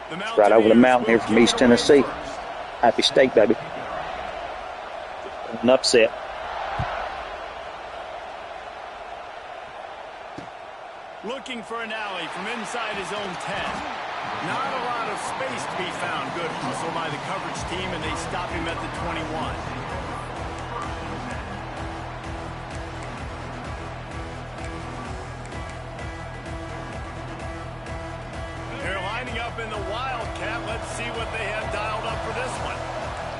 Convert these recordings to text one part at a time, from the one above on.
It's right over the mountain here from East Tennessee. Happy State, baby. An upset. Looking for an alley from inside his own 10. Not a lot of space to be found. Good hustle by the coverage team, and they stop him at the 21. They're lining up in the Wildcat. Let's see what they have dialed up for this one.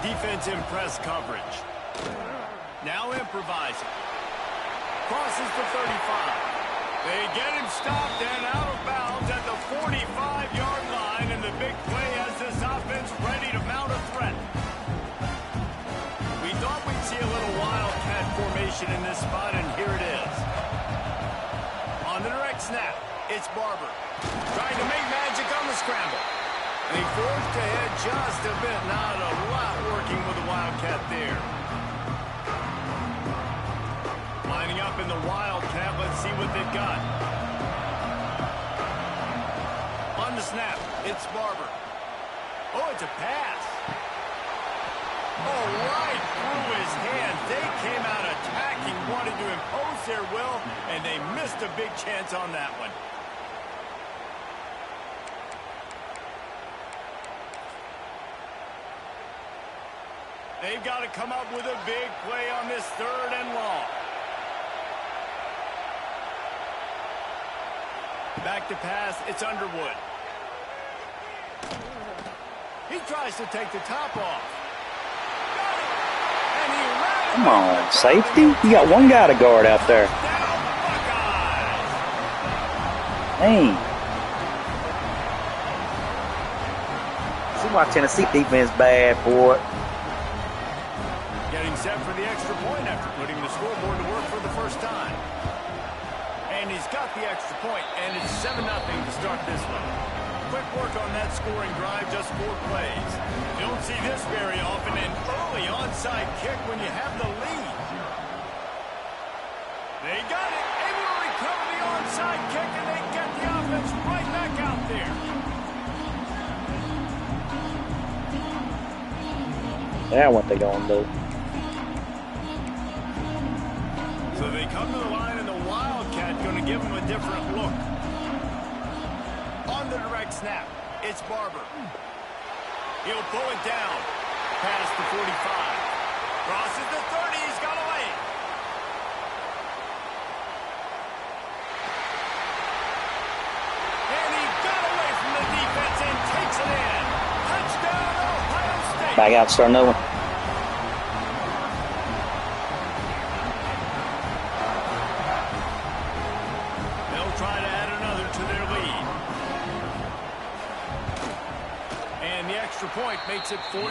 Defense in press coverage. Now improvising. Crosses the 35. They get him stopped and out of bounds at the 45-yard line, and the big play has this offense ready to mount a threat. We thought we'd see a little Wildcat formation in this spot, and here it is. On the direct snap, it's Barber. Trying to make magic on the scramble. They forced ahead just a bit. Not a lot working with the Wildcat there. Lining up in the Wildcat. Let's see what they've got. On the snap, it's Barber. Oh, it's a pass. Oh, right through his hands. They came out attacking, wanted to impose their will, and they missed a big chance on that one. They've got to come up with a big play on this 3rd and long. Back to pass, it's Underwood. He tries to take the top off. Come on, safety. You got one guy to guard out there. Dang. See why Tennessee defense bad for it. Getting set for the extra point after putting the scoreboard to work for the first time. And he's got the extra point, and it's 7-0 to start this one. Quick work on that scoring drive, just 4 plays. You don't see this very often, an early onside kick when you have the lead. They got it, able to recover the onside kick, and they get the offense right back out there. Now what they gonna do? So they come to the line, and the Wildcat going to give them a different look. On the direct snap, it's Barber. He'll pull it down. Past the 45. Crosses the 30. He's got away. And he got away from the defense and takes it in. Touchdown, Ohio State. Back out, start another one. Point makes it 14-0.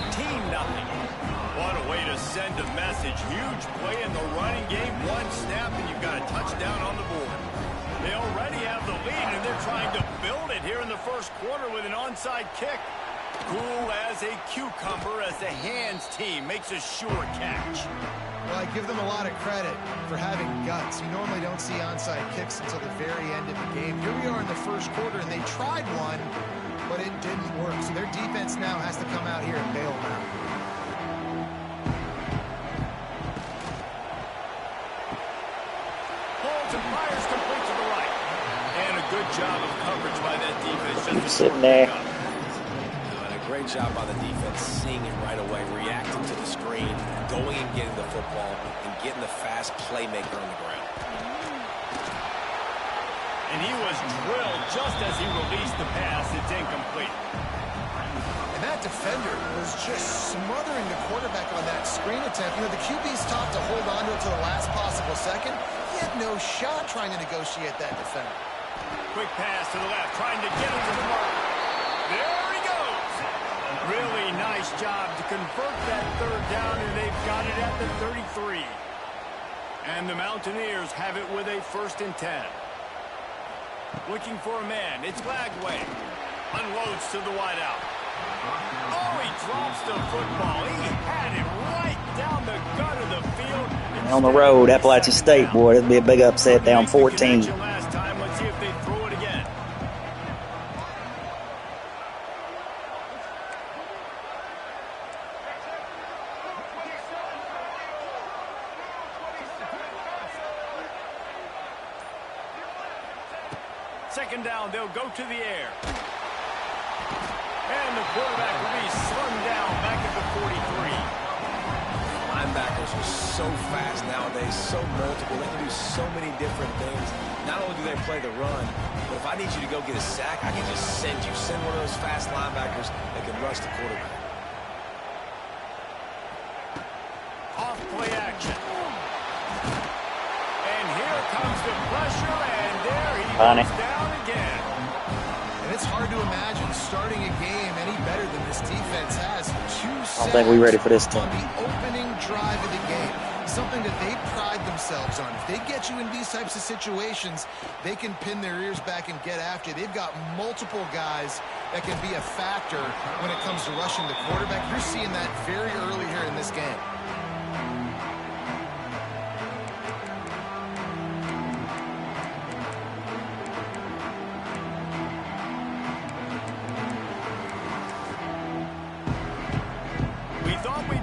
What a way to send a message. Huge play in the running game. One snap and you've got a touchdown on the board. They already have the lead and they're trying to build it here in the first quarter with an onside kick. Cool as a cucumber as the hands team makes a sure catch. Well, I give them a lot of credit for having guts. You normally don't see onside kicks until the very end of the game. Here we are in the first quarter and they tried one, but it didn't work. So their defense now has to come out here and bail them out. Holds and fires complete to the right. And a good job of coverage by that defense. Just sitting there. And a great job by the defense, seeing it right away, reacting to the screen, going and getting the football, and getting the fast playmaker on the ground. And he was drilled just as he released the pass. It's incomplete. And that defender was just smothering the quarterback on that screen attempt. You know, the QB's taught to hold on to it to the last possible second. He had no shot trying to negotiate that defender. Quick pass to the left, trying to get him to the mark. There he goes. Really nice job to convert that 3rd down, and they've got it at the 33. And the Mountaineers have it with a 1st and 10. Looking for a man. It's Lagway. Unloads to the wideout. Oh, he drops the football. He had it right down the gut of the field. On the road, Appalachian State, boy, it'd be a big upset, down 14. Last time. Let's see if they throw it again. second down, they'll go to the air. And the quarterback will be slung down back at the 43. Linebackers are so fast nowadays, so multiple. They can do so many different things. Not only do they play the run, but if I need you to go get a sack, I can just send one of those fast linebackers that can rush the quarterback. Off play action. And here comes the pressure, and there he goes down again. And it's hard to imagine starting a game any better than this defense has. 2 sacks I don't think we're ready for this team. on the opening drive of the game. Something that they pride themselves on. If they get you in these types of situations, they can pin their ears back and get after you. They've got multiple guys that can be a factor when it comes to rushing the quarterback. You're seeing that very early here in this game.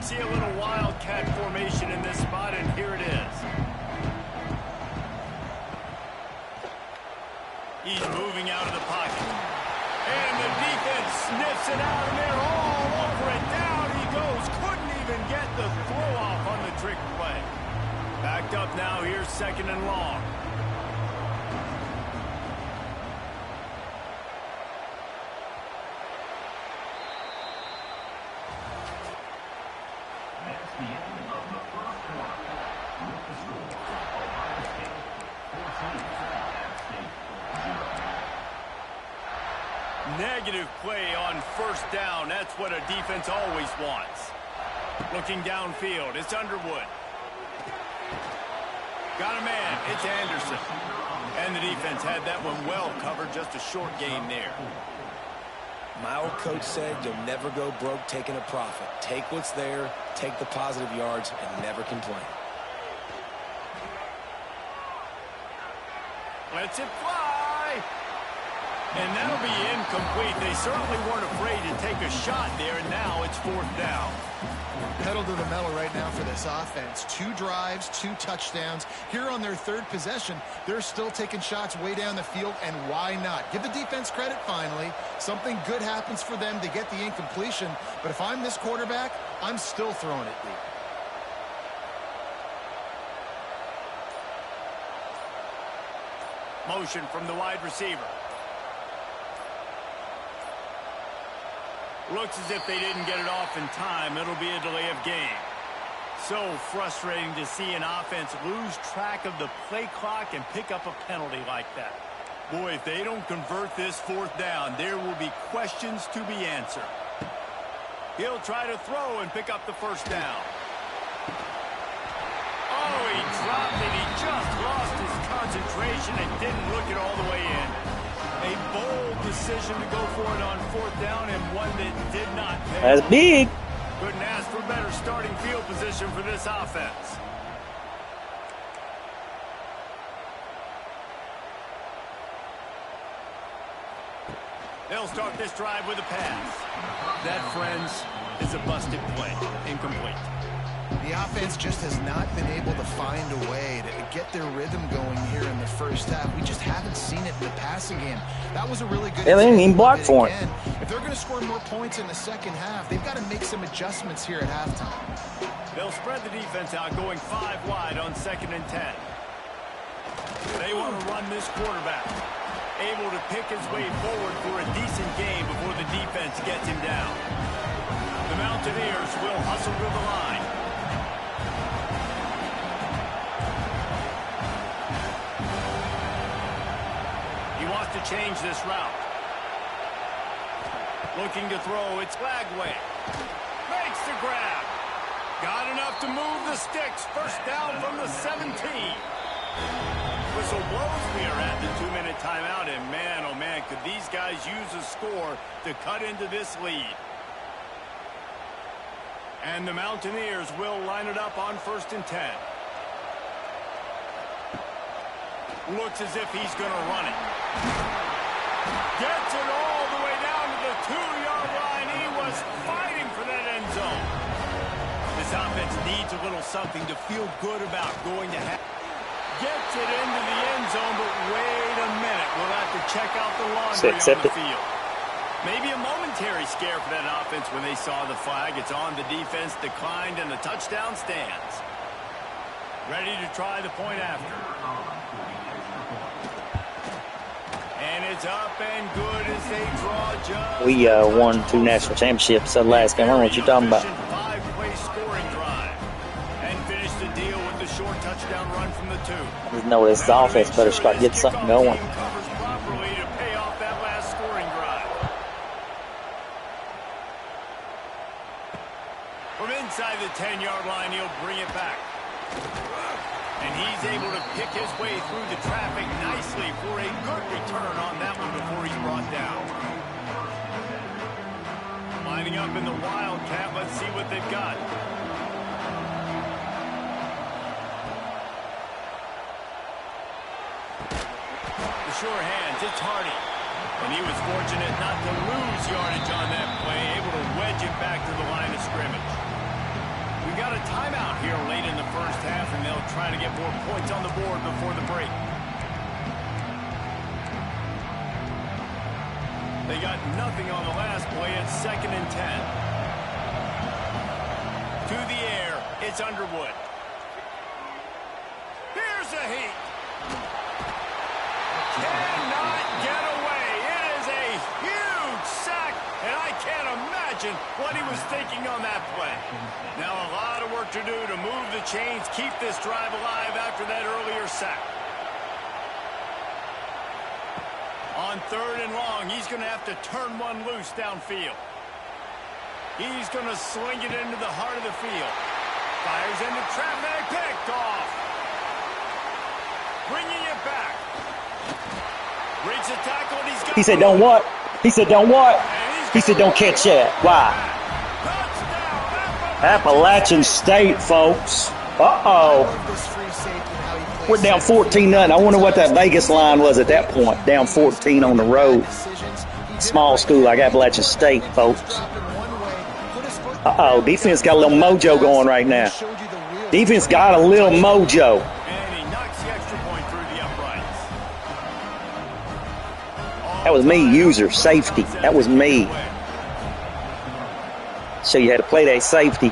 See a little wildcat formation in this spot, and here it is. He's moving out of the pocket. And the defense sniffs it out, and they're all over it. Down he goes. Couldn't even get the throw off on the trick play. Backed up now. Here's second and long. Negative play on first down. That's what a defense always wants. Looking downfield, it's Underwood. Got a man, it's Anderson. And the defense had that one well covered, just a short gain there. My old coach said you'll never go broke taking a profit. Take what's there, take the positive yards, and never complain. Lets it fly. And that'll be incomplete. They certainly weren't afraid to take a shot there, and now it's fourth down. Pedal to the metal right now for this offense. 2 drives, 2 touchdowns. Here on their third possession, they're still taking shots way down the field, and why not? Give the defense credit finally. Something good happens for them to get the incompletion, but if I'm this quarterback, I'm still throwing it deep. Motion from the wide receiver. Looks as if they didn't get it off in time. It'll be a delay of game. So frustrating to see an offense lose track of the play clock and pick up a penalty like that. Boy, if they don't convert this fourth down, there will be questions to be answered. He'll try to throw and pick up the first down. Oh, he dropped it. He just lost his concentration and didn't look it all the way in. A bold decision to go for it on fourth down, and one that did not pay. That's big. Couldn't ask for better starting field position for this offense. They'll start this drive with a pass. That, friends, is a busted play. Incomplete. The offense just has not been able to find a way to get their rhythm going here in the first half. We just haven't seen it in the passing game. That was a really good. Yeah, they didn't even block for it. If they're going to score more points in the second half, they've got to make some adjustments here at halftime. They'll spread the defense out, going 5 wide on 2nd and 10. They want to run this quarterback. Able to pick his way forward for a decent game before the defense gets him down. The Mountaineers will hustle to the line. He wants to change this route. Looking to throw, it's Lagway. Makes the grab. Got enough to move the sticks. First down from the 17. Whistle blows. We are at the 2-minute timeout, and man, oh man, could these guys use a score to cut into this lead. And the Mountaineers will line it up on 1st and 10. Looks as if he's going to run it. Gets it all the way down to the 2-yard line. He was fighting for that end zone. This offense needs a little something to feel good about going to half. Gets it into the end zone, but wait a minute. We'll have to check out the laundry on the field. Maybe a momentary scare for that offense when they saw the flag. It's on, the defense declined, and the touchdown stands. Ready to try the point after. And it's up and good as they draw just. We won 2 national championships the last game. I don't know what you're talking about. 5-play scoring drive. And finish the deal with the short touchdown run from the 2. I just know this offense better start getting something going. Covers properly to pay off that last scoring drive. From inside the 10-yard line, he'll bring it back. And he's able to pick his way through the traffic nicely for a good return on that one before he's brought down. Lining up in the Wildcat, let's see what they've got. The sure hands, it's Hardy. And he was fortunate not to lose yardage on that play, able to wedge it back to the line of scrimmage. We've got a timeout here late in the first half, and they'll try to get more points on the board before the break. They got nothing on the last play. It's 2nd and 10. To the air, it's Underwood. Here's a heat. Cannot get away. It is a huge sack, and I can't imagine what he was thinking on that play. Now a lot of work to do to move the chains, keep this drive alive after that earlier sack. On 3rd and long, he's going to have to turn one loose downfield. He's going to sling it into the heart of the field. Fires into traffic, picked off. Bringing it back. Breaks the tackle, and he's got. He said, "Don't what?" He said, "Don't what?" He said, "Don't catch that." Why? Appalachian State, folks. Uh-oh. We're down 14-0. I wonder what that Vegas line was at that point. Down 14 on the road. Small school like Appalachian State, folks. Uh-oh. Defense got a little mojo going right now. Defense got a little mojo. And he knocks the extra point through the uprights. That was me, user, safety. That was me. So you had to play that safety.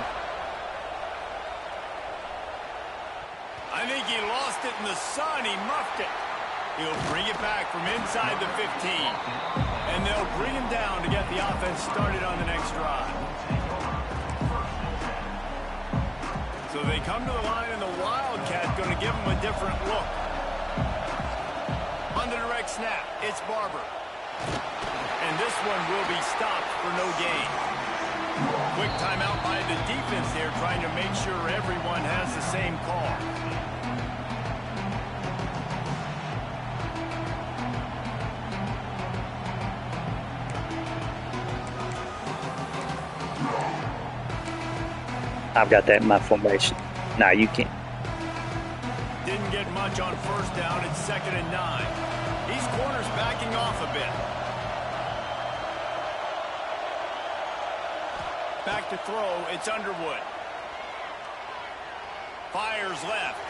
I think he lost it in the sun. He muffed it. He'll bring it back from inside the 15. And they'll bring him down to get the offense started on the next drive. So they come to the line, and the Wildcat going to give him a different look. On the direct snap, it's Barber. And this one will be stopped for no gain. Quick timeout by the defense there, trying to make sure everyone has the same call. I've got that in my formation. No, you can't. Didn't get much on 1st down. It's 2nd and 9. These corners backing off a bit. Back to throw, it's Underwood. Fires left.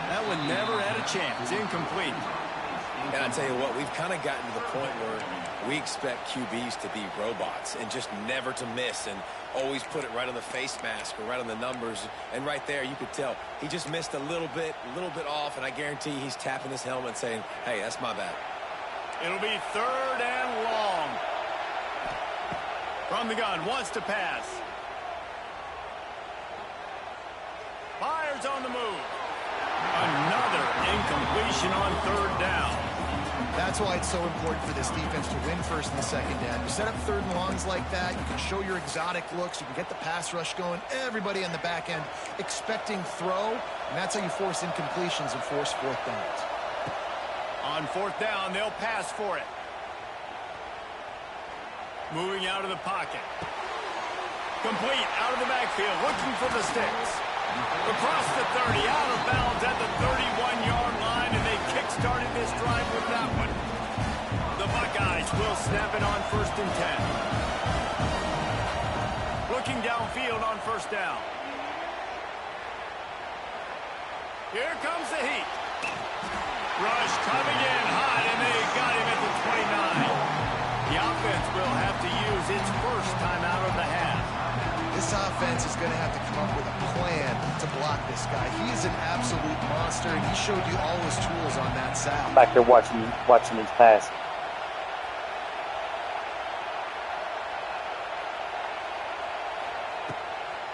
That one never had a chance. Incomplete. And I tell you what, we've kind of gotten to the point where we expect QBs to be robots and just never to miss and always put it right on the face mask or right on the numbers. And right there, you could tell he just missed a little bit off, and I guarantee he's tapping his helmet saying, hey, that's my bad. It'll be 3rd and long. From the gun, wants to pass. Fires on the move. Another incompletion on 3rd down. That's why it's so important for this defense to win 1st and 2nd down. You set up 3rd and longs like that, you can show your exotic looks, you can get the pass rush going, everybody on the back end expecting throw, and that's how you force incompletions and force 4th downs. On 4th down, they'll pass for it. Moving out of the pocket. Complete, out of the backfield, looking for the sticks. Across the 30, out of bounds at the 31-yard line, and they kick-started this drive with that one. The Buckeyes will snap it on 1st and 10. Looking downfield on 1st down. Here comes the heat. Rush coming in hot, and they got him at the 29. The offense will have to use its first timeout of the half. This offense is going to have to come up with a plan to block this guy. He is an absolute monster, and he showed you all his tools on that sack. Back there watching his pass.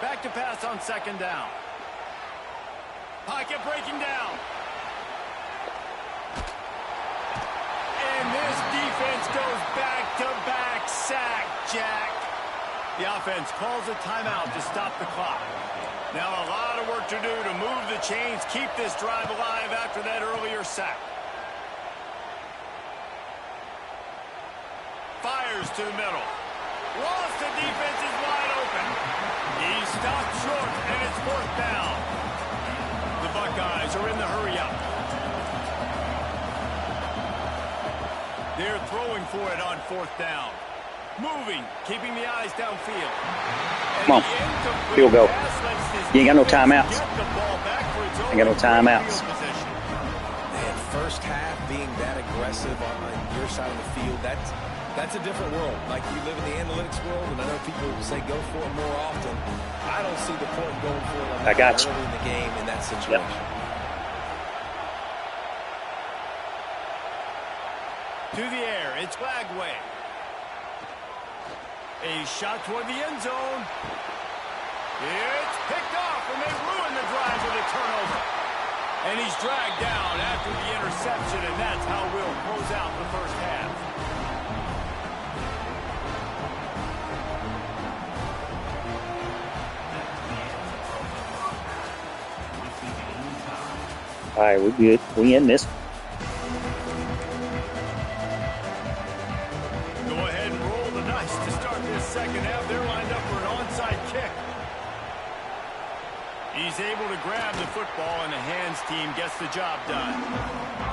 Back to pass on second down. Pocket breaking down. And this defense goes back-to-back sack, Jack. The offense calls a timeout to stop the clock. Now a lot of work to do to move the chains, keep this drive alive after that earlier sack. Fires to the middle. Lost, the defense is wide open. He stopped short, and it's fourth down. The Buckeyes are in the hurry-up. They're throwing for it on fourth down. Moving, keeping the eyes downfield. Come on, field goal. You ain't got no timeouts. Ain't got no timeouts. Man, first half being that aggressive on your side of the field, that's a different world. Like, you live in the analytics world, and I know people say go for it more often. I don't see the point going for it I got you. early in the game in that situation. Yep. To the air, it's Lagway. A shot toward the end zone. It's picked off, and they ruin the drive with a turnover. And he's dragged down after the interception, and that's how we'll close out the first half. All right, we're good. We in this. Go ahead and roll the dice to start this second half. They're lined up for an onside kick. He's able to grab the football, and the hands team gets the job done.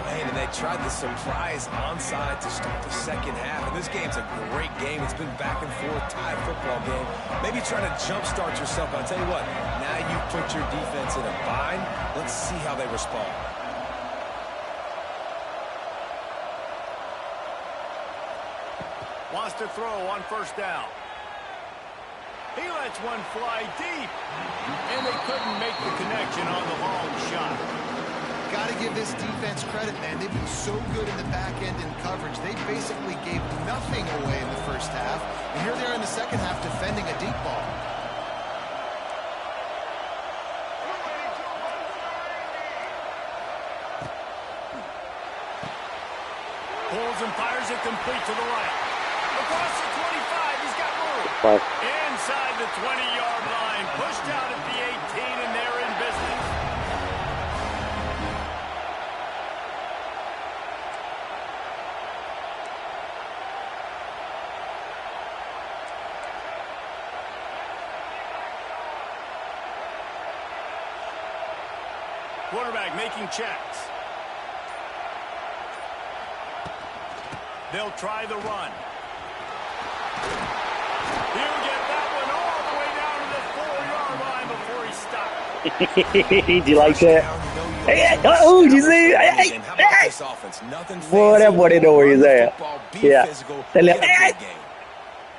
Man, and they tried the surprise onside to start the second half. And this game's a great game. It's been back and forth, tie football game. Maybe trying to jumpstart yourself. But I'll tell you what, now you put your defense in a bind. Let's see how they respond. Wants to throw on first down. He lets one fly deep. And they couldn't make the connection on the long shot. Got to give this defense credit, man. They've been so good in the back end in coverage. They basically gave nothing away in the first half. And here they are in the second half defending a deep ball. Pulls and fires it complete to the right. Across the 25, he's got room. Inside the 20-yard line, pushed out at the 18, and they're in business. Quarterback making checks. They'll try the run. He'll get that one all the way down to the 4-yard line before he stops. Did you like that? Hey, oh, did you see? Hey, boy, that boy didn't know where he was at. Yeah.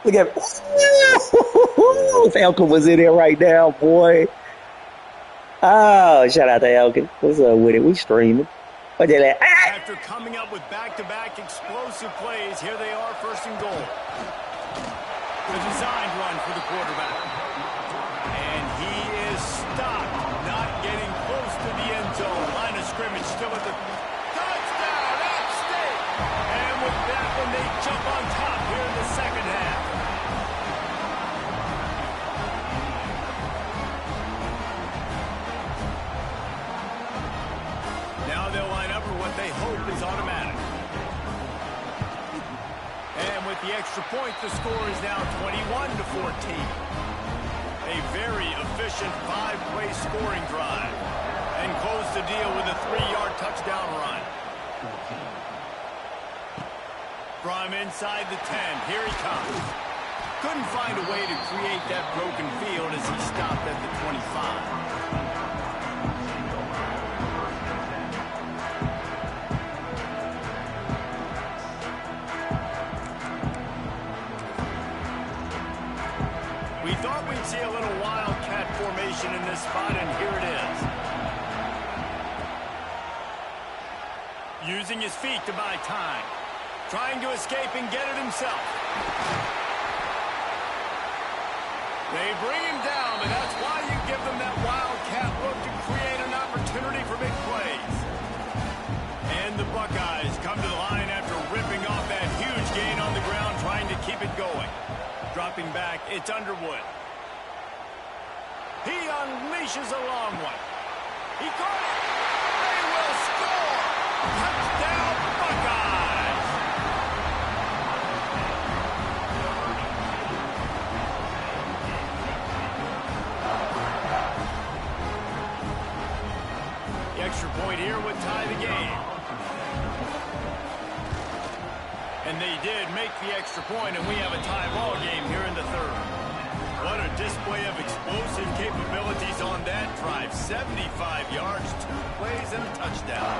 Look at Falcon was in there right now, boy. Oh, shout out to Elkin. What's up with it? We streaming. What did that? After coming up with back-to-back explosive plays, here they are, first and goal. The designed run for the quarterback. And he is stopped, not getting close to the end zone. Line of scrimmage still at the touchdown, App State. And with that one, they jump on top here in the second half. Now they'll line up for what they hope is automatic. And with the extra point, the score is now 21-14. A very efficient 5-play scoring drive. And close the deal with a 3-yard touchdown run. From inside the 10, here he comes. Couldn't find a way to create that broken field as he stopped at the 25. Using his feet to buy time. Trying to escape and get it himself. They bring him down, and that's why you give them that wildcat look to create an opportunity for big plays. And the Buckeyes come to the line after ripping off that huge gain on the ground, trying to keep it going. Dropping back, it's Underwood. He unleashes a long one. He caught it. They will score. Touchdown, Buckeyes. The extra point here would tie the game. And they did make the extra point, and we have a tie ball game here in the third. What a display of explosive capabilities on that drive. 75 yards, 2 plays, and a touchdown.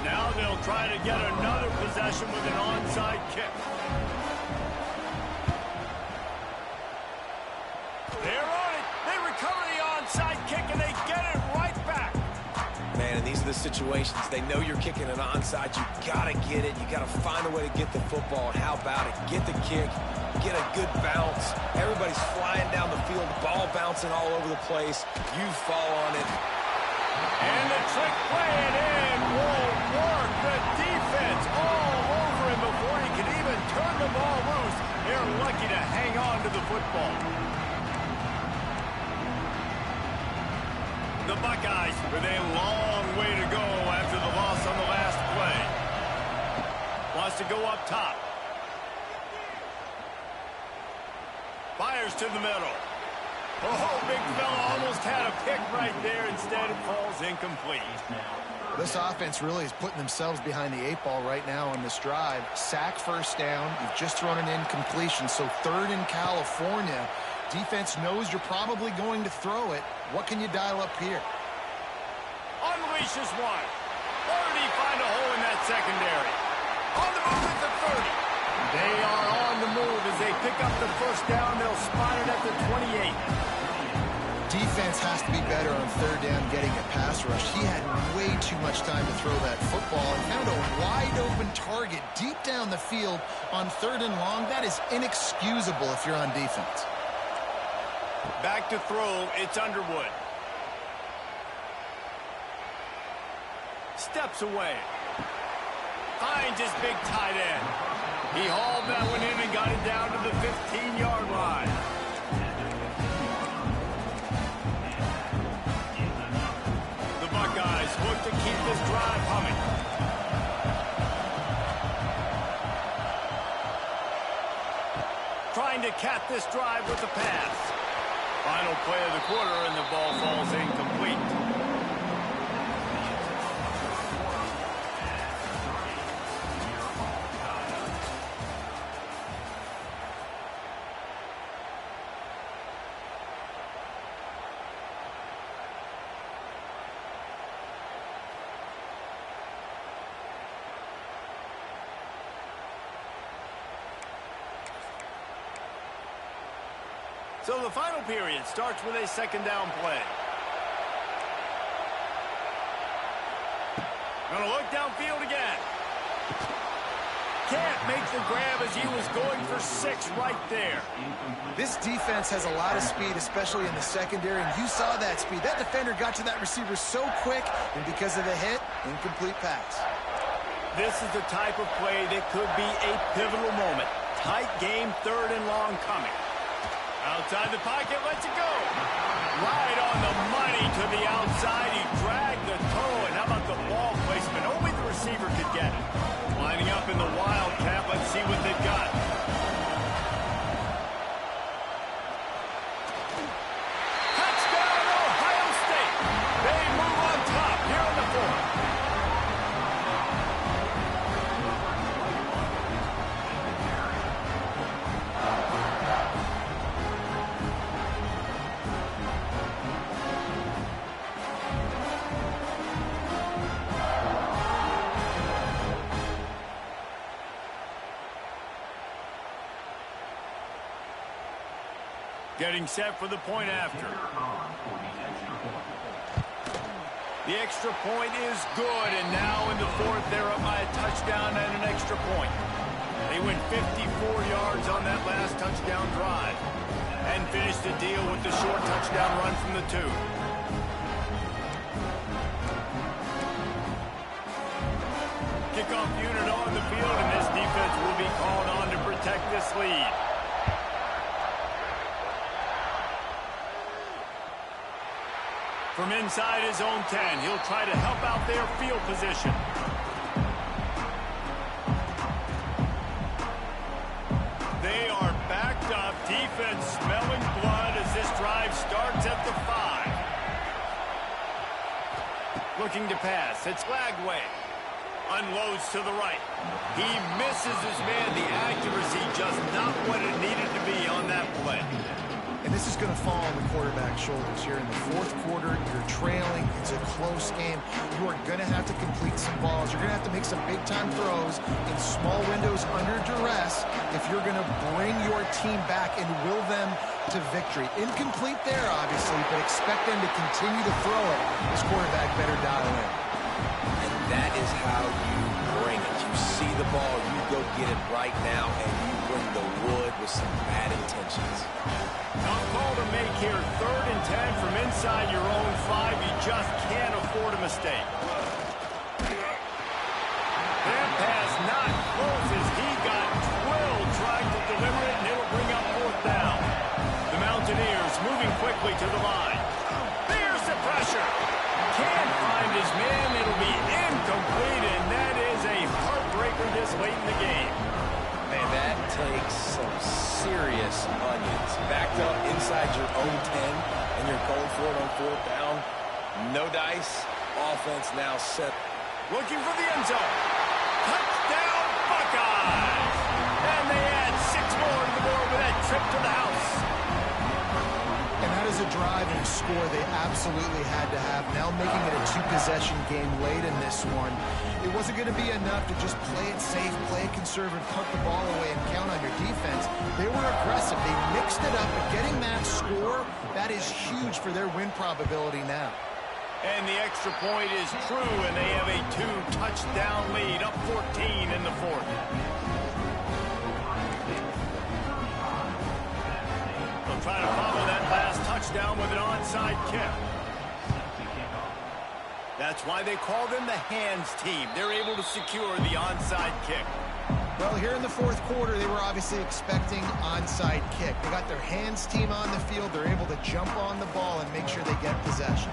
Now they'll try to get another possession with an onside kick. They're on it. They recover the onside kick, and they get it right back. Man, and these are the situations. They know you're kicking an onside. You got to get it. You got to find a way to get the football. And how about it? Get the kick. Get a good bounce. Everybody's flying down the field. Ball bouncing all over the place. You fall on it. And the trick play it in won't work. The defense all over him before he can even turn the ball loose. They're lucky to hang on to the football. The Buckeyes with a long way to go after the loss on the last play. Wants to go up top. Fires to the middle. Oh, big fella almost had a pick right there. Instead, it falls incomplete. This offense really is putting themselves behind the 8 ball right now on this drive. Sack, first down. You've just thrown an incompletion, so third in California. Defense knows you're probably going to throw it. What can you dial up here? Unleashes one. Or did he find a hole in that secondary? On the move at the 30. They are on the move as they pick up the first down. They'll spot it at the 28. Defense has to be better on third down getting a pass rush. He had way too much time to throw that football and found a wide-open target deep down the field on third and long. That is inexcusable if you're on defense. Back to throw, it's Underwood. Steps away. Finds his big tight end. He hauled that one in and got it down to the 15-yard line. The Buckeyes look to keep this drive humming. Trying to cap this drive with the pass. Final play of the quarter, and the ball falls incomplete. So the final period starts with a second down play. Gonna look downfield again. Can't make the grab as he was going for 6 right there. This defense has a lot of speed, especially in the secondary, and you saw that speed. That defender got to that receiver so quick, and because of the hit, incomplete pass. This is the type of play that could be a pivotal moment. Tight game, third and long coming. Outside the pocket, lets it go. Right on the money to the outside. He dragged the toe, and how about the ball placement? Only the receiver could get it. Lining up in the wildcat. Let's see what they've got. Touchdown, Ohio State. They move on top here on the fourth. Getting set for the point after. The extra point is good, and now in the fourth, they're up by a touchdown and an extra point. They went 54 yards on that last touchdown drive and finished the deal with the short touchdown run from the 2. Kickoff unit on the field, and this defense will be called on to protect this lead. From inside his own 10, he'll try to help out their field position. They are backed up. Defense smelling blood as this drive starts at the 5. Looking to pass. It's Lagway. Unloads to the right. He misses his man. The accuracy just not what it needed to be on that play. And this is going to fall on the quarterback's shoulders here in the fourth quarter. You're trailing. It's a close game. You are going to have to complete some balls. You're going to have to make some big-time throws in small windows under duress if you're going to bring your team back and will them to victory. Incomplete there, obviously, but expect them to continue to throw it. This quarterback better dial in. And that is how you bring it. You see the ball, you go get it right now, and you bring the wood with some bad intentions. Tough call to make here. 3rd and 10 from inside your own 5. You just can't afford a mistake. That pass not close as he got drilled trying to deliver it, and it'll bring up 4th down. The Mountaineers moving quickly to the line. There's the pressure. Can't find his man. It'll be incomplete, and that is a heartbreaker this late in the game. Man, that takes some serious onions. Backed up inside your own 10, and you're going for it on 4th down. No dice. Offense now set. Looking for the end zone. Touchdown, Buckeyes! And they add 6 more to the board with that trip to the house. And that is a drive and a score they absolutely had to have. Now making it a 2-possession game late in this one. It wasn't going to be enough to just play it safe, play it conservative, punt the ball away, and count on your defense. They were aggressive. They mixed it up, but getting that score, that is huge for their win probability now. And the extra point is true, and they have a 2-touchdown lead, up 14 in the 4th. They'll try to follow that last touchdown with an onside kick. That's why they call them the hands team. They're able to secure the onside kick. Well, here in the fourth quarter, they were obviously expecting onside kick. They got their hands team on the field. They're able to jump on the ball and make sure they get possession.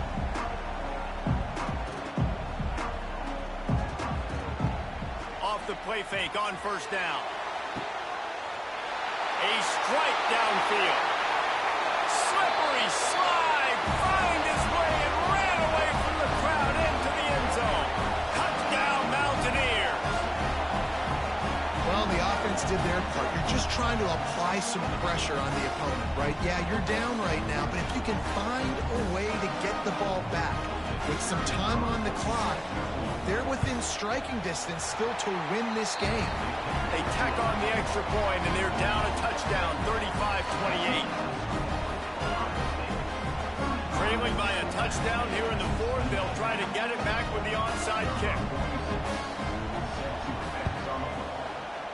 Off the play fake on 1st down. A strike downfield. Slippery slide. Find his way and ran away from the crowd into the end zone. Touchdown, Mountaineers. Well, the offense did their part. You're just trying to apply some pressure on the opponent, right? Yeah, you're down right now, but if you can find a way to get the ball back with some time on the clock, they're within striking distance still to win this game. They tack on the extra point, and they're down a touchdown, 35-28. Trailing by a touchdown here in the 4th. They'll try to get it back with the onside kick.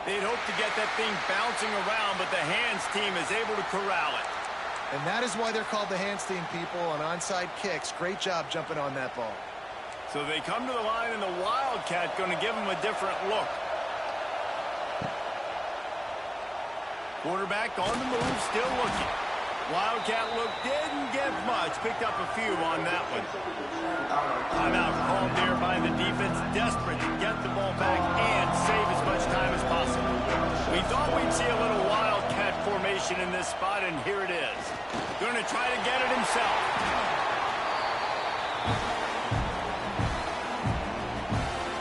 They'd hope to get that thing bouncing around, but the hands team is able to corral it. And that is why they're called the hands team, people, on onside kicks. Great job jumping on that ball. So they come to the line, and the Wildcat going to give them a different look. Quarterback on the move, still looking. Wildcat look didn't get much. Picked up a few on that one. Timeout called there by the defense. Desperate to get the ball back and save as much time as possible. We thought we'd see a little Wildcat formation in this spot, and here it is. Going to try to get it himself.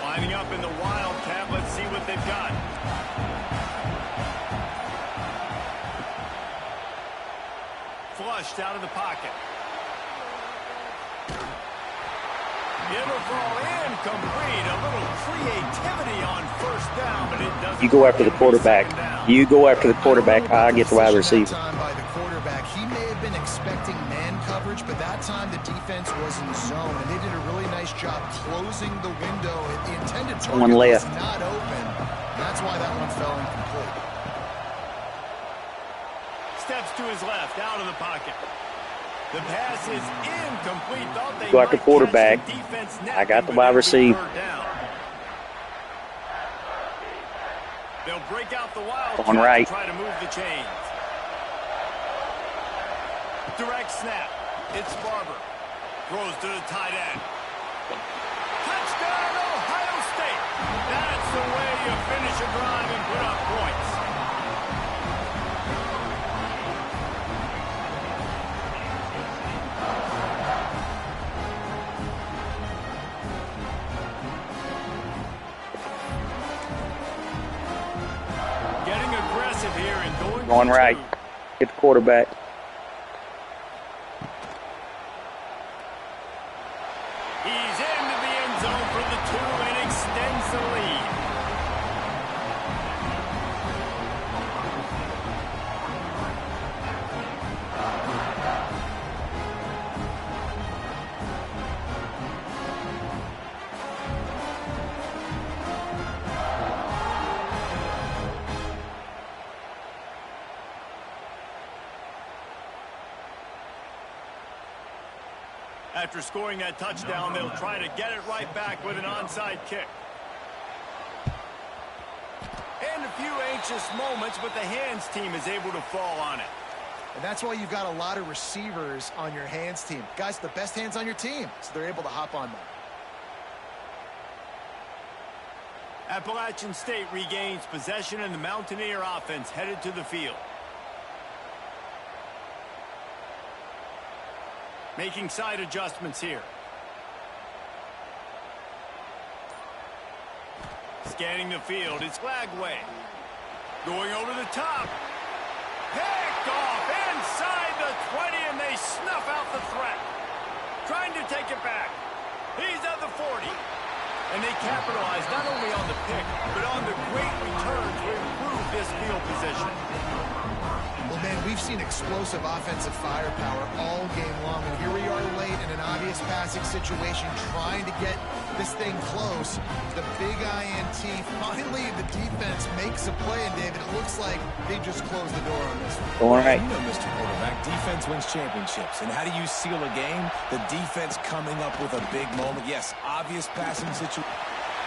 Lining up in the Wildcat. Let's see what they've got. Flushed out of the pocket. It'll fall incomplete. A little creativity on 1st down, but it doesn't. You go after the quarterback. You go after the quarterback. I get the wide receiver. Time by the quarterback. He may have been expecting man coverage, but that time the defense was in zone, and they did a really nice job closing the window. The intended target One left. was not open. That's why that one fell incomplete. Steps to his left, out of the pocket. The pass is incomplete. Thought they Got the might quarterback. catch the defense I got the napping, wide but it'll be receiver. third down. They'll break out the wild On right. to try to move the chains. Direct snap. It's Barber. Throws to the tight end. Touchdown, Ohio State. That's the way you finish a drive and put up points. Getting aggressive here and Going for right. two. Get the quarterback. He's into the end zone for the 2 and extends the lead. After scoring that touchdown, they'll try to get it right back with an onside kick. And a few anxious moments, but the hands team is able to fall on it. And that's why you've got a lot of receivers on your hands team. Guys, the best hands on your team, so they're able to hop on them. Appalachian State regains possession, and the Mountaineer offense headed to the field. Making side adjustments here. Scanning the field, it's Lagway. Going over the top. Picked off inside the 20, and they snuff out the threat. Trying to take it back. He's at the 40. And they capitalize not only on the pick, but on the great return to improve this field position. Well, man, we've seen explosive offensive firepower all game long, and here we are late in an obvious passing situation trying to get this thing close. The big INT, finally the defense makes a play, and David, it looks like they just closed the door on this one. Going right. You know, Mr. Quarterback, defense wins championships. And how do you seal a game? The defense coming up with a big moment. Yes, obvious passing situation.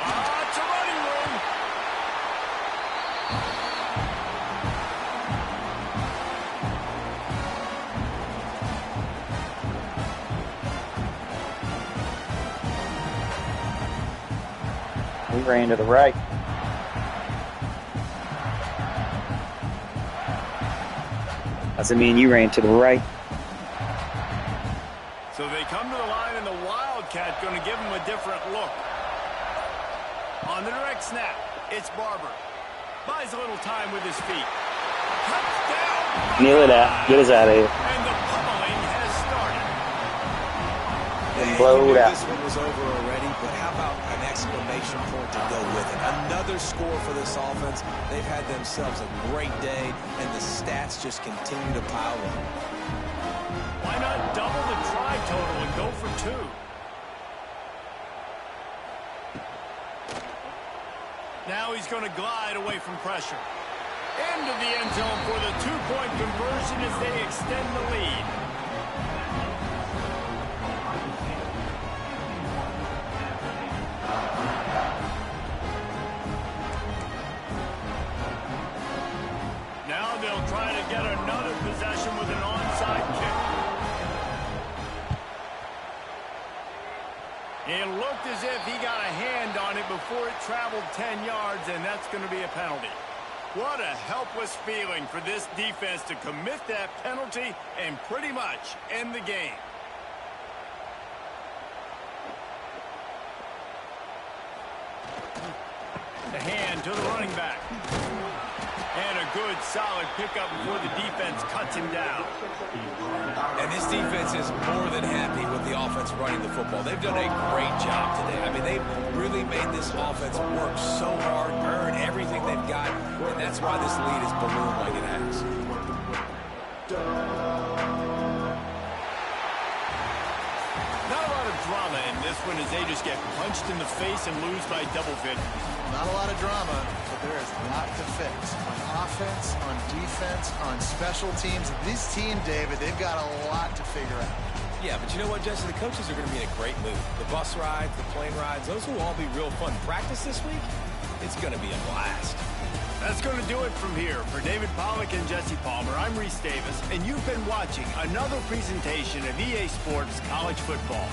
It's a running room. He ran to the right. I said, me and you ran to the right. So they come to the line, and the Wildcat going to give them a different look. On the direct snap, it's Barber. Buys a little time with his feet. Touchdown! Kneel it out. Get us out of here. And the pummeling has started. And blow it out. This one was over already, but how about an exclamation point to go with it? Another score for this offense. They've had themselves a great day, and the stats just continue to pile up. Why not double the try total and go for 2? Now he's going to glide away from pressure. Into the end zone for the 2-point conversion as they extend the lead. Now they'll try to get another possession with an onside kick. It looked as if he got a hand on it before it traveled 10 yards, and that's going to be a penalty. What a helpless feeling for this defense to commit that penalty and pretty much end the game. The hand to the running back. And a good, solid pickup before the defense cuts him down. And this defense is more than happy with the offense running the football. They've done a great job today. I mean, they've really made this offense work so hard, earn everything they've got, and that's why this lead has ballooned like it has. Not a lot of drama in this one as they just get punched in the face and lose by double figures. Not a lot of drama, but there is a lot to fix. On offense, on defense, on special teams. This team, David, they've got a lot to figure out. Yeah, but you know what, Jesse? The coaches are going to be in a great mood. The bus rides, the plane rides, those will all be real fun. Practice this week, it's going to be a blast. That's going to do it from here. For David Pollack and Jesse Palmer, I'm Reese Davis, and you've been watching another presentation of EA Sports College Football.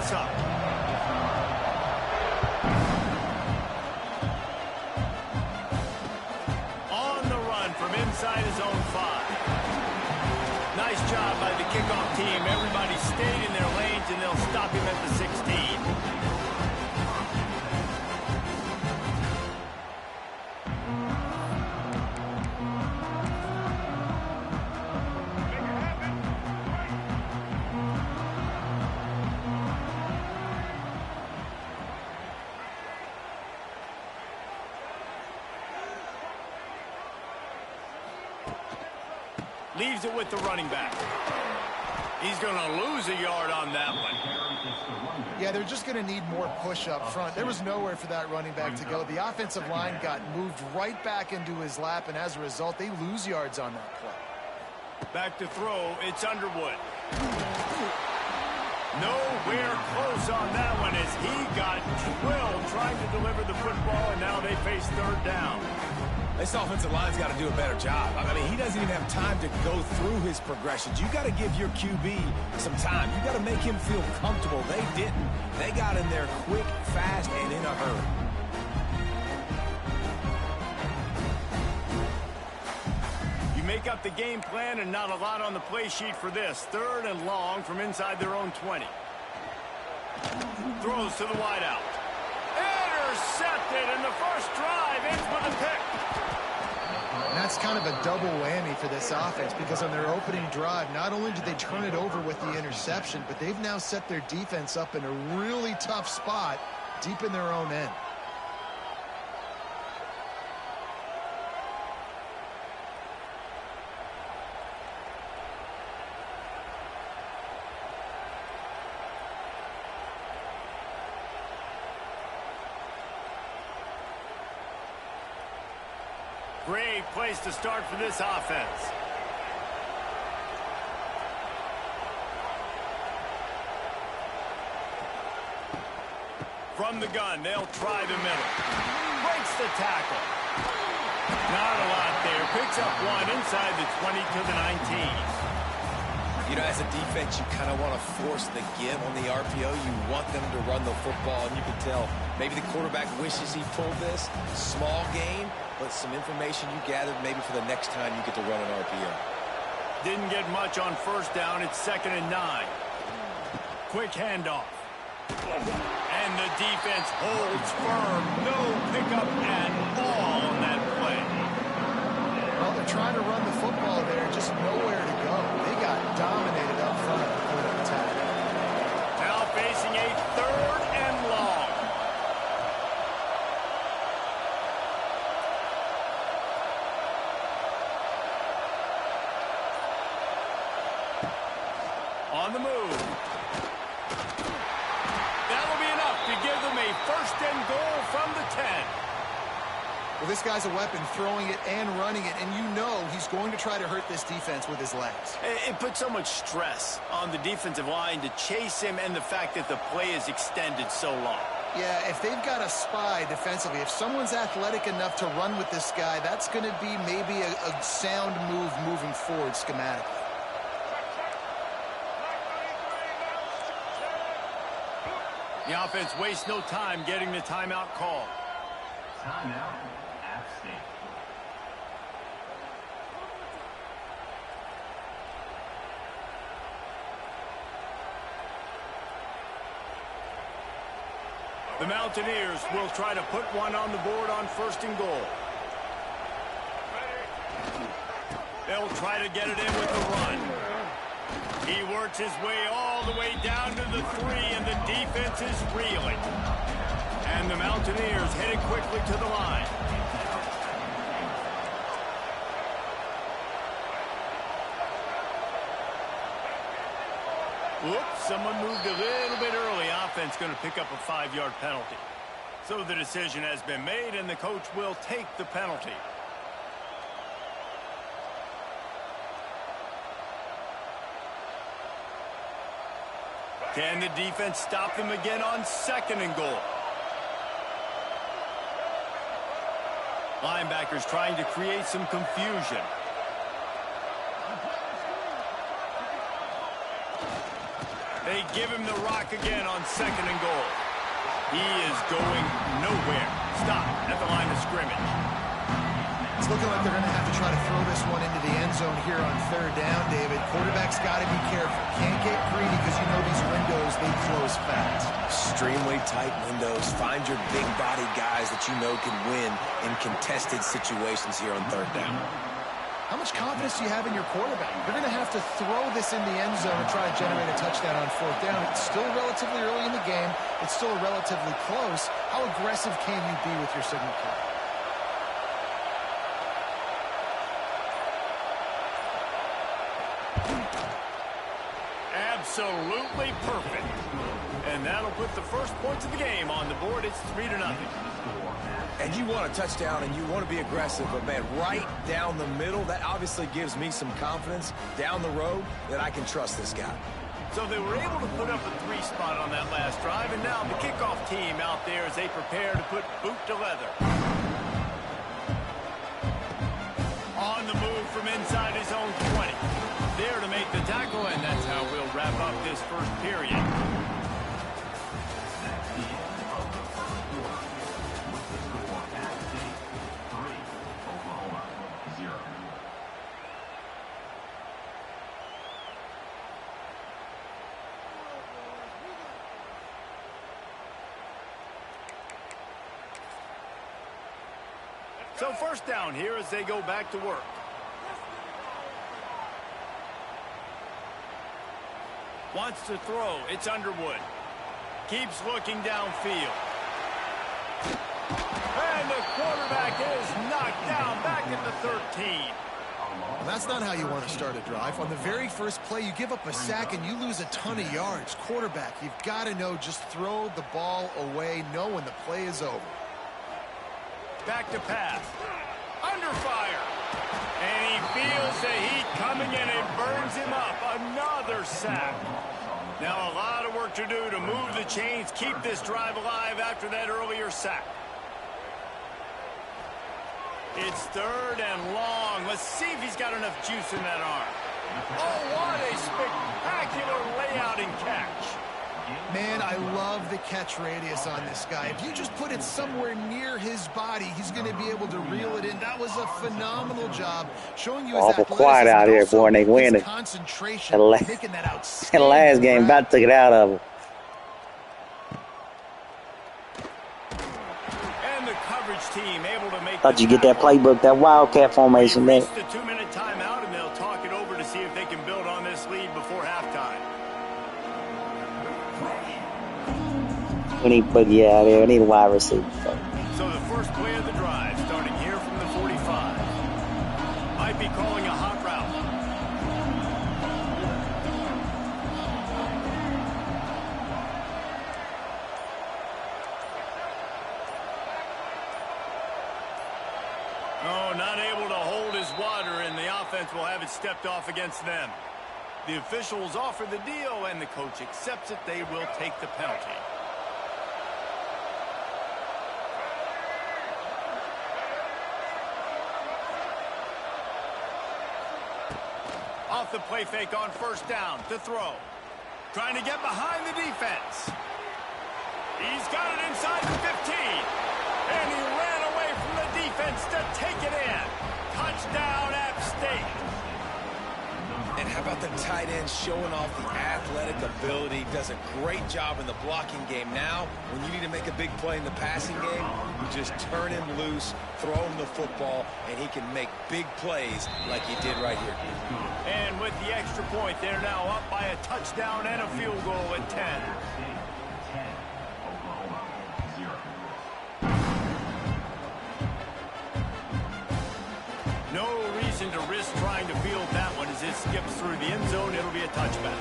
Up. On the run from inside his own 5. Nice job by the kickoff team. Everybody stayed in their lanes, and they'll stop him at the 16. Leaves it with the running back. He's going to lose a yard on that one. Yeah, they're just going to need more push up front. There was nowhere for that running back to go. The offensive line got moved right back into his lap, and as a result, they lose yards on that play. Back to throw, it's Underwood. Nowhere close on that one as he got drilled trying to deliver the football, and now they face third down. This offensive line's got to do a better job. I mean, he doesn't even have time to go through his progressions. You got to give your QB some time. You got to make him feel comfortable. They didn't. They got in there quick, fast, and in a hurry. You make up the game plan and not a lot on the play sheet for this. 3rd and long from inside their own 20. Throws to the wideout. Intercepted, and the first drive ends with a pick. And that's kind of a double whammy for this offense because on their opening drive, not only did they turn it over with the interception, but they've now set their defense up in a really tough spot deep in their own end. Great place to start for this offense. From the gun, they'll try the middle. Breaks the tackle. Not a lot there. Picks up one inside the 20 to the 19. You know, as a defense, you kind of want to force the give on the RPO. You want them to run the football, and you can tell maybe the quarterback wishes he pulled this. Small gain, but some information you gathered maybe for the next time you get to run an RPO. Didn't get much on first down. It's 2nd and 9. Quick handoff. And the defense holds firm. No pickup at all on that play. Well, they're trying to run the football there, just nowhere to go. They got dominated up front at the point of attack. Now facing a 3rd and long. On the move. That'll be enough to give them a 1st and goal from the 10. Well, this guy's a weapon, throwing it and running it, and you know he's going to try to hurt this defense with his legs. It puts so much stress on the defensive line to chase him and the fact that the play is extended so long. Yeah, if they've got a spy defensively, if someone's athletic enough to run with this guy, that's going to be maybe a sound move moving forward schematically. The offense wastes no time getting the timeout call. Timeout, App State. The Mountaineers will try to put one on the board on 1st and goal. They'll try to get it in with the run. He works his way all the way down to the 3, and the defense is reeling. And the Mountaineers headed quickly to the line. Whoops, someone moved a little bit early. Offense going to pick up a 5-yard penalty. So the decision has been made, and the coach will take the penalty. Can the defense stop them again on 2nd and goal? Linebackers trying to create some confusion. They give him the rock again on 2nd and goal. He is going nowhere. Stop at the line of scrimmage. It's looking like they're going to have to try to throw this one into the end zone here on 3rd down, David. Quarterback's got to be careful. Can't get greedy because you know these windows, they close fast. Extremely tight windows. Find your big-bodied guys that you know can win in contested situations here on 3rd down. How much confidence do you have in your quarterback? You're going to have to throw this in the end zone and try to generate a touchdown on 4th down. It's still relatively early in the game. It's still relatively close. How aggressive can you be with your signal call? Absolutely perfect. And that'll put the first points of the game on the board. It's 3-0. And you want a touchdown and you want to be aggressive, but man, right down the middle, that obviously gives me some confidence down the road that I can trust this guy. So they were able to put up a 3 spot on that last drive, and now the kickoff team out there as they prepare to put boot to leather. On the move from inside his own 20. There to make the tackle, and that's how we'll wrap up this first period. So 1st down here as they go back to work. Wants to throw. It's Underwood. Keeps looking downfield. And the quarterback is knocked down back at the 13. Well, that's not how you want to start a drive. On the very first play, you give up a sack and you lose a ton of yards. Quarterback, you've got to know, just throw the ball away, know when the play is over. Back to pass. Under fire. And he feels the heat coming in. It burns him up. Another sack. Now a lot of work to do to move the chains, keep this drive alive after that earlier sack. It's 3rd and long. Let's see if he's got enough juice in that arm. Oh, what a spectacular layout and catch. Man, I love the catch radius on this guy. If you just put it somewhere near his body, he's going to be able to reel it in. That was a phenomenal job showing you his Awful athleticism, quiet out here, boy, and they win it. Concentration, making that And outstanding last game, grab. about took it out of him. And the coverage team able to make Thought the you get that tackle. playbook, that Wildcat formation They there. reached the 2-minute timeout, and they'll talk it over to see if they can build on this lead before halftime. We need Boogie out there. We need a wide receiver. So the first play of the drive, starting here from the 45. Might be calling a hot route. Oh, not able to hold his water, and the offense will have it stepped off against them. The officials offer the deal, and the coach accepts it. They will take the penalty. Off the play fake on 1st down to throw. Trying to get behind the defense. He's got it inside the 15. And he ran away from the defense to take it in. Touchdown, App State. And how about the tight end showing off the athletic ability? Does a great job in the blocking game. Now, when you need to make a big play in the passing game, you just turn him loose, throw him the football, and he can make big plays like he did right here. And with the extra point, they're now up by a touchdown and a field goal at 10. 10, Oklahoma, 0. No reason to risk trying to field that one as it skips through the end zone. It'll be a touchback.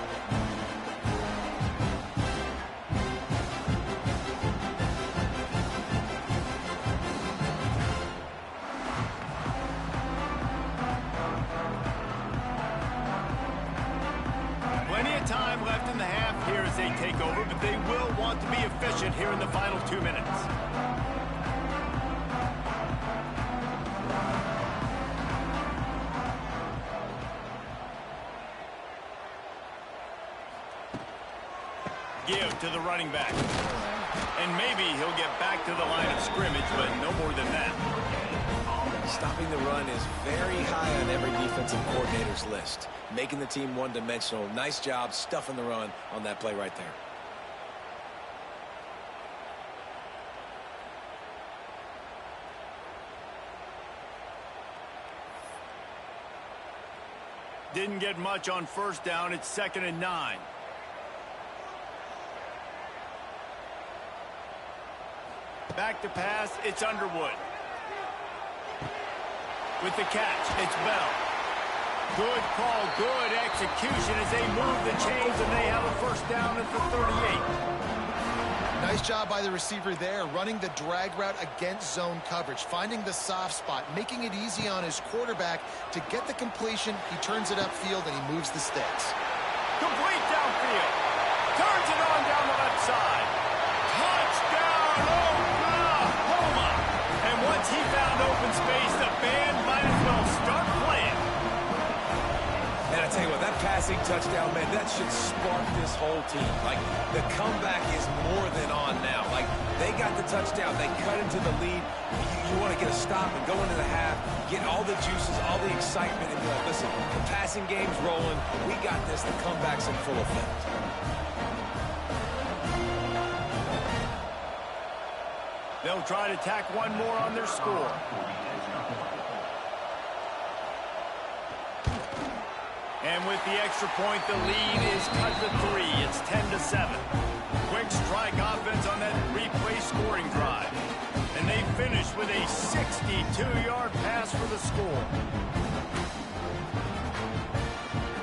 Plenty of time left in the half here as they take over, but they will want to be efficient here in the final 2 minutes. Give to the running back. And maybe he'll get back to the line of scrimmage, but no more than that. Stopping the run is very high on every defensive coordinator's list. Making the team one-dimensional. Nice job stuffing the run on that play right there. Didn't get much on 1st down. It's 2nd and 9. Back to pass, it's Underwood. With the catch, it's Bell. Good call, good execution as they move the chains, and they have a 1st down at the 38. Nice job by the receiver there, running the drag route against zone coverage, finding the soft spot, making it easy on his quarterback to get the completion. He turns it upfield, and he moves the sticks. Complete downfield. Turns it on down the left side. Touchdown, Oklahoma. And once he found open space, the band might as well start playing. And I tell you what, that passing touchdown, man, that should spark this whole team. Like, the comeback is more than on now. Like, they got the touchdown. They cut into the lead. You want to get a stop and go into the half, get all the juices, all the excitement, and be like, listen, the passing game's rolling. We got this. The comeback's in full effect. They'll try to tack one more on their score. And with the extra point, the lead is cut to 3. It's 10-7. Quick strike offense on that replay scoring drive. And they finish with a 62-yard pass for the score.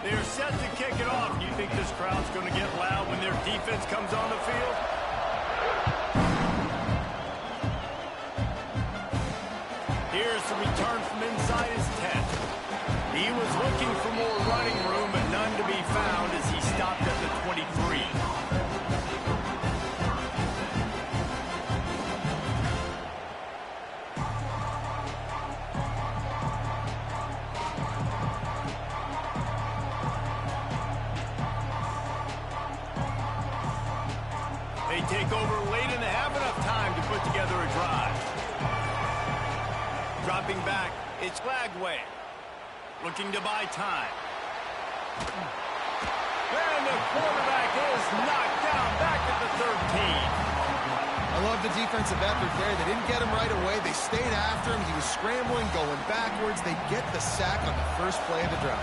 They're set to kick it off. You think this crowd's going to get loud when their defense comes on the field? Here's the return from inside his 10. He was looking for more running room, but none to be found as he stopped at the 23. take over late in the half, enough time to put together a drive. Dropping back, it's Lagway. Looking to buy time. And the quarterback is knocked down back at the 13. I love the defensive effort there. They didn't get him right away. They stayed after him. He was scrambling, going backwards. They get the sack on the first play of the drive.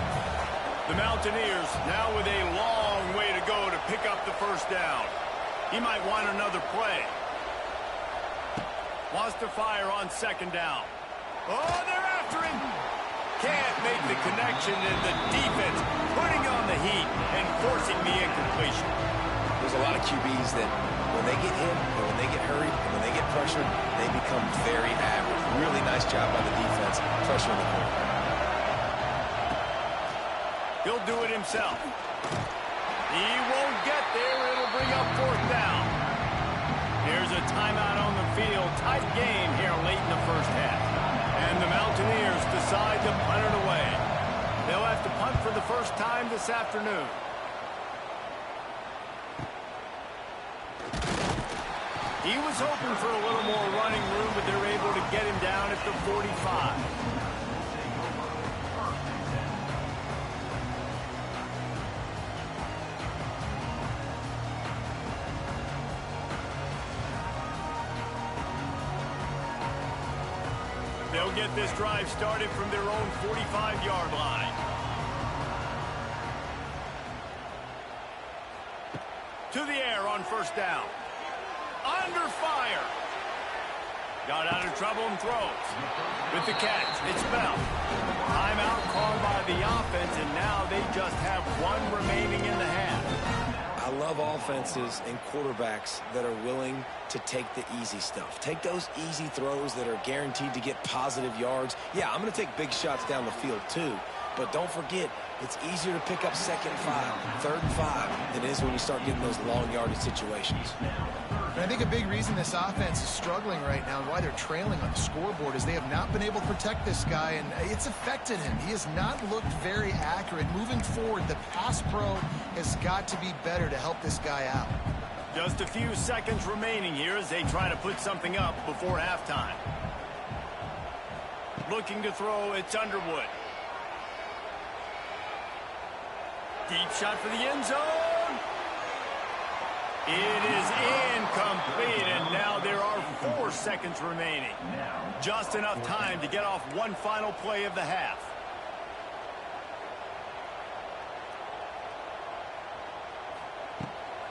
The Mountaineers now with a long way to go to pick up the first down. He might want another play. Wants to fire on second down. Oh, they're after him. Can't make the connection, and the defense putting on the heat and forcing the incompletion. There's a lot of QBs that when they get hit, and when they get hurried, and when they get pressured, they become very average. Really nice job by the defense pressuring the quarterback. He'll do it himself. He won't get there. It'll bring up fourth down. Here's a timeout on the field. Tight game here late in the first half. And the Mountaineers decide to punt it away. They'll have to punt for the first time this afternoon. He was hoping for a little more running room, but they're able to get him down at the 45. They'll get this drive started from their own 45-yard line. To the air on first down. Under fire. Got out of trouble and throws. With the catch, it's Bell. Timeout called by the offense, and now they just have one remaining in the half. I love offenses and quarterbacks that are willing to take the easy stuff. Take those easy throws that are guaranteed to get positive yards. Yeah, I'm going to take big shots down the field too, but don't forget, it's easier to pick up second and 5, third and 5 than it is when you start getting those long yardage situations. And I think a big reason this offense is struggling right now and why they're trailing on the scoreboard is they have not been able to protect this guy, and it's affected him. He has not looked very accurate. Moving forward, the pass pro has got to be better to help this guy out. Just a few seconds remaining here as they try to put something up before halftime. Looking to throw, it's Underwood. Deep shot for the end zone. It is incomplete, and now there are 4 seconds remaining. Just enough time to get off one final play of the half.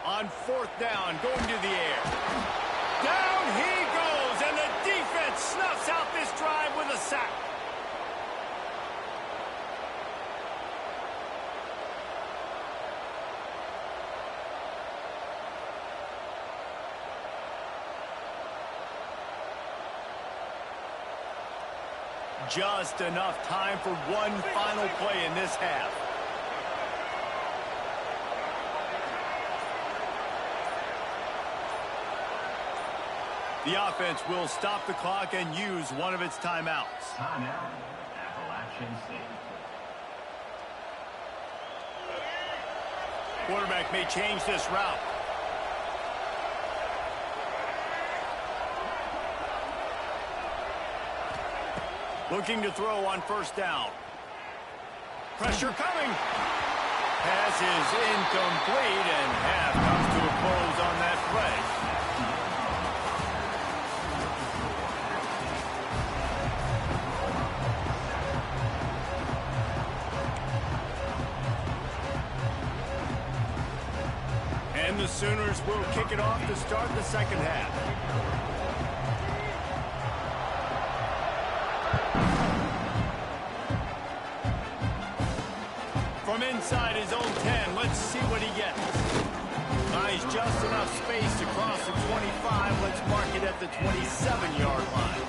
On fourth down, going to the air. Down he goes, and the defense snuffs out this drive with a sack. Just enough time for one final play in this half. The offense will stop the clock and use one of its timeouts. Timeout, Appalachian State. Quarterback may change this route. Looking to throw on first down. Pressure coming. Pass is incomplete, and half comes to a close on that play. And the Sooners will kick it off to start the second half. From inside his own 10, let's see what he gets. Nice, just enough space to cross the 25. Let's mark it at the 27-yard line.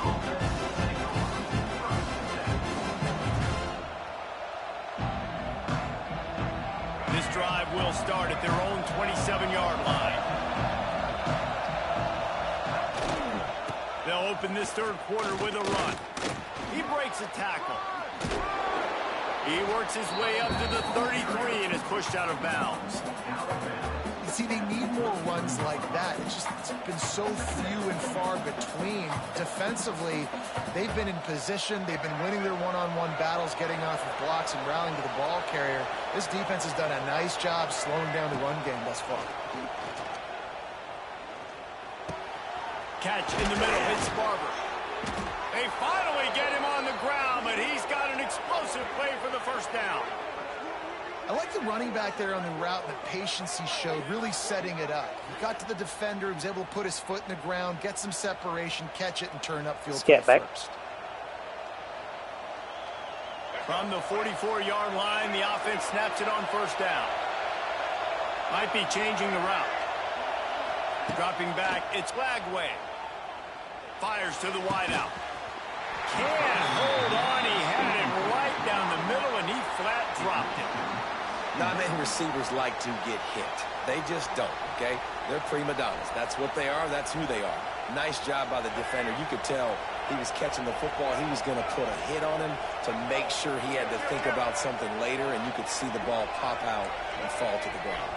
This drive will start at their own 27-yard line. They'll open this third quarter with a run. He breaks a tackle. He works his way up to the 33 and is pushed out of bounds. You see, they need more runs like that. It's been so few and far between. Defensively, they've been in position. They've been winning their one-on-one battles, getting off of blocks and rallying to the ball carrier. This defense has done a nice job slowing down the run game thus far. Catch in the middle, hits Barber. They finally get him on the ground, but he's got an explosive play for the first down. I like the running back there on the route and the patience he showed, really setting it up. He got to the defender, he was able to put his foot in the ground, get some separation, catch it, and turn upfield first. From the 44-yard line, the offense snaps it on first down. Might be changing the route. Dropping back, it's Lagway. Fires to the wideout. Can't hold on. He had it right down the middle, and he flat dropped it. Not many receivers like to get hit. They just don't, okay? They're prima donnas. That's what they are. That's who they are. Nice job by the defender. You could tell he was catching the football. He was going to put a hit on him to make sure he had to think about something later, and you could see the ball pop out and fall to the ground.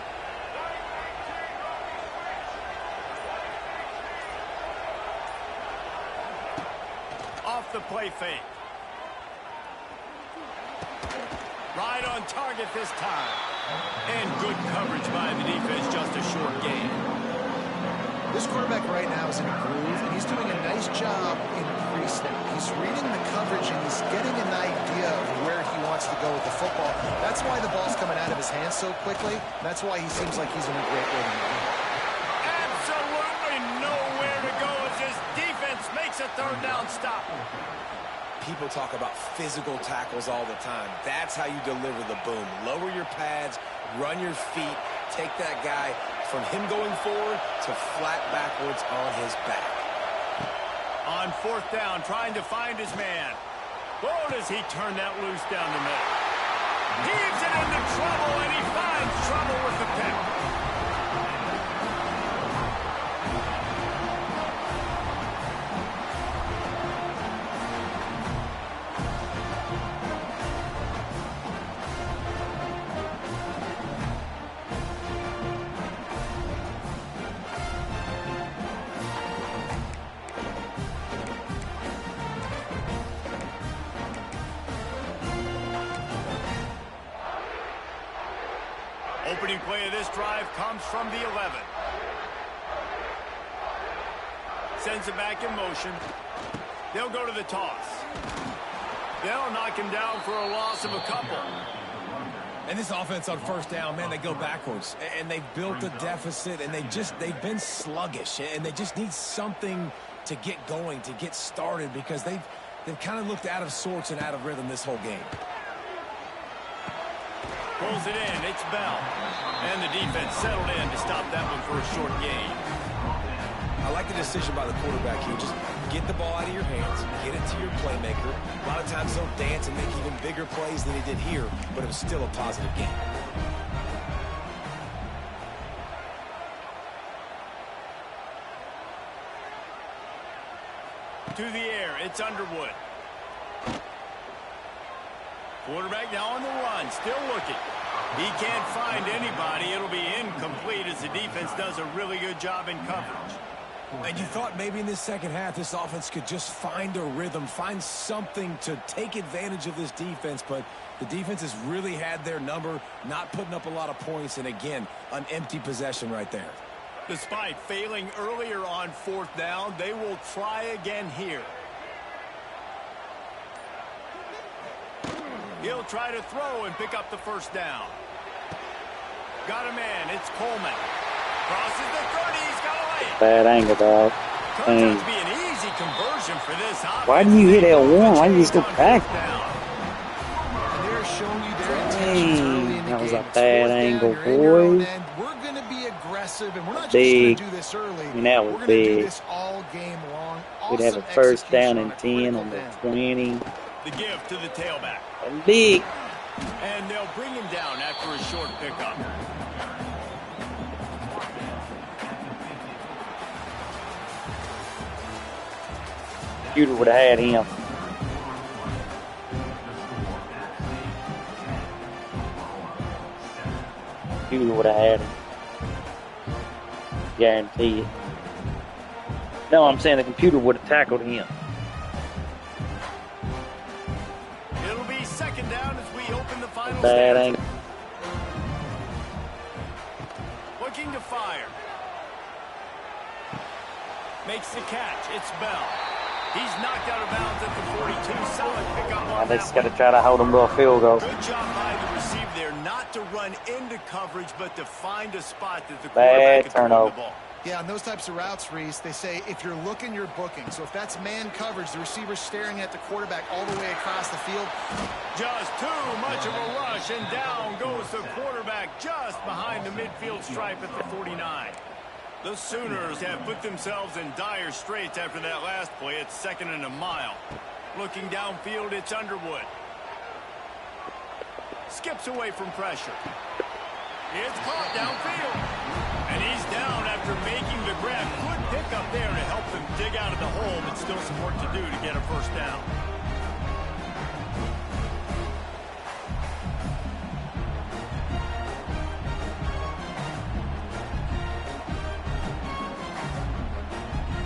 Off the play fake. Right on target this time. And good coverage by the defense, just a short gain. This quarterback right now is in a groove, and he's doing a nice job in pre-snap. He's reading the coverage, and he's getting an idea of where he wants to go with the football. That's why the ball's coming out of his hands so quickly. That's why he seems like he's in a great rhythm. Absolutely nowhere to go as his defense makes a third down stop. People talk about physical tackles all the time. That's how you deliver the boom. Lower your pads, run your feet, take that guy from him going forward to flat backwards on his back. On fourth down, trying to find his man. Whoa, does he turn that loose down the middle? Heaves it into trouble, and he finds trouble with the pick. Opening play of this drive comes from the 11. Sends it back in motion. They'll go to the toss. They'll knock him down for a loss of a couple. And this offense on first down, man, they go backwards. And they've built a deficit, and they've been sluggish. And they just need something to get going, to get started, because they've kind of looked out of sorts and out of rhythm this whole game. Pulls it in. It's Bell. And the defense settled in to stop that one for a short gain. I like the decision by the quarterback here. Just get the ball out of your hands, get it to your playmaker. A lot of times they'll dance and make even bigger plays than he did here, but it was still a positive game. To the air, it's Underwood. Quarterback now on the run, still looking. He can't find anybody. It'll be incomplete as the defense does a really good job in coverage. And you thought maybe in this second half this offense could just find a rhythm, find something to take advantage of this defense, but the defense has really had their number, not putting up a lot of points, and again, an empty possession right there. Despite failing earlier on fourth down, they will try again here. He'll try to throw and pick up the first down. Got a man. It's Coleman. Crosses the 30. He's got a lane. Bad angle, dog. Turns out to be an easy conversion for this offense. Why didn't you hit L1? Why didn't you just go back? They're showing you their intentions early in the that was game. a bad angle, boy. We're going to be aggressive, and we're not just going to do this early. I mean, that was we're going to do big. this all game long. We'd have a Awesome first down execution and on a 10 on the critical 20. The give to the tailback. Big. And they'll bring him down after a short pickup. Shooter would have had him. computer would have had him. Guarantee it. No, I'm saying the computer would have tackled him. It'll be second down as we open the final Bad stanza. angle. Looking to fire. Makes the catch. It's Bell. He's knocked out of bounds at the 42. Solid pickup Now on they that just got to one. try to hold him to a field goal. Good job by the receiver there, not to run into coverage, but to find a spot that the Bad quarterback can throw turnover. the ball. Yeah, on those types of routes, Reese, they say if you're looking, you're booking. So if that's man coverage, the receiver's staring at the quarterback all the way across the field. Just too much of a rush, and down goes the quarterback just behind the midfield stripe at the 49. The Sooners have put themselves in dire straits after that last play. It's second and a mile. Looking downfield, it's Underwood. Skips away from pressure. It's caught downfield. And he's down after making the grab. Good pick up there to help them dig out of the hole, but still some work to do to get a first down.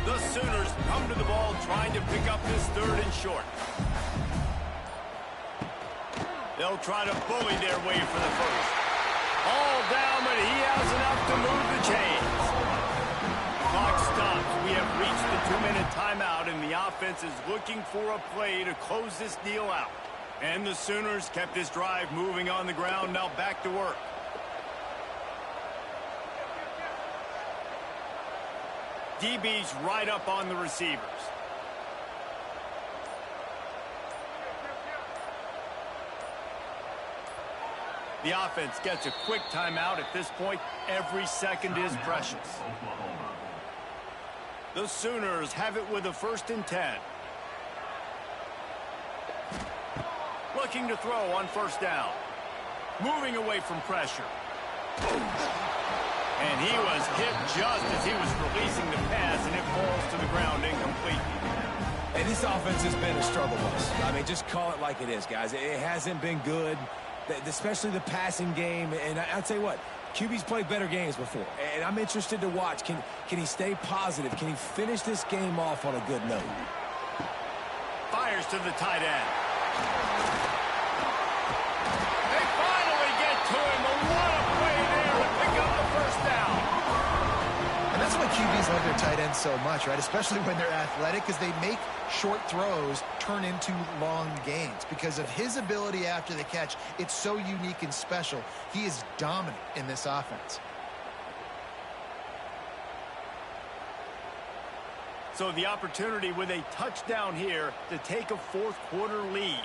The Sooners come to the ball trying to pick up this third and short. They'll try to bully their way for the first. All down, but he has enough to move the chains. Clock stops. We have reached the 2-minute timeout, and the offense is looking for a play to close this deal out. And the Sooners kept this drive moving on the ground. Now back to work. DB's right up on the receivers. The offense gets a quick timeout. At this point, every second is precious. The Sooners have it with a 1st and 10. Looking to throw on first down. Moving away from pressure. And he was hit just as he was releasing the pass, and it falls to the ground incomplete. And this offense has been a struggle bus. I mean, just call it like it is, guys. It hasn't been good, especially the passing game. And I'll tell you what, QB's played better games before. And I'm interested to watch. Can he stay positive? Can he finish this game off on a good note? Fires to the tight end. They finally get to him. What a play there to pick up the first down. And that's why QBs love their tight ends so much, right? Especially when they're athletic, because they make short throws turn into long gains. Because of his ability after the catch, it's so unique and special. He is dominant in this offense. So the opportunity with a touchdown here to take a fourth quarter lead.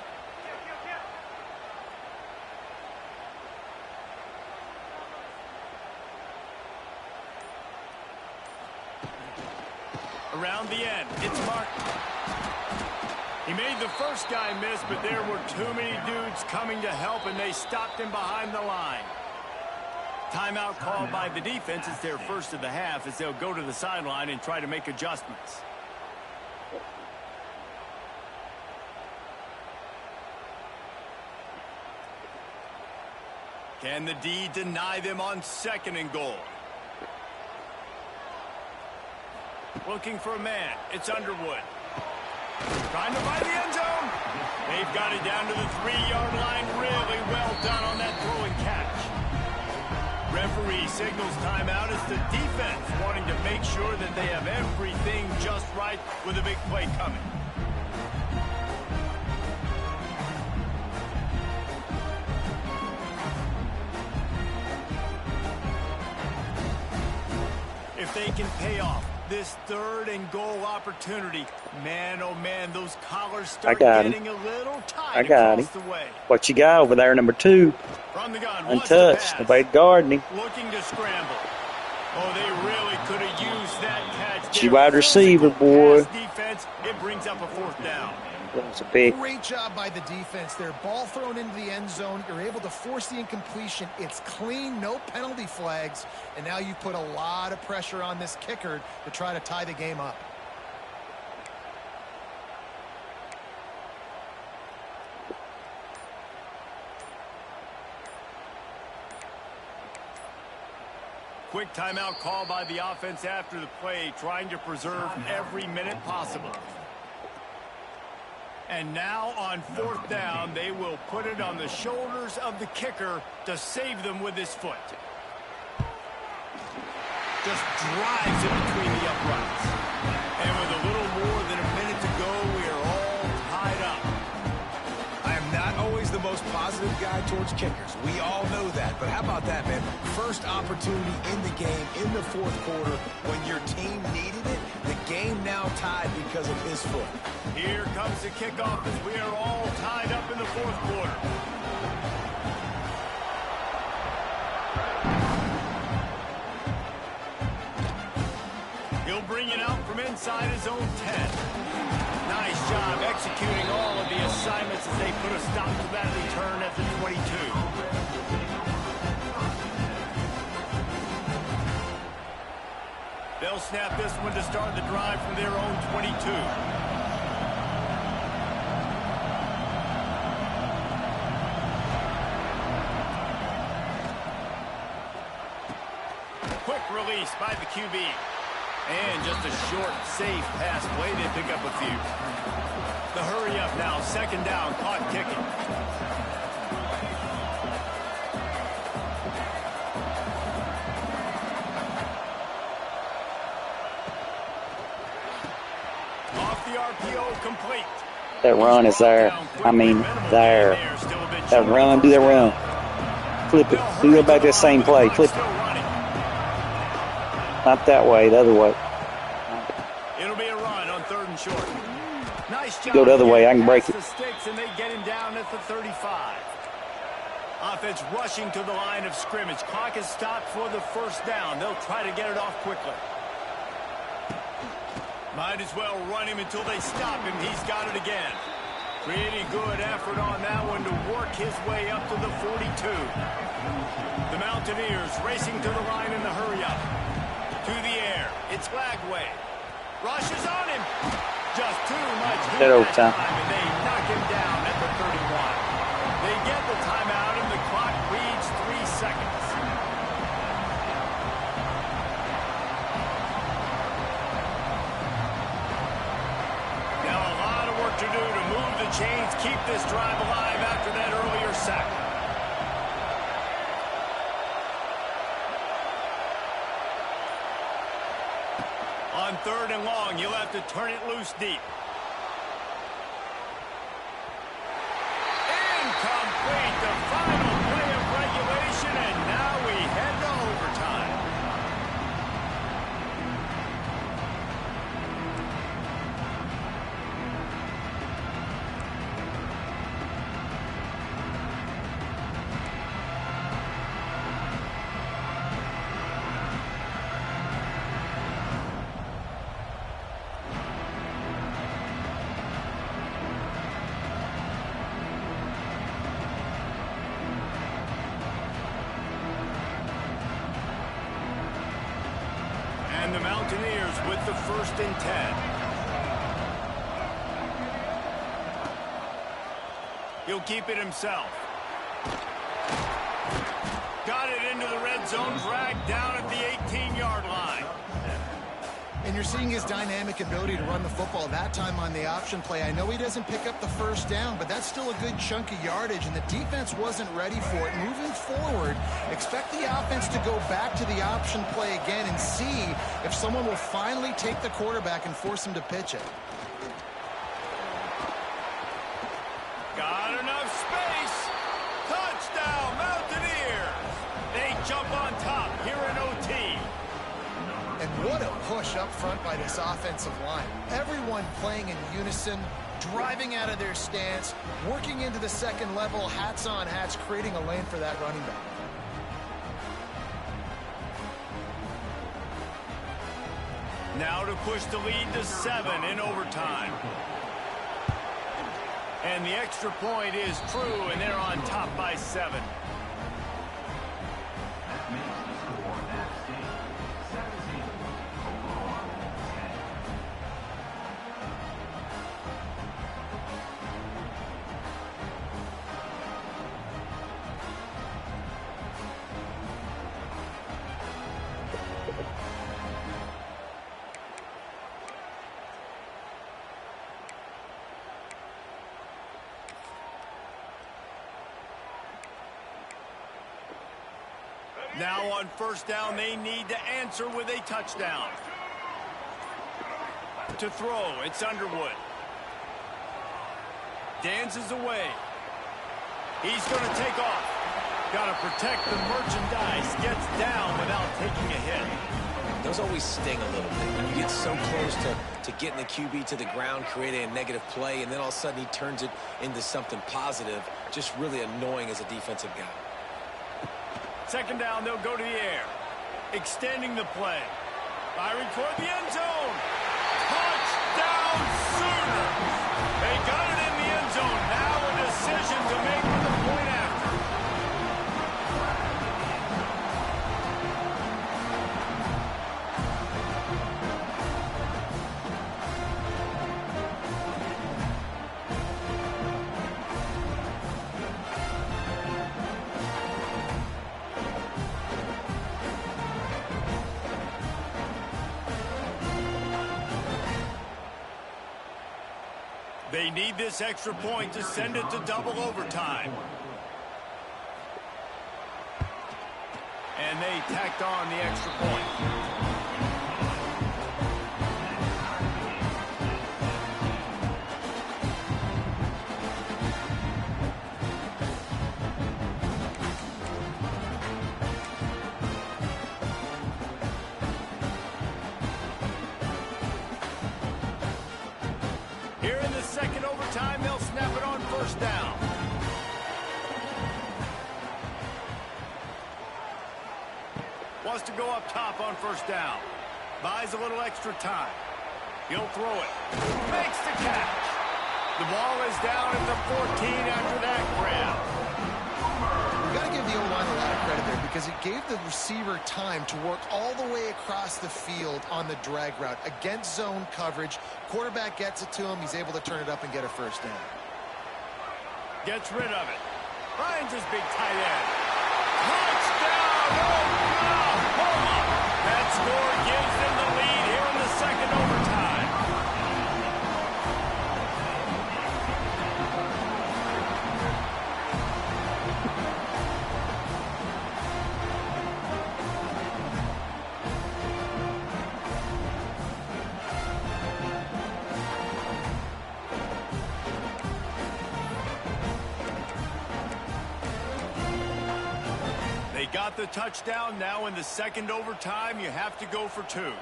Around the end, it's Martin. He made the first guy miss, but there were too many dudes coming to help, and they stopped him behind the line. Timeout called by the defense. It's their first of the half as they'll go to the sideline and try to make adjustments. Can the D deny them on 2nd and goal? Looking for a man. It's Underwood. Trying to find the end zone. They've got it down to the 3-yard line. Really well done on that throw and catch. Referee signals timeout as the defense wanting to make sure that they have everything just right with a big play coming. If they can pay off this 3rd and goal opportunity, man, oh man, those collars start getting a little tight across the way. What you got over there, number 2? From the gun, untouched. Nobody guarding him. Looking to scramble. Oh, they really could have used that catch. She wide receiver, boy. Defense, it brings up a 4th down. That's a big. Great job by the defense there. Ball thrown into the end zone. You're able to force the incompletion. It's clean, no penalty flags. And now you put a lot of pressure on this kicker to try to tie the game up. quick timeout call by the offense after the play, trying to preserve every minute possible. And now on 4th down, they will put it on the shoulders of the kicker to save them with his foot. Just drives it between the uprights. And with a little more than a minute to go, we are all tied up. I am not always the most positive guy towards kickers. We all know that. But how about that, man? First opportunity in the game in the 4th quarter when your team needed it. The game now tied because of his foot. Here comes the kickoff as we are all tied up in the 4th quarter. He'll bring it out from inside his own 10. Nice job executing all of the assignments as they put a stop to that return at the 22. They'll snap this one to start the drive from their own 22. Quick release by the QB. And just a short, safe pass play. They pick up a few. The hurry up now. 2nd down. Caught kicking. Off the RPO, complete. That run is there. I mean, there. That run, do that run. Flip it. Do it back that same play. Flip it. Not that way, the other way. It'll be a run on 3rd and short. Nice job. Go the other way, I can break it. The sticks, and they get him down at the 35. Offense rushing to the line of scrimmage. Clock is stopped for the 1st down. They'll try to get it off quickly. Might as well run him until they stop him. He's got it again. Pretty good effort on that one to work his way up to the 42. The Mountaineers racing to the line in the hurry-up. To the air. It's Lagway. Rushes on him. Just too much heat that time, and they knock him down at the 31. They get the timeout, and the clock reads 3 seconds. Now a lot of work to do to move the chains, keep this drive alive after that earlier sack. On 3rd and long, you'll have to turn it loose deep. Incomplete, the final play of regulation, and now we head to overtime. And the Mountaineers with the 1st and 10. He'll keep it himself. Got it into the red zone, dragged down at the 18-yard line. And you're seeing his dynamic ability to run the football, that time on the option play. I know he doesn't pick up the 1st down, but that's still a good chunk of yardage, and the defense wasn't ready for it. Moving forward, expect the offense to go back to the option play again and see if someone will finally take the quarterback and force him to pitch it. Got enough space. Touchdown, Mountaineers. They jump on top here in OT. And what a push up front by this offensive line. Everyone playing in unison, driving out of their stance, working into the 2nd level, hats on hats, creating a lane for that running back. Now to push the lead to 7 in overtime. And the extra point is true, and they're on top by 7. That makes the score that stage 17 overall 10. Now on first down, they need to answer with a touchdown. To throw, it's Underwood. Dances away. He's going to take off. Got to protect the merchandise. Gets down without taking a hit. Those always sting a little bit. When you get so close to getting the QB to the ground, creating a negative play, and then all of a sudden he turns it into something positive, just really annoying as a defensive guy. Second down, they'll go to the air. Extending the play. Firing toward the end zone. Touchdown Sooners! They got it in the end zone. Now a decision to make for the point after. They need this extra point to send it to double overtime. And they tacked on the extra point. Here in the second overtime, they'll snap it on first down. Wants to go up top on first down. Buys a little extra time. He'll throw it. Makes the catch. The ball is down at the 14 after that grab. We've got to give the O-line a lot of credit there because it gave the receiver time to work all the way across the field on the drag route against zone coverage. Quarterback gets it to him. He's able to turn it up and get a first down. Gets rid of it. Finds his big tight end. Touchdown! Oklahoma! That score gives them the lead here in the second overtime. They got the touchdown. Now in the second overtime, you have to go for two.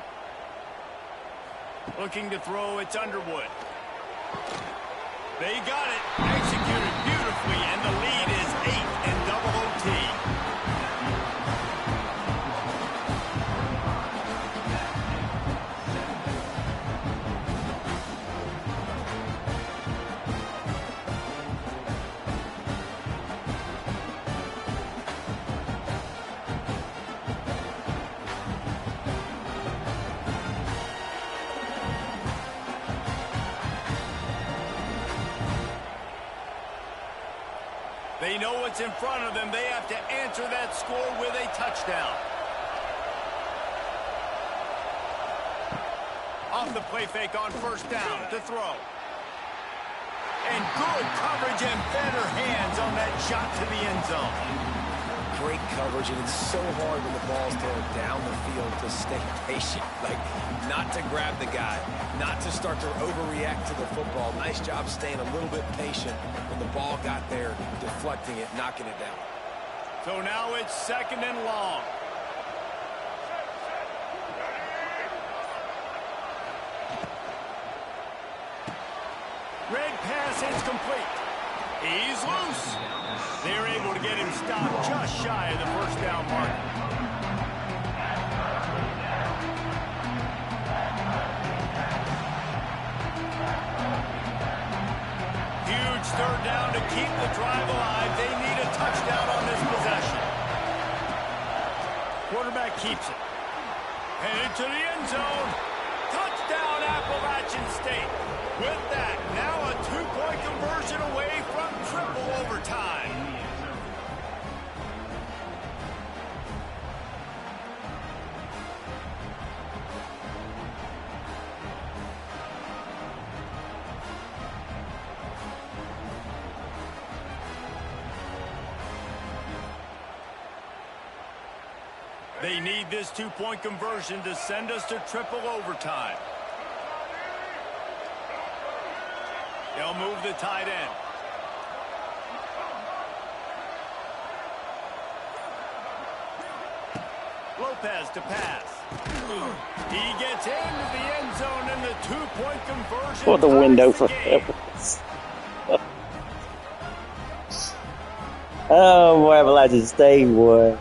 Looking to throw, it's Underwood. They got it. Executed beautifully, and the lead is 8 in double OT. They know what's in front of them. They have to answer that score with a touchdown. Off the play fake on first down to throw. And good coverage and better hands on that shot to the end zone. Great coverage, and it's so hard when the ball's thrown down the field to stay patient. Like, not to grab the guy, not to start to overreact to the football. Nice job staying a little bit patient when the ball got there, deflecting it, knocking it down. So now it's second and long. Red pass is complete. He's loose. They're able to get him stopped just shy of the first down mark. Huge third down to keep the drive alive. They need a touchdown on this possession. Quarterback keeps it. Headed to the end zone. Touchdown, Appalachian State. With that, now a two-point conversion away from triple overtime. They need this two-point conversion to send us to triple overtime. They'll move the tight end. Lopez to pass. He gets into the end zone and the two-point conversion. What the window for heavens. Oh boy, Appalachian State, boy.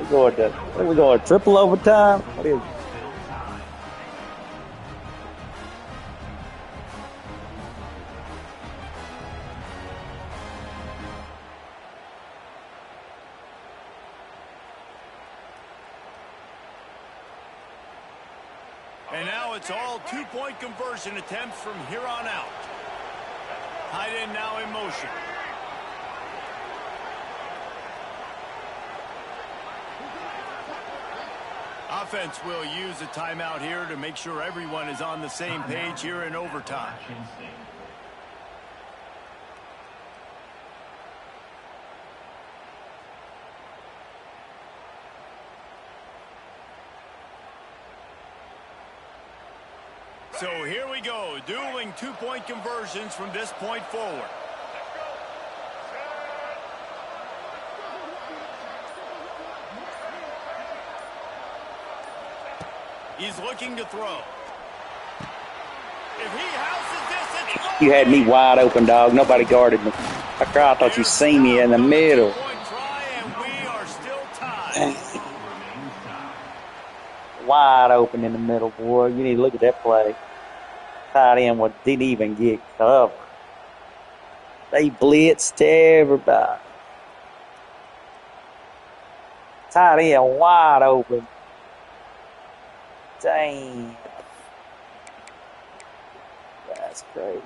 We're going triple overtime? What is it? And now it's all two-point conversion attempts from here on out. Tight end now in motion. Offense will use a timeout here to make sure everyone is on the same page here in overtime. So here we go, dueling two-point conversions from this point forward. He's looking to throw. If he houses this, it's You had me wide open, dog. Nobody guarded me. I thought you seen me in the middle. Try, and we are still tied. Wide open in the middle, boy. You need to look at that play. Tight end didn't even get covered. They blitzed everybody. Tight end wide open. Damn. That's crazy.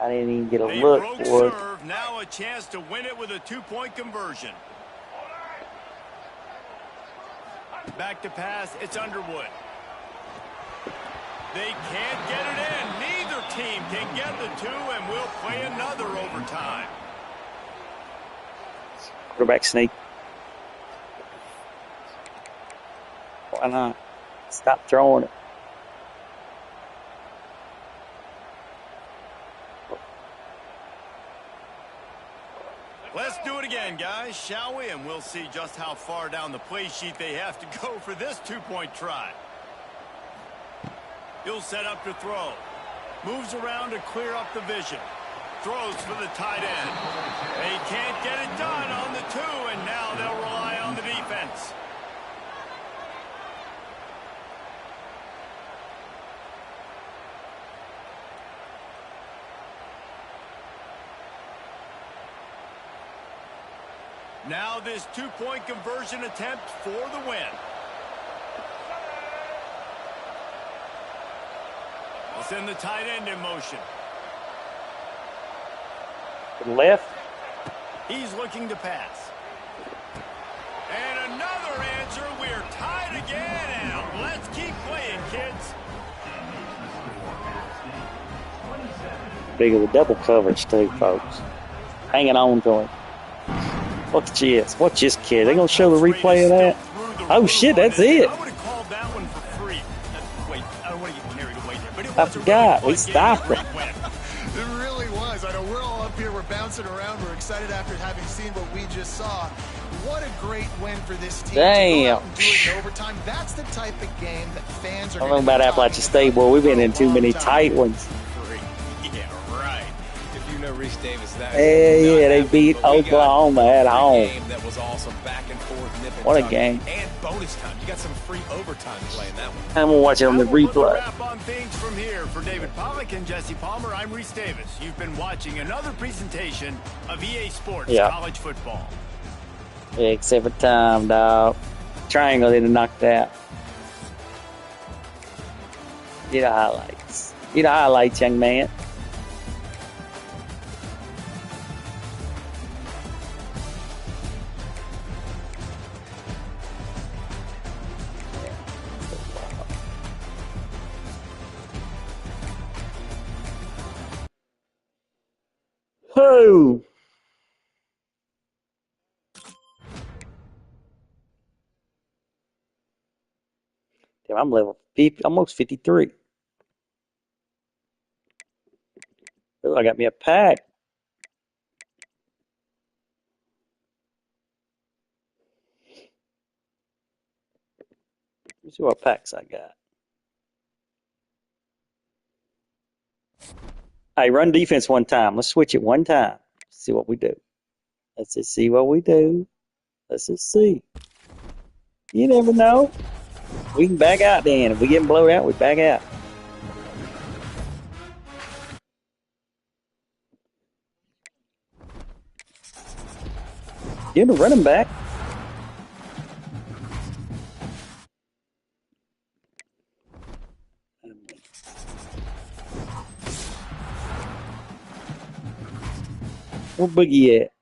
I didn't even get a look for it. Serve, now a chance to win it with a two-point conversion. Back to pass, it's Underwood. They can't get it in. Neither team can get the two, and we'll play another overtime. Quarterback sneak. Why not? Stop throwing it. Let's do it again, guys, shall we? And we'll see just how far down the play sheet they have to go for this two-point try. He'll set up to throw. Moves around to clear up the vision. Throws for the tight end. They can't get it done on the two, and now they'll rely on the defense. Now this two-point conversion attempt for the win. We'll send the tight end in motion. Left. He's looking to pass. And another answer. We're tied again, and let's keep playing, kids. Big of the double coverage too, folks. Hanging on to him. Watch this. Watch this kid. They gonna show the replay of that? Oh shit, that's it. I would have called that one for free. Wait, I don't want to get carried away here, but it I was a forgot. really We stopped it. It really was. I know we're all up here. We're bouncing around. We're excited after having seen what we just saw. What a great win for this team. Damn. To go out and do it in overtime. That's the type of game that fans are I don't know going to about Appalachian State, boy. We've been in too many tight ones. Yeah, right. If you know Reese Davis, that Yeah, they beat Oklahoma at home. Game that was awesome, back and forth, nip and What a tuck. game. And bonus time. You got some free overtime play in that one. I'm gonna watch it on the We'll put replay. a wrap on things from here. For David Pollack and Jesse Palmer, I'm Reese Davis. You've been watching another presentation of EA Sports College Football. Picks every time, dog. Triangle didn't knock that. Get the highlights. Get the highlights, young man. Who? Damn, I'm level 50, almost 53. Oh, I got me a pack. Let's see what packs I got. Hey, run defense one time. Let's switch it one time. See what we do. Let's just see what we do. Let's just see. You never know. We can back out then. If we get blown out, we back out. Get a running back. Where Boogie at?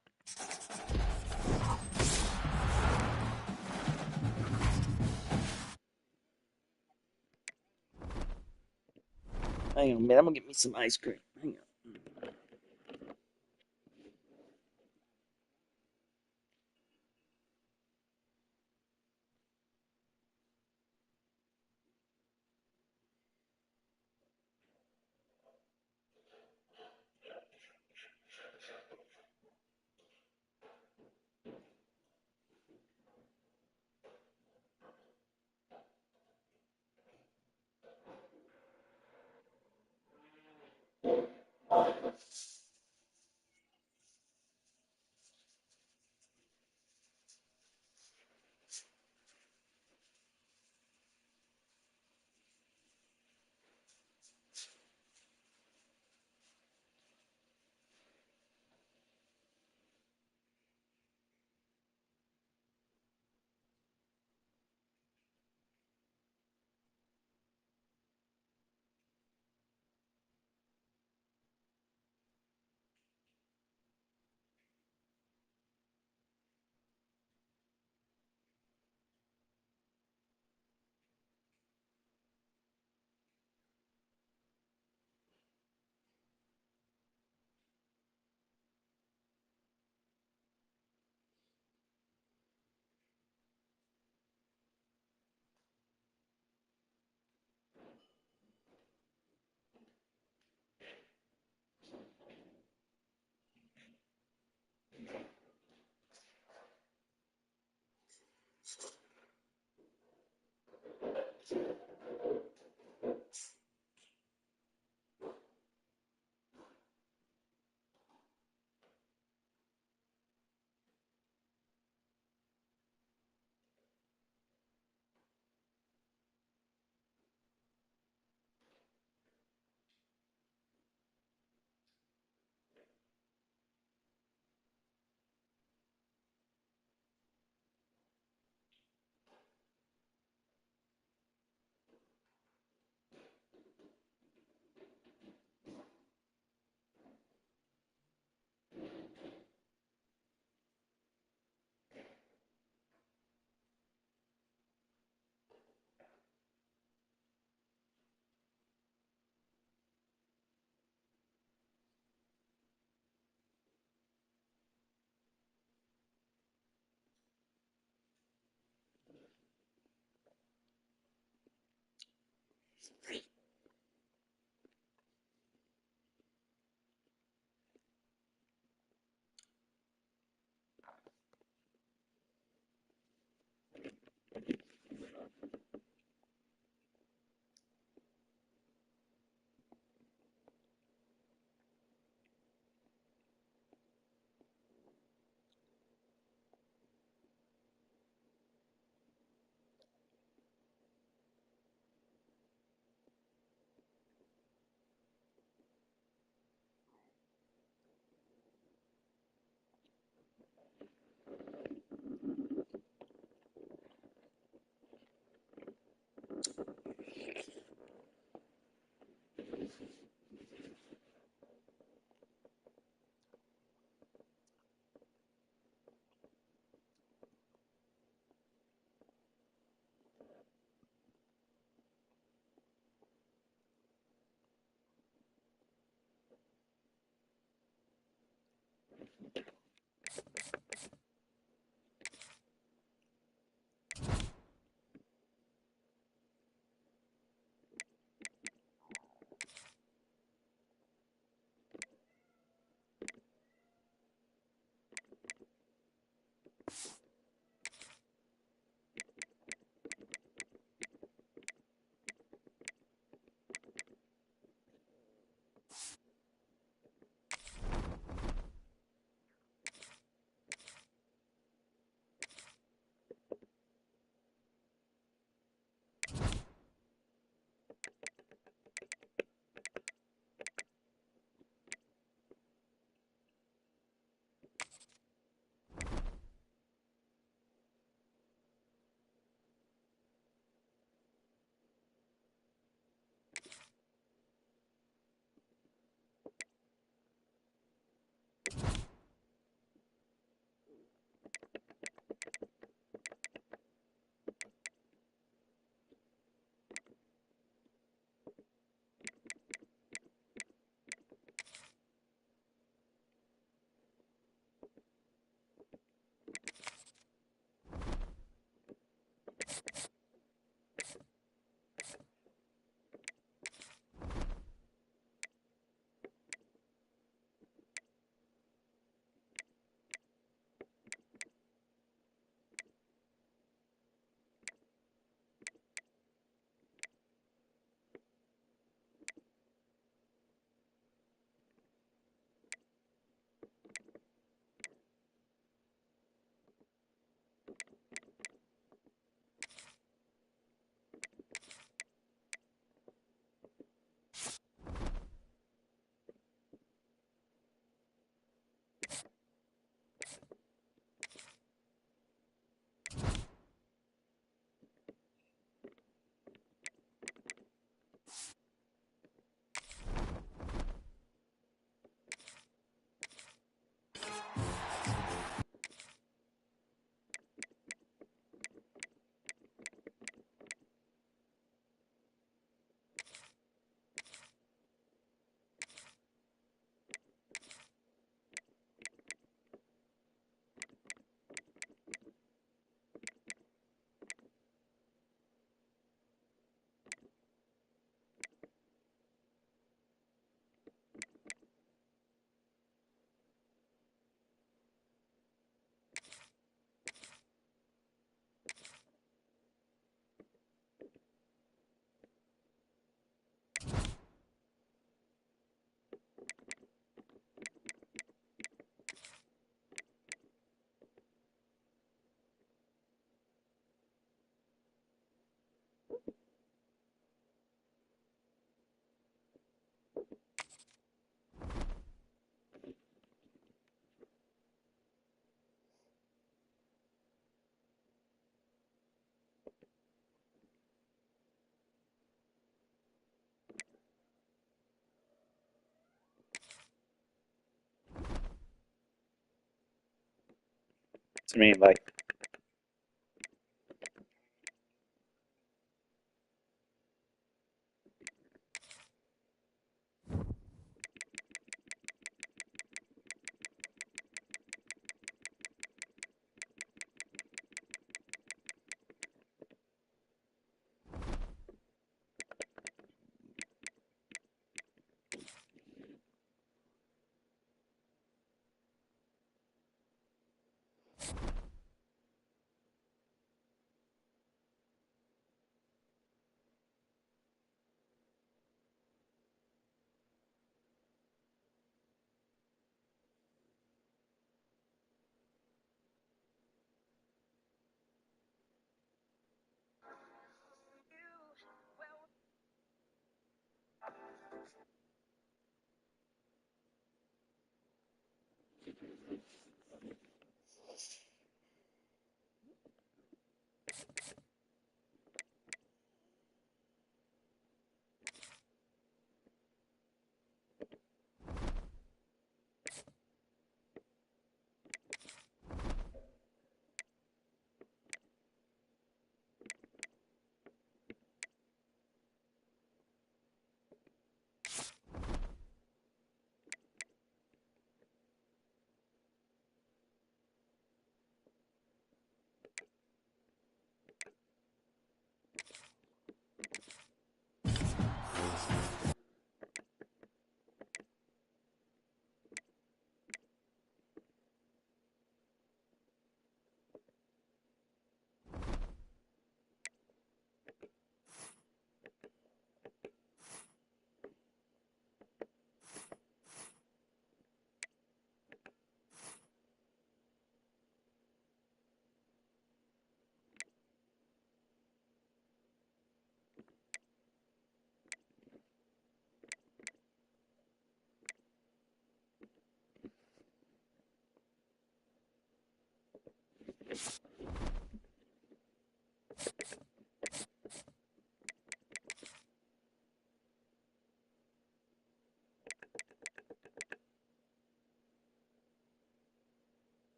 Hang on, man. I'm gonna get me some ice cream. Hang on. I mean, like,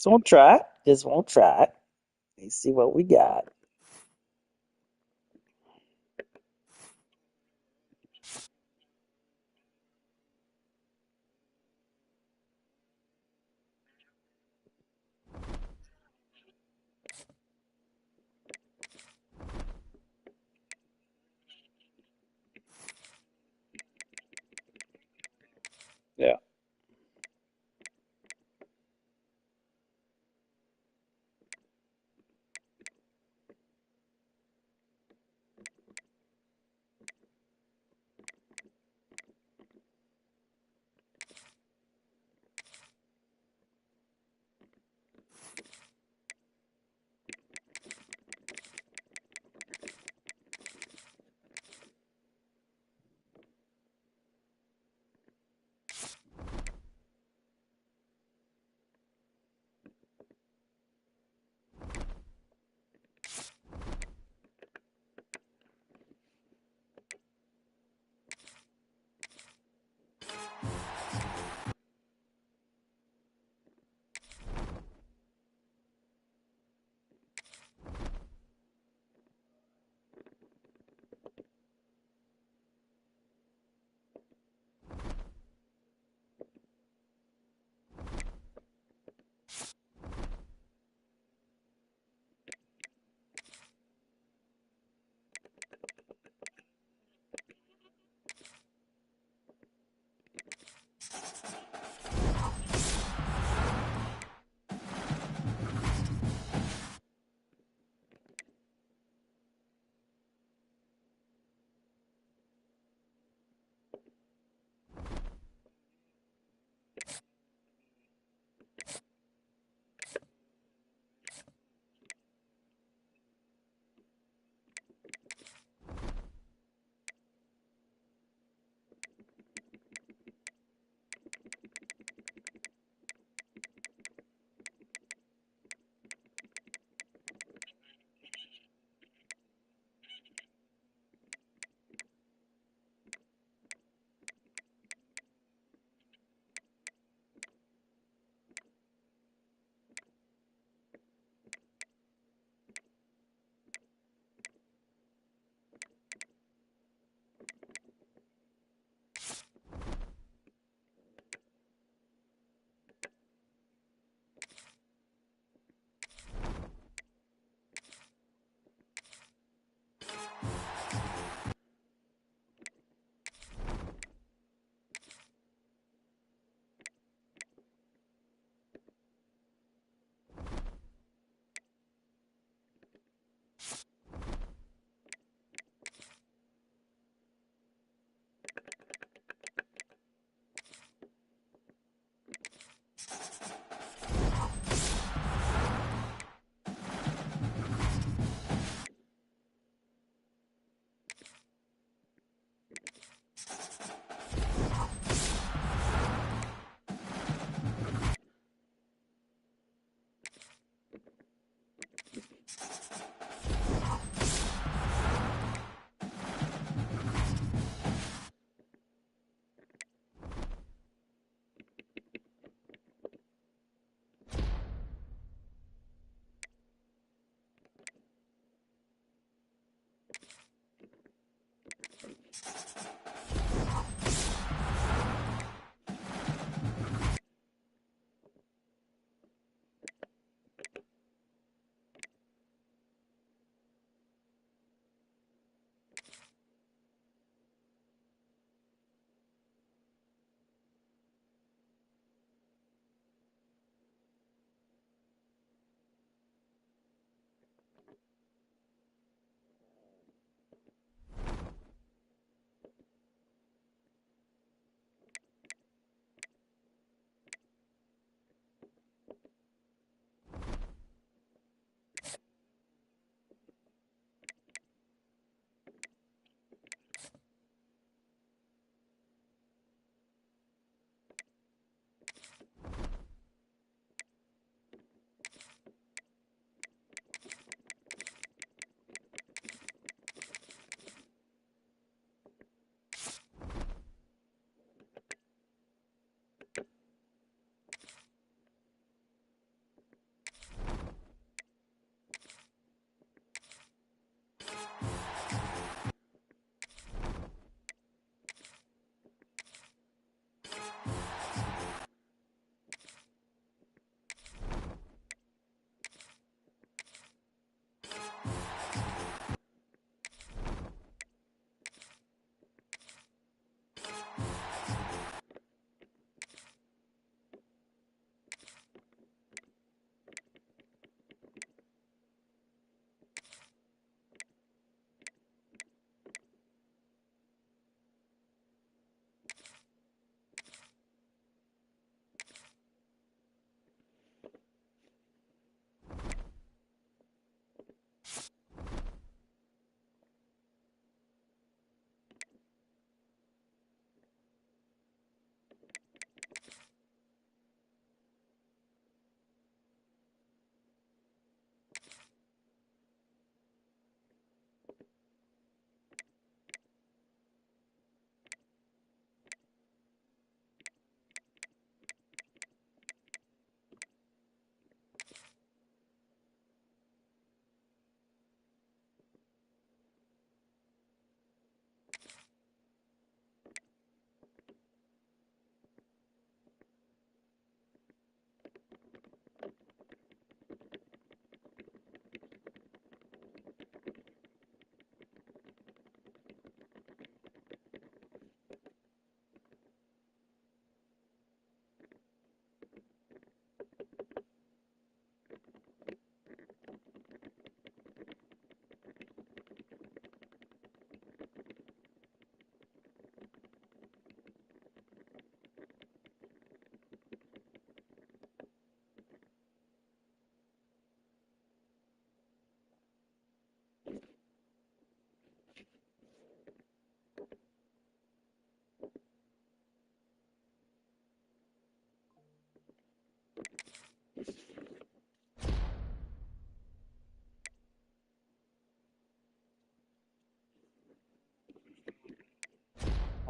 Just won't try it. Just won't try it. Let's see what we got. Yeah.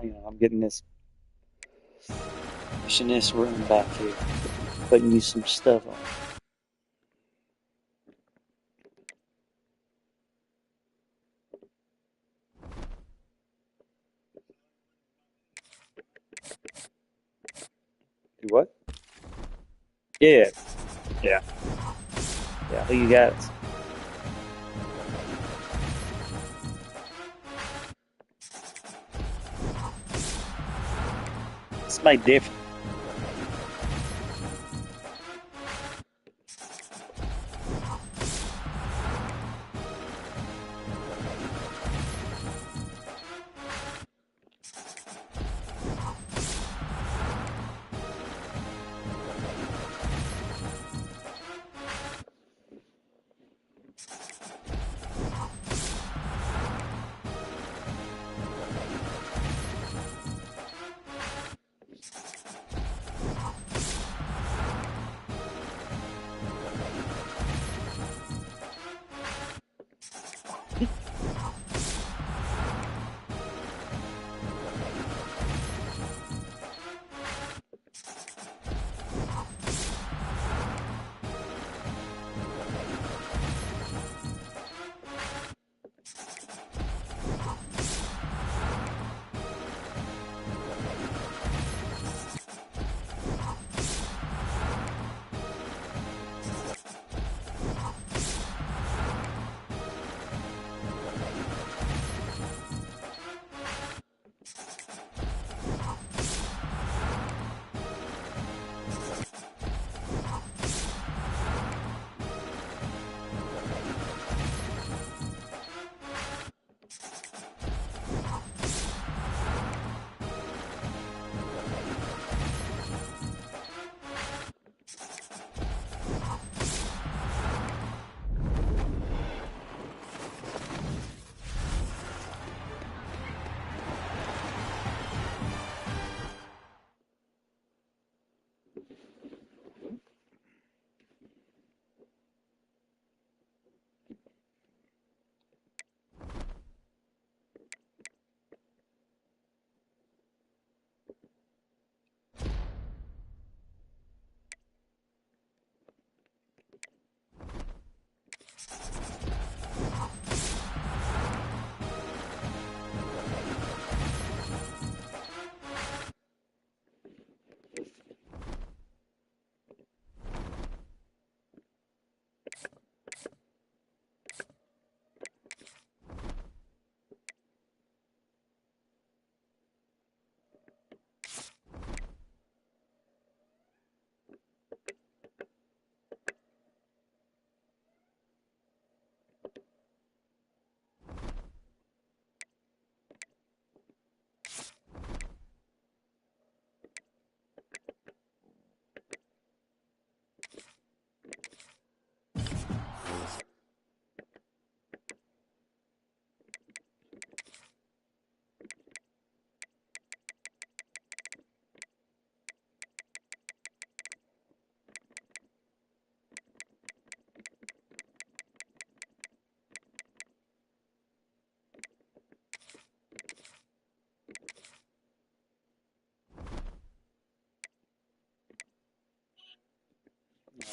Hang on, I'm getting this, pushing this room back here, putting you some stuff on. Do what? Yeah, yeah, yeah. Who you got? It's made different.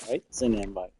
All right, send an invite.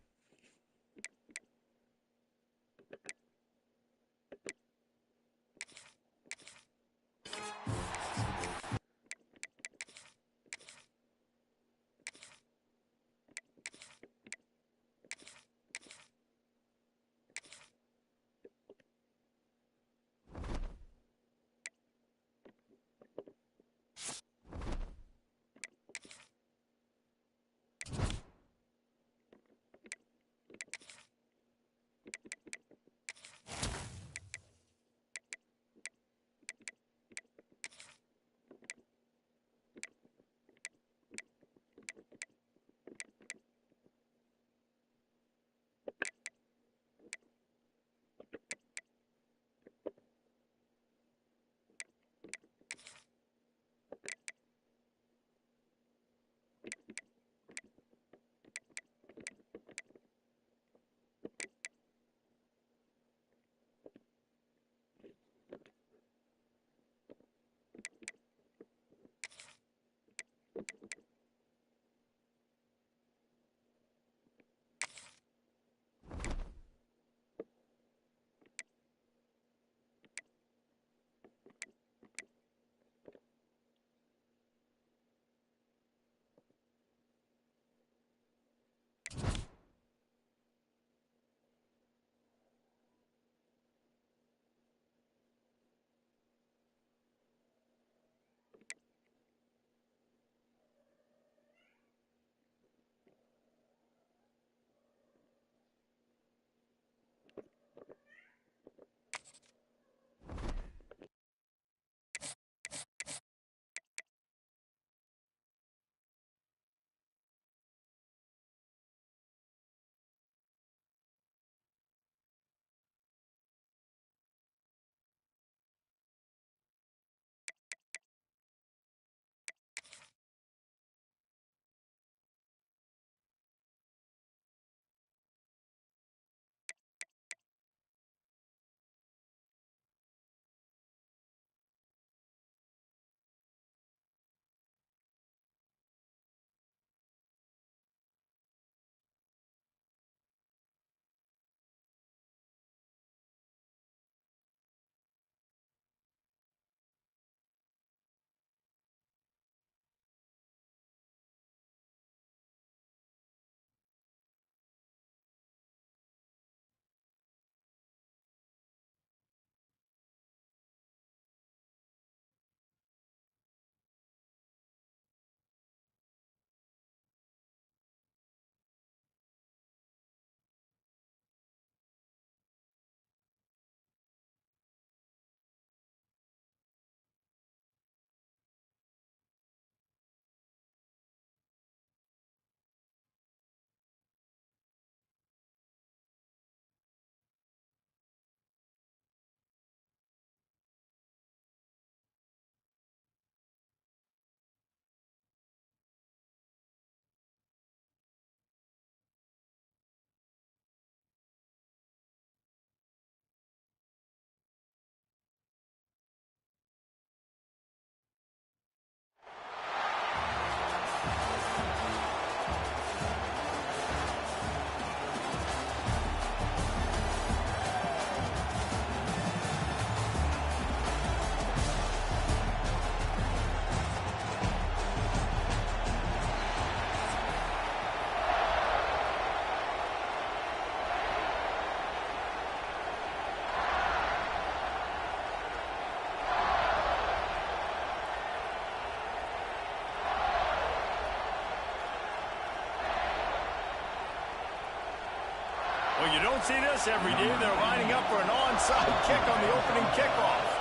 Well, you don't see this every day. They're lining up for an onside kick on the opening kickoff.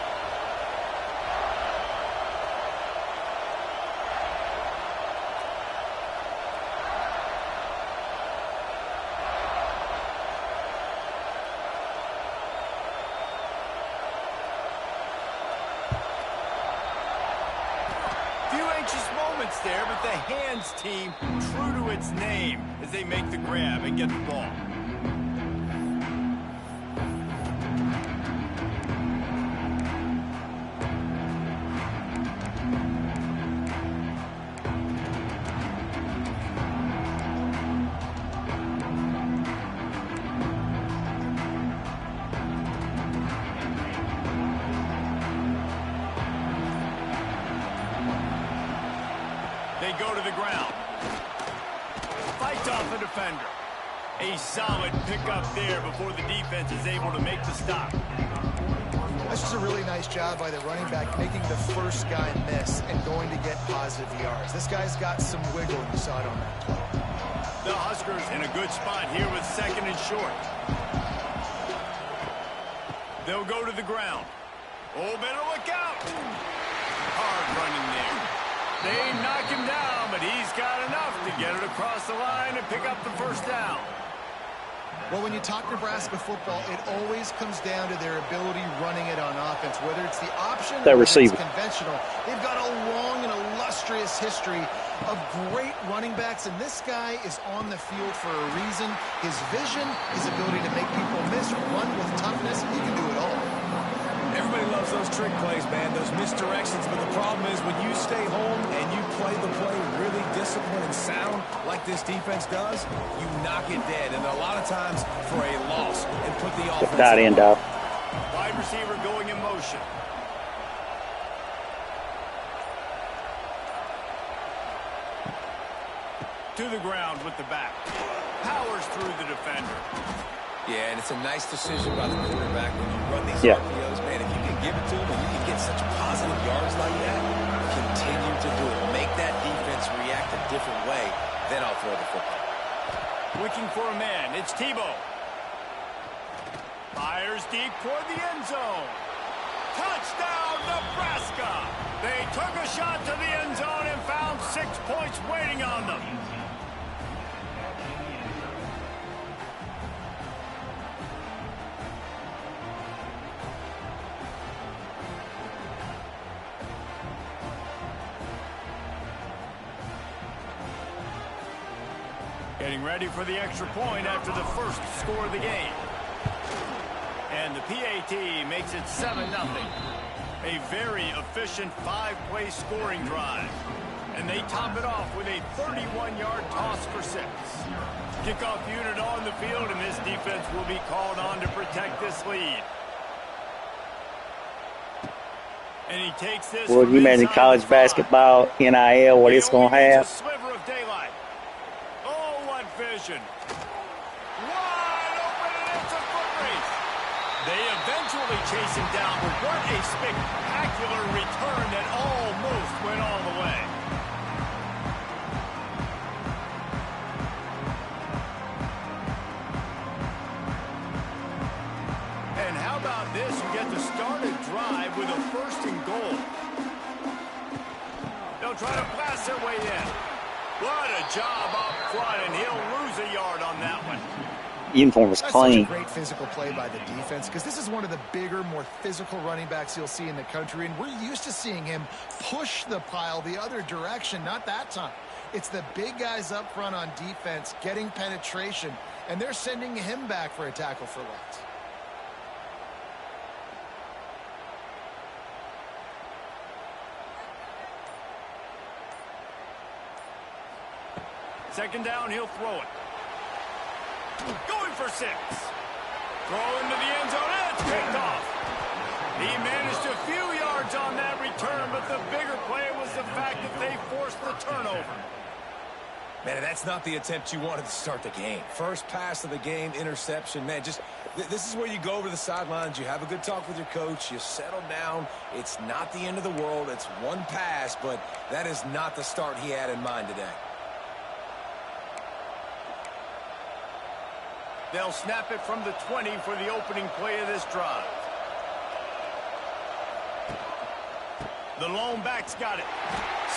There, but the hands team true to its name as they make the grab and get the ball. They go to the ground. Fights off the defender. A solid pickup there before the defense is able to make the stop. That's just a really nice job by the running back, making the first guy miss and going to get positive yards. This guy's got some wiggle. You saw it on that play. The Huskers in a good spot here with 2nd and short. They'll go to the ground. Oh, better look out. Hard running there. They knock him down, but he's got enough to get it across the line and pick up the first down. Well, when you talk Nebraska football, it always comes down to their ability running it on offense, whether it's the option or it's conventional. They've got a long and illustrious history of great running backs, and this guy is on the field for a reason. His vision, his ability to make people miss, run with toughness, he can do it all. Everybody loves those trick plays, man, those misdirections, but the problem is when you stay home and you play the play really disciplined and sound like this defense does, you knock it dead, and a lot of times for a loss and put the offense that end up. Wide receiver going in motion. To the ground with the back. Powers through the defender. Yeah, and it's a nice decision by the quarterback when you run these RPOs, man. If you can give it to him and you can get such positive yards like that, continue to do it. Make that defense react a different way, then I'll throw the football. Looking for a man. It's Tebow. Fires deep toward the end zone. Touchdown, Nebraska! They took a shot to the end zone and found 6 points waiting on them. Getting ready for the extra point after the first score of the game. And the PAT makes it 7-0. A very efficient 5-play scoring drive. And they top it off with a 31-yard toss for 6. Kickoff unit on the field, and this defense will be called on to protect this lead. And he takes this. Well, you imagine college basketball, NIL, what it's going to have. Sliver of daylight. Oh, what vision. Wide open, and it's a foot race. They eventually chase him down, but what a spectacular return that almost went all the way. And how about this? You get to start a drive with a 1st and goal. They'll try to blast their way in. What a job up front, and he'll lose a yard on that one. Uniform was clean. That's such a great physical play by the defense, because this is one of the bigger, more physical running backs you'll see in the country, and we're used to seeing him push the pile the other direction. Not that time. It's the big guys up front on defense getting penetration, and they're sending him back for a tackle for loss. Second down, he'll throw it. Going for 6. Throw into the end zone, and it's picked off. He managed a few yards on that return, but the bigger play was the fact that they forced the turnover. Man, that's not the attempt you wanted to start the game. First pass of the game, interception. Man, just this is where you go over the sidelines. You have a good talk with your coach. You settle down. It's not the end of the world. It's one pass, but that is not the start he had in mind today. They'll snap it from the 20 for the opening play of this drive. The lone back's got it.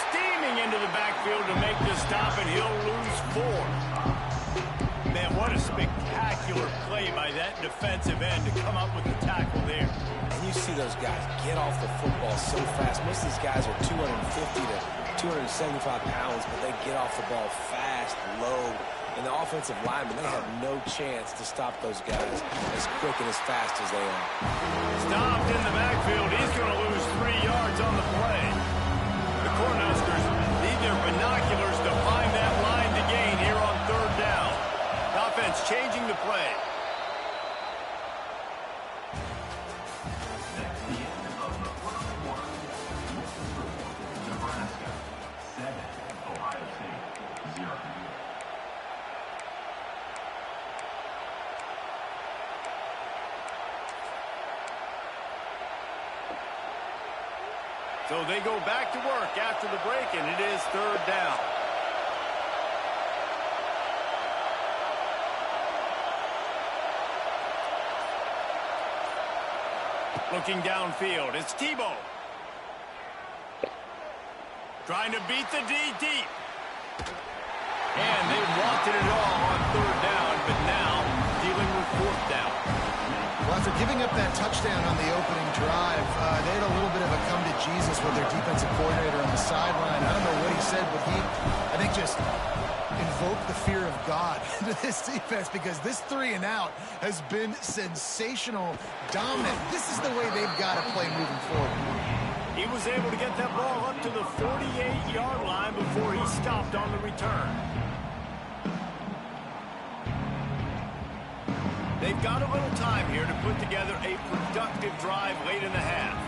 Steaming into the backfield to make the stop, and he'll lose 4. Man, what a spectacular play by that defensive end to come up with the tackle there. And you see those guys get off the football so fast. Most of these guys are 250 to 275 pounds, but they get off the ball fast, low. And the offensive linemen, they have no chance to stop those guys as quick and as fast as they are. Stopped in the backfield. He's going to lose 3 yards on the play. The Cornhuskers need their binoculars to find that line to gain here on 3rd down. The offense changing the play. That's the end of the first quarter. Nebraska 7, Ohio State 0. So they go back to work after the break, and it is 3rd down. Looking downfield, it's Tebow. Trying to beat the D deep. And they wanted it all on 3rd down, but now dealing with 4th down. Well, after giving up that touchdown on the opening drive, they had a little bit of a come to Jesus with their defensive coordinator on the sideline. I don't know what he said, but he, I think, just invoked the fear of God into this defense, because this 3 and out has been sensational, dominant. This is the way they've got to play moving forward. He was able to get that ball up to the 48-yard line before he stopped on the return. They've got a little time here to put together a productive drive late in the half.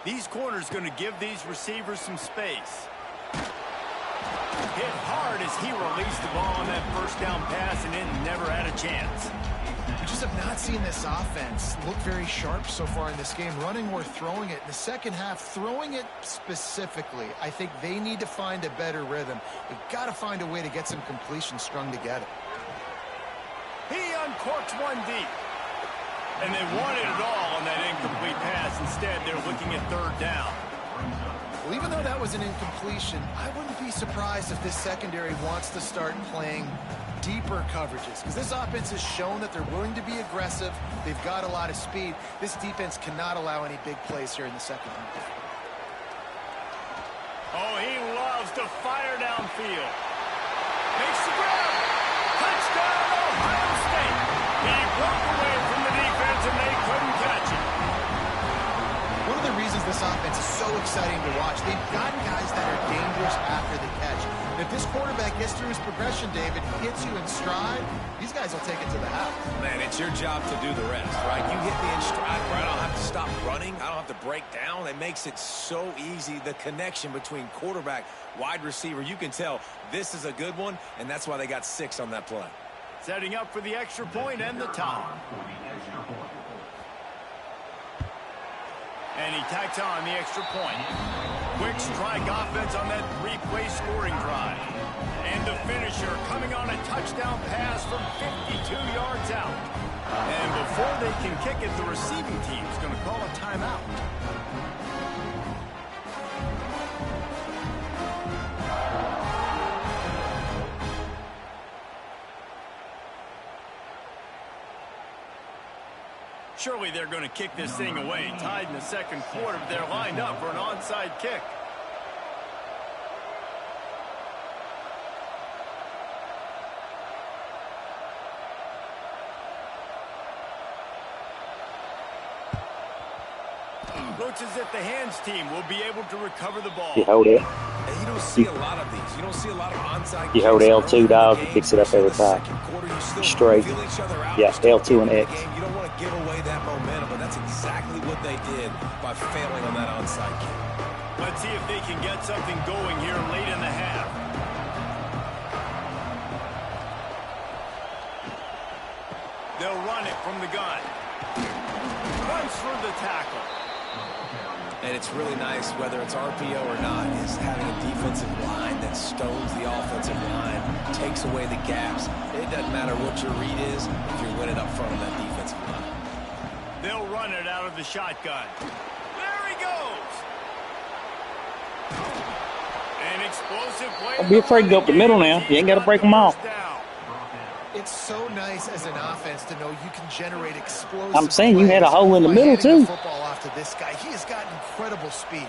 These corners going to give these receivers some space. Hit hard as he released the ball on that 1st down pass, and it never had a chance. We just have not seen this offense look very sharp so far in this game, running or throwing it. In the second half, throwing it specifically, I think they need to find a better rhythm. They've got to find a way to get some completions strung together. He uncorks one deep. And they wanted it all on that incomplete pass. Instead, they're looking at 3rd down. Well, even though that was an incompletion, I wouldn't be surprised if this secondary wants to start playing deeper coverages, because this offense has shown that they're willing to be aggressive. They've got a lot of speed. This defense cannot allow any big plays here in the second half. Oh, he loves to fire downfield. Makes the grab. Touchdown, Ohio State. He broke away from the defense, and they couldn't catch it. One of the reasons this offense is so exciting to watch, they've got guys that are dangerous after the catch. And if this quarterback gets through his progression, David, hits you in stride, these guys will take it to the house. Man, it's your job to do the rest, right? You hit me in stride, where I don't have to stop running. I don't have to break down. It makes it so easy, the connection between quarterback, wide receiver. You can tell this is a good one, and that's why they got 6 on that play. Setting up for the extra point and the tie. And he tacks on the extra point. Quick strike offense on that 3-play scoring drive. And the finisher coming on a touchdown pass from 52 yards out. And before they can kick it, the receiving team's going to call a timeout. Surely they're going to kick this thing away. Tied in the second quarter, but they're lined up for an onside kick. Looks as if the hands team will be able to recover the ball. You hold it. And you don't see a lot of these. You don't see a lot of onside You hold kicks L2 dog, early it in picks the it up game, every especially in time. the second quarter. You still Straight. feel each other out. Yeah, You still L2 and feel X. the game. You don't want to give away that momentum, but that's exactly what they did by failing on that onside kick. Let's see if they can get something going here late in the half. They'll run it from the gun. Runs through the tackle. And it's really nice, whether it's RPO or not, is having a defensive line that stones the offensive line, takes away the gaps. It doesn't matter what your read is if you're winning up front on that defensive line. They'll run it out of the shotgun. There he goes. An explosive play. Don't be afraid to go up the middle now. You ain't got to break them off. It's so nice as an offense to know you can generate explosive. I'm saying you had a hole in the middle too. Football off to this guy. He has got incredible speed.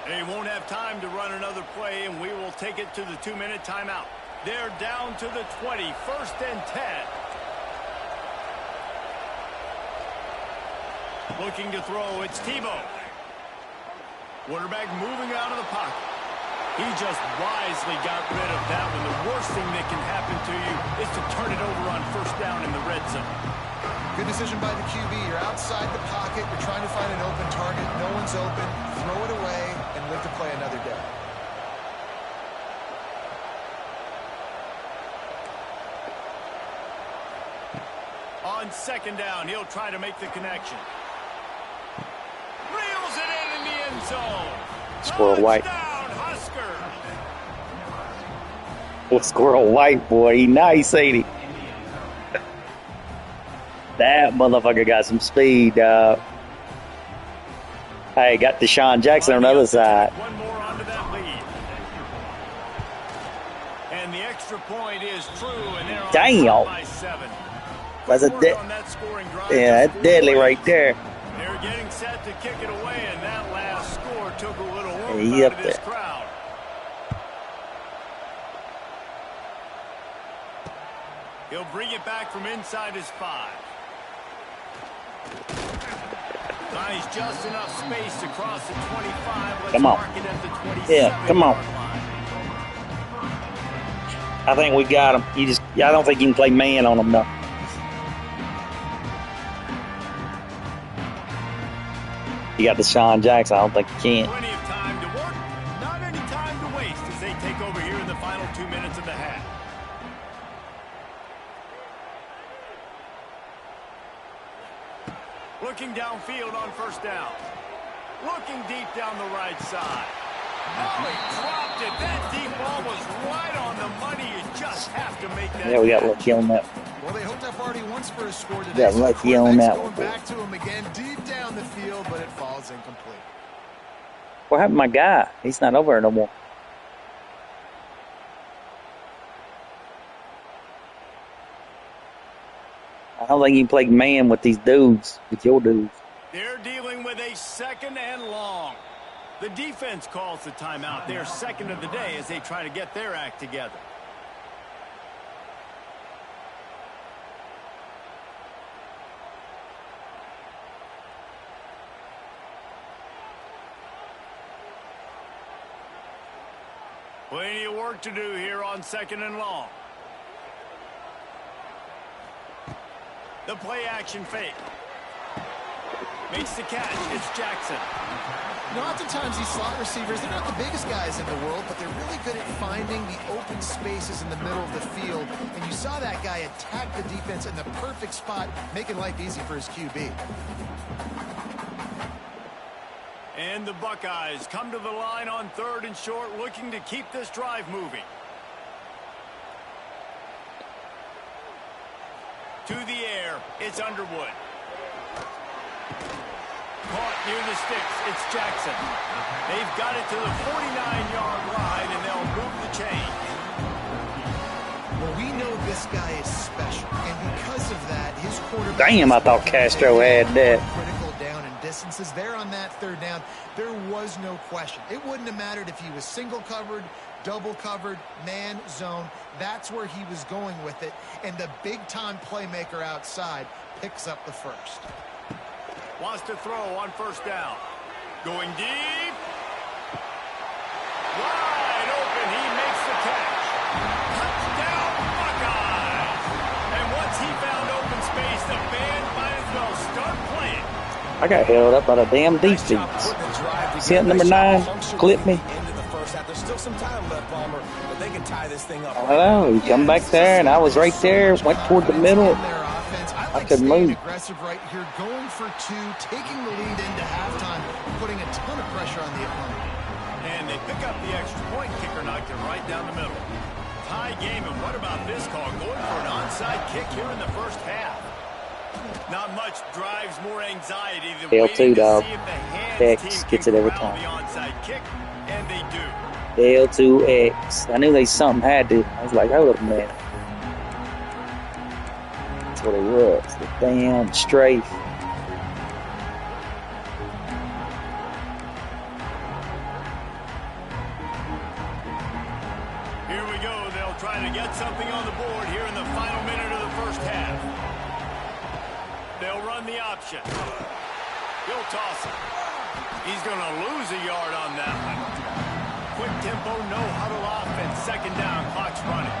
They won't have time to run another play, and we will take it to the 2-minute timeout. They're down to the 20, 1st and 10. Looking to throw, it's Tebow. Quarterback moving out of the pocket. He just wisely got rid of that one. The worst thing that can happen to you is to turn it over on 1st down in the red zone. Good decision by the QB. You're outside the pocket. You're trying to find an open target. No one's open. Throw it away and live to play another day. On 2nd down, he'll try to make the connection. Reels it in the end zone. Squirrel White. Touchdown, Husker. Well, Squirrel White, boy. He nice, ain't he? That motherfucker got some speed, dog. Hey, got Deshaun Jackson on the other side. One more onto that lead. And the extra point is true, and they're on Damn. by 7. That's a On that scoring drive. yeah, that's deadly right there. They're getting set to kick it away, and that last score took a little work He out up of this there. crowd. He'll bring it back from inside his 5. Nice, just enough space to cross the 25. Let's Come on. mark it at the 27 Yeah, come on. yard line. I think we got him. I don't think you can play man on him, though. You got Deshaun Jackson. I don't think you can. Plenty of time to work, not any time to waste as they take over here in the final 2 minutes of the half. Looking downfield on 1st down. Looking deep down the right side. Oh, he dropped it. That deep ball was right on the money. You just have to make that. Yeah, we got lucky on that. Well, they hoped up already once for a score today. Yeah, so the lucky on that quarterback's one, going back to him again, deep down the field, but it falls incomplete. What happened to my guy? He's not over there no more. I don't think you can play man with these dudes, with your dudes. They're dealing with a 2nd and long. The defense calls the timeout. Their 2nd of the day as they try to get their act together. Plenty of work to do here on 2nd and long. The play action fake. Makes the catch. It's Jackson. You know, oftentimes these slot receivers, they're not the biggest guys in the world, but they're really good at finding the open spaces in the middle of the field. And you saw that guy attack the defense in the perfect spot, making life easy for his QB. And the Buckeyes come to the line on 3rd and short, looking to keep this drive moving. To the air, it's Underwood. Caught near the sticks, it's Jackson. They've got it to the 49-yard line, and they'll move the chain. Well, we know this guy is special, and because of that, his quarterback... Damn, I thought Castro had that. Critical down and distances. There on that 3rd down, there was no question. It wouldn't have mattered if he was single covered, double covered, man, zone. That's where he was going with it. And the big-time playmaker outside picks up the first. Wants to throw on 1st down. Going deep. Wide open. He makes the catch. Touchdown, Buckeyes. And once he found open space, the band might as well start playing. I got held up by the damn defense. See that number 9? Clip me. There's still some time left, Palmer, but they can tie this thing up. I don't know. He come back there, and I was right there. Went toward the middle. Their offense. I I like couldn't staying move. aggressive right here, going for two, taking the lead into halftime, putting a ton of pressure on the opponent. And they pick up the extra point. Kicker knocked it right down the middle. Tie game, and what about this call? Going for an onside kick here in the first half. Not much drives more anxiety than L2, waiting to dog. see if the hands X team gets can it every corral time. the onside kick, and they do. L2X. I knew they something had to. I was like, hold up a minute. That's what it was. The damn strafe. Here we go. They'll try to get something on the board here in the final minute of the first half. They'll run the option. He'll toss it. He's going to lose a yard on that one. Quick tempo, no huddle offense. Second down, clock's running.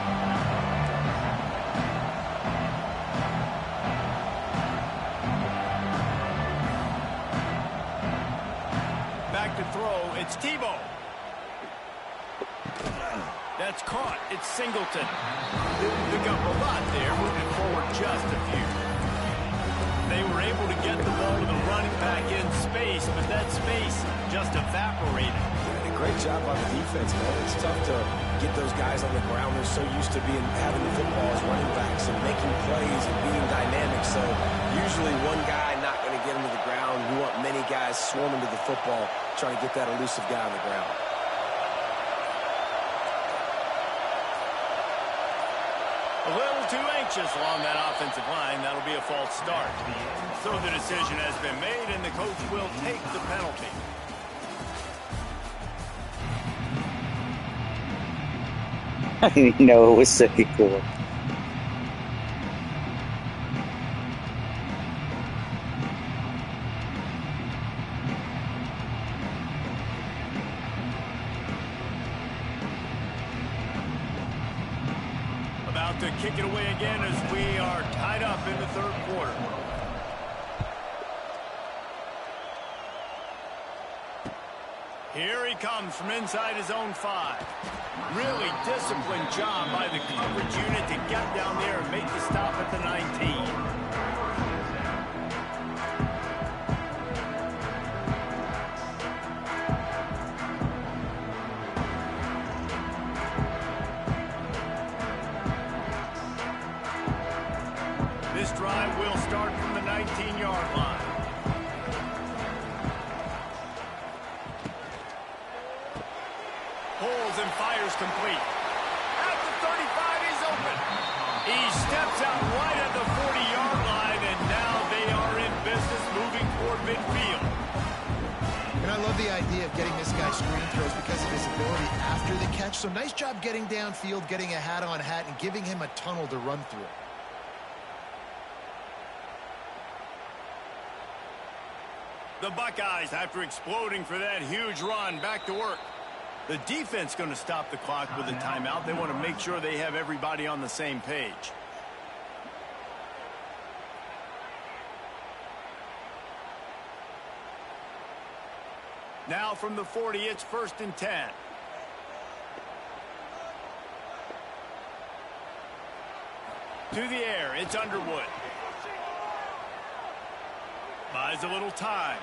Back to throw. It's Tebow. That's caught. It's Singleton. Didn't pick up a lot there, moving forward just a few. They were able to get the ball to the running back in space, but that space just evaporated. And a great job by the defense, man. It's tough to get those guys on the ground. They're so used to having the football as running backs and making plays and being dynamic. So usually one guy not going to get him to the ground. You want many guys swarming to the football, trying to get that elusive guy on the ground. A little too anxious along that offensive line. That'll be a false start. So the decision has been made, and the coach will take the penalty. I didn't even know it was second quarter. About to kick it away again as we are tied up in the third quarter. Here he comes from inside his own 5. Really disciplined job by the coverage unit to get down there and make the stop at the 19. This drive will start from the 19-yard line. Pulls and fires complete. At the 35, he's open. He steps out right at the 40-yard line, and now they are in business moving toward midfield. And I love the idea of getting this guy screen throws because of his ability after the catch. So nice job getting downfield, getting a hat-on-hat, and giving him a tunnel to run through. The Buckeyes, after exploding for that huge run, back to work. The defense going to stop the clock with a timeout. They want to make sure they have everybody on the same page. Now from the 40, it's 1st and 10. To the air, it's Underwood. Buys a little time.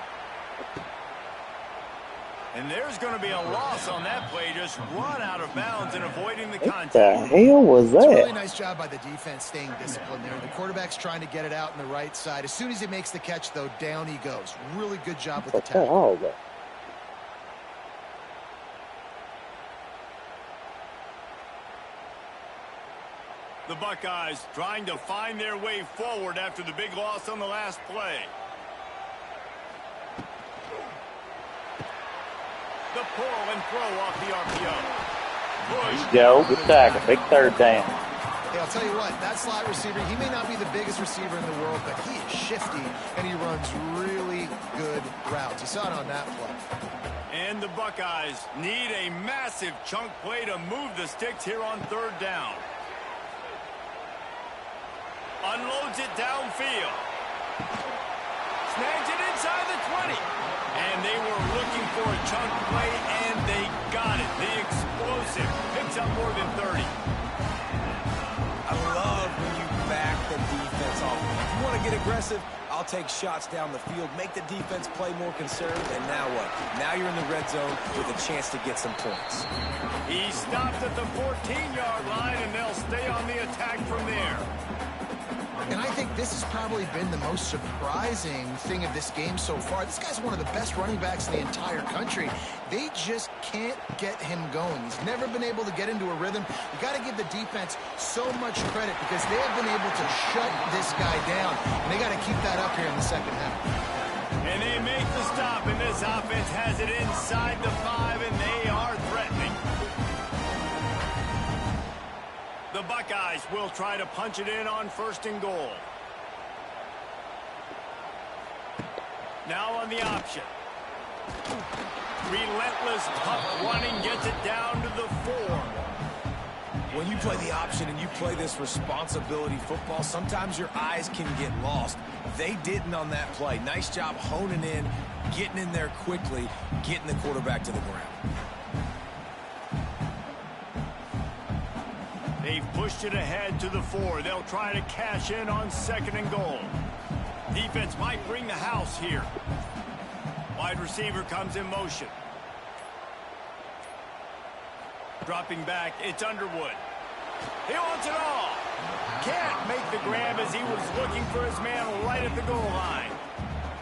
And there's going to be a loss on that play. Just run out of bounds and avoiding the What contact. the hell was It's a really that? nice job by the defense staying disciplined there. The quarterback's trying to get it out on the right side. As soon as he makes the catch, though, down he goes. Really good job with the What the tackle. hell? That? The Buckeyes trying to find their way forward after the big loss on the last play. The pull and throw off the RPO. Bush. Go. Good tackle. Big third down. Hey, I'll tell you what, that slot receiver, he may not be the biggest receiver in the world, but he is shifty, and he runs really good routes. You saw it on that play. And the Buckeyes need a massive chunk play to move the sticks here on 3rd down. Unloads it downfield. Snags it inside the 20. And they were looking for a chunk play, and they got it. The explosive picks up more than 30. I love when you back the defense off. If you want to get get aggressive, I'll take shots down the field, make the defense play more conservative, and now what? Now you're in the red zone with a chance to get some points. He stopped at the 14-yard line, and they'll stay on the attack from there. And I think this has probably been the most surprising thing of this game so far. This guy's one of the best running backs in the entire country. They just can't get him going. He's never been able to get into a rhythm. You got to give the defense so much credit because they have been able to shut this guy down. And they got to keep that up here in the second half. And they make the stop, and this offense has it inside the 5, and they are threatening. The Buckeyes will try to punch it in on 1st and goal. Now on the option. Relentless, tough running gets it down to the 4. When you play the option and you play this responsibility football, sometimes your eyes can get lost. They didn't on that play. Nice job honing in, getting in there quickly, getting the quarterback to the ground. They've pushed it ahead to the 4. They'll try to cash in on 2nd and goal. Defense might bring the house here. Wide receiver comes in motion. Dropping back, it's Underwood. He wants it all. Can't make the grab as he was looking for his man right at the goal line.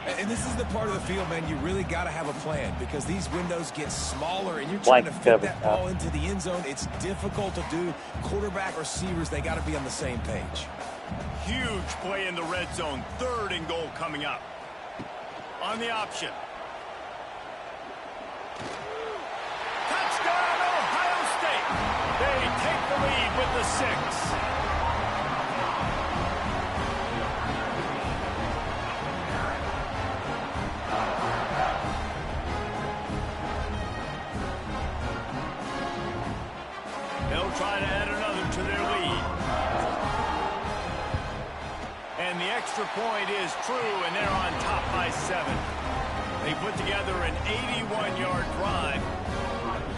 And this is the part of the field, man, you really got to have a plan because these windows get smaller and you're trying to fit that ball into the end zone. It's difficult to do. Quarterback, receivers, they got to be on the same page. Huge play in the red zone. 3rd and goal coming up. On the option. Touchdown, Ohio State. They take the lead with the 6. Try to add another to their lead. And the extra point is true, and they're on top by 7. They put together an 81-yard drive,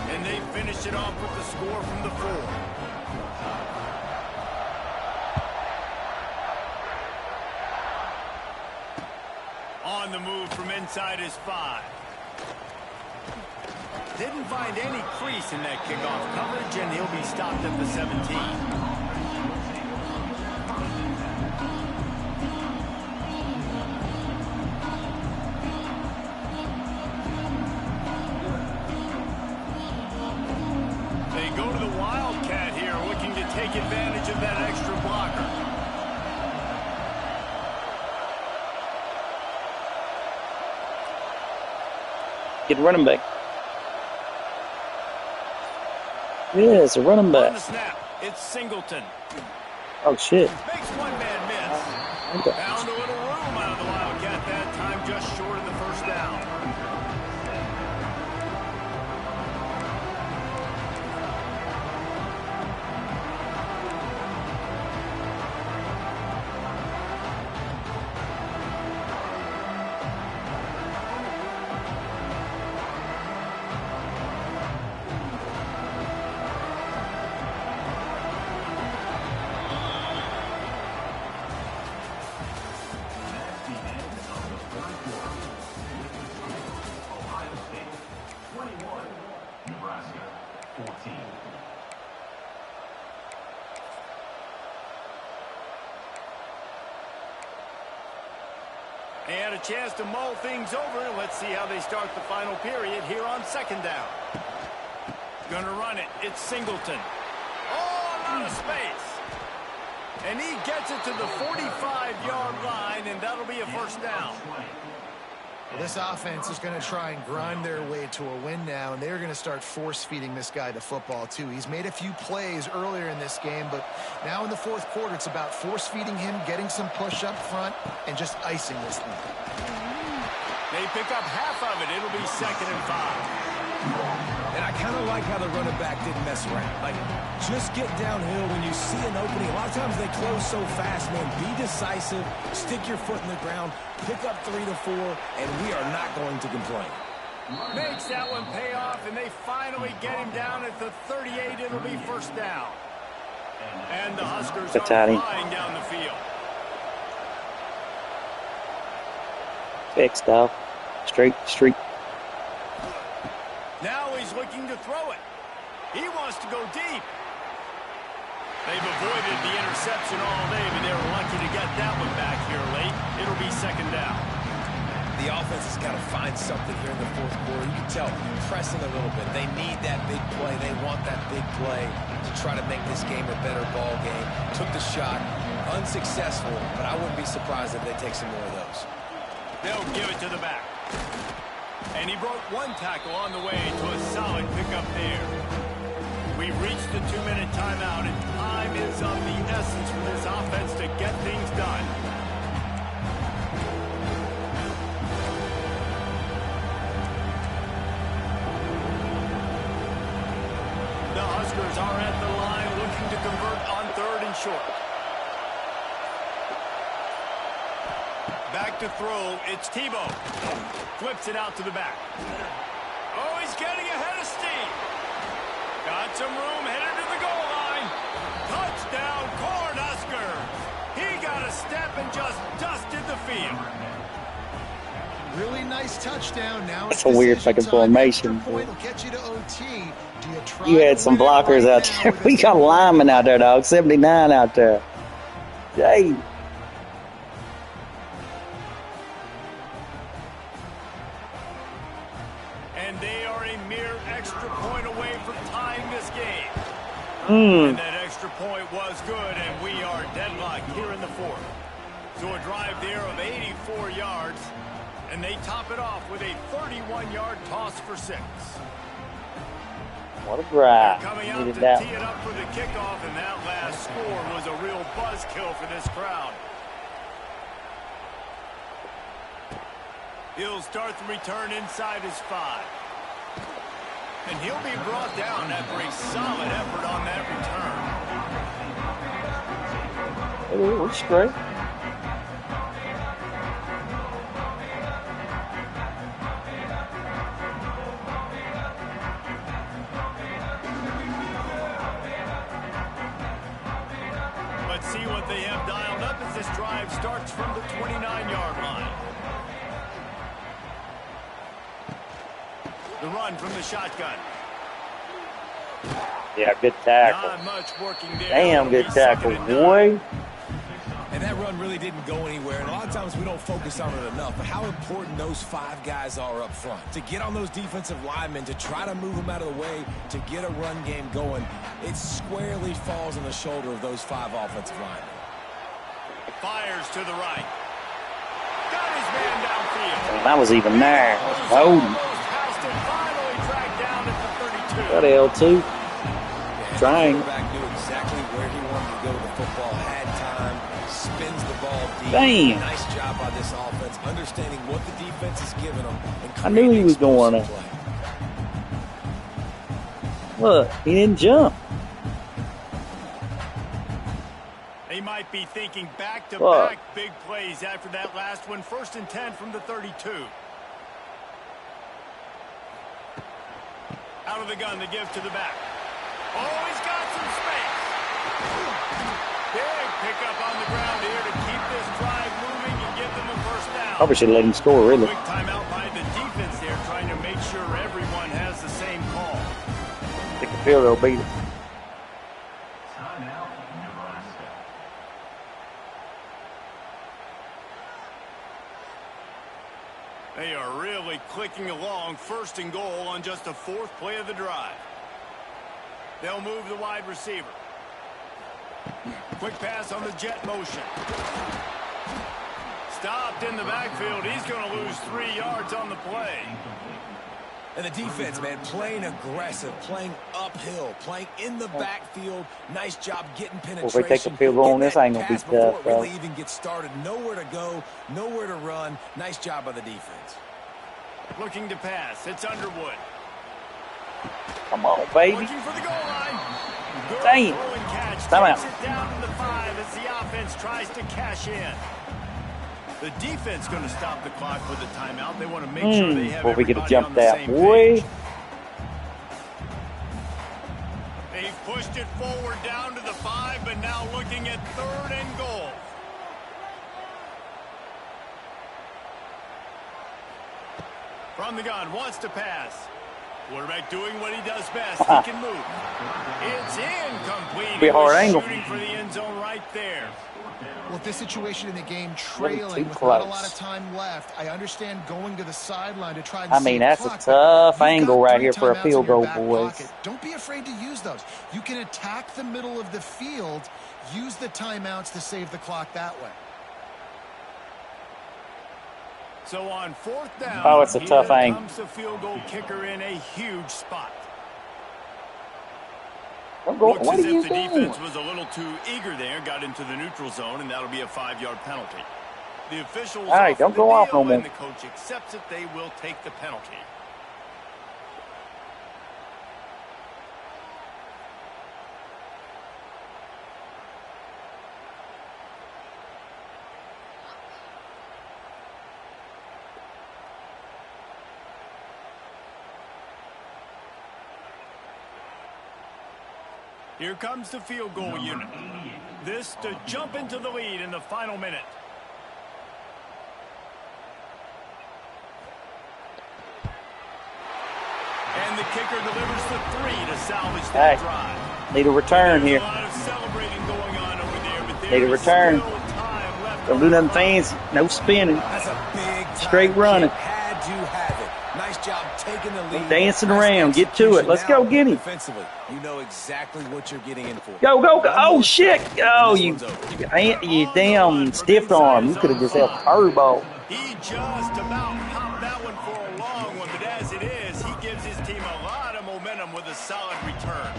and they finished it off with the score from the 4. On the move from inside his 5. Didn't find any crease in that kickoff coverage, and he'll be stopped at the 17. They go to the Wildcat here, looking to take advantage of that extra blocker. Get running back. Yeah, it's a running back. On the snap, it's Singleton. Oh, shit. Makes one man miss. Okay. Found a little room out of the Wildcat that time, just short of the 1st down. And a chance to mull things over. Let's see how they start the final period here on 2nd down. Gonna run it. It's Singleton. Oh, a lot of space. And he gets it to the 45-yard line, and that'll be a 1st down. This offense is going to try and grind their way to a win now, and they're going to start force-feeding this guy the football, too. He's made a few plays earlier in this game, but now in the 4th quarter, it's about force-feeding him, getting some push up front, and just icing this thing. They pick up half of it. It'll be 2nd and 5. And I kind of like how the running back didn't mess around. Like, just get downhill when you see an opening. A lot of times they close so fast, man. Be decisive, stick your foot in the ground, pick up 3 to 4, and we are not going to complain. Makes that one pay off, and they finally get him down at the 38. It'll be 1st down. And the Huskers are flying down the field. Fixed off. Straight street. Now he's looking to throw it. He wants to go deep. They've avoided the interception all day, but they were lucky to get that one back here late. It'll be second down. The offense has got to find something here in the fourth quarter. You can tell, pressing a little bit. They need that big play. They want that big play to try to make this game a better ball game. Took the shot. Unsuccessful, but I wouldn't be surprised if they take some more of those. They'll give it to the back. And he broke one tackle on the way to a solid pickup there. We've reached the 2-minute timeout, and time is of the essence for this offense to get things done. The Huskers are at the line looking to convert on 3rd and short. Back to throw, it's Tebow. Flips it out to the back. Oh, he's getting ahead of steam. Got some room, headed to the goal line. Touchdown, Cornhusker. He got a step and just dusted the field. Really nice touchdown. Now That's a weird fucking formation. Point will get you to OT. Do you try You had some blockers out there. We got linemen out there, dog. 79 out there. Jay. And they are a mere extra point away from tying this game. And that extra point was good, and we are deadlocked here in the fourth. So a drive there of 84 yards, and they top it off with a 31-yard toss for 6. What a drive. Coming out Needed to that. tee it up for the kickoff, and that last score was a real buzzkill for this crowd. He'll start the return inside his 5. And he'll be brought down after a solid effort on that return. Oh, we're straight. Let's see what they have dialed up as this drive starts from the 29-yard line. The run from the shotgun. Yeah, good tackle. Not much working there. Damn good tackle, boy. And that run really didn't go anywhere. And a lot of times we don't focus on it enough. But how important those 5 guys are up front. To get on those defensive linemen, to try to move them out of the way, to get a run game going, it squarely falls on the shoulder of those 5 offensive linemen. Fires to the right. Got his man downfield. And I was even there. Holding. Houston finally tracked down at the 32. Got L2. Trying. The quarterback knew exactly where he wanted to go with the football, had time, spins the ball deep. Damn. Nice job by this offense, understanding what the defense is giving them. And I knew he was going to to. Look, he didn't jump. They might be thinking back-to-back big plays after that last one. 1st and 10 from the 32. Out of the gun to give to the back. Oh, he's got some space. Big pickup on the ground here to keep this drive moving and give them a 1st down. Probably should have let him score, really. Quick timeout by the defense there, trying to make sure everyone has the same call. I think the field goal beat it. Timeout, Nebraska. They are really clicking along. 1st and goal on just the 4th play of the drive. They'll move the wide receiver. Quick pass on the jet motion. Stopped in the backfield. He's going to lose 3 yards on the play. And the defense, man, playing aggressive, playing uphill, playing in the backfield. Nice job getting penetration. Well, if they take the field goal on this, I ain't going to be tough, really even get started. Nowhere to go, nowhere to run. Nice job by the defense. Looking to pass. It's Underwood. Come on, baby. Looking for the goal line. Good Damn. throw and catch. Time Takes out. it down to the 5 as the offense tries to cash in. The defense going to stop the clock with a timeout. They want to make sure they have Well, we could have everybody jumped on the that, same boy. page. They've pushed it forward down to the 5, but now looking at 3rd and goal. on the gun, wants to pass. Quarterback doing what he does best. He can move. It's incomplete. Be a hard angle. Shooting for the end zone right there. Well, this situation in the game, trailing with close. not a lot of time left, I understand going to the sideline to try and I mean, save the that's clock, a tough but you've angle got right 3 here for a timeouts field in your goal, back boys. pocket. Don't be afraid to use those. You can attack the middle of the field, use the timeouts to save the clock that way. So on 4th down, Oh, it's a tough angle. Comes the field goal kicker in a huge spot. What are as you if the doing? defense was a little too eager there, got into the neutral zone, and that'll be a 5-yard penalty. The officials All right, don't go off no more. and the coach accepts it. They will take the penalty. Here comes the field goal unit. This to jump into the lead in the final minute. And the kicker delivers the 3 to salvage that drive. Need a return There's here. a lot of celebrating going on over there, but Need a there is return. still time left Don't on do the nothing clock. fancy. No spinning. That's a big time Straight running. kick. Had to have it. Nice job taking the lead. Dancing Nice around. Get to it. Let's go execution. get him. Defensively, you know exactly what you're getting in for. Go, go, go. One Oh, more shit. kick, Oh, and you, this one's over. you damn stiff arm. You could have just held turbo. He just about popped that one for a long one, but as it is, he gives his team a lot of momentum with a solid return.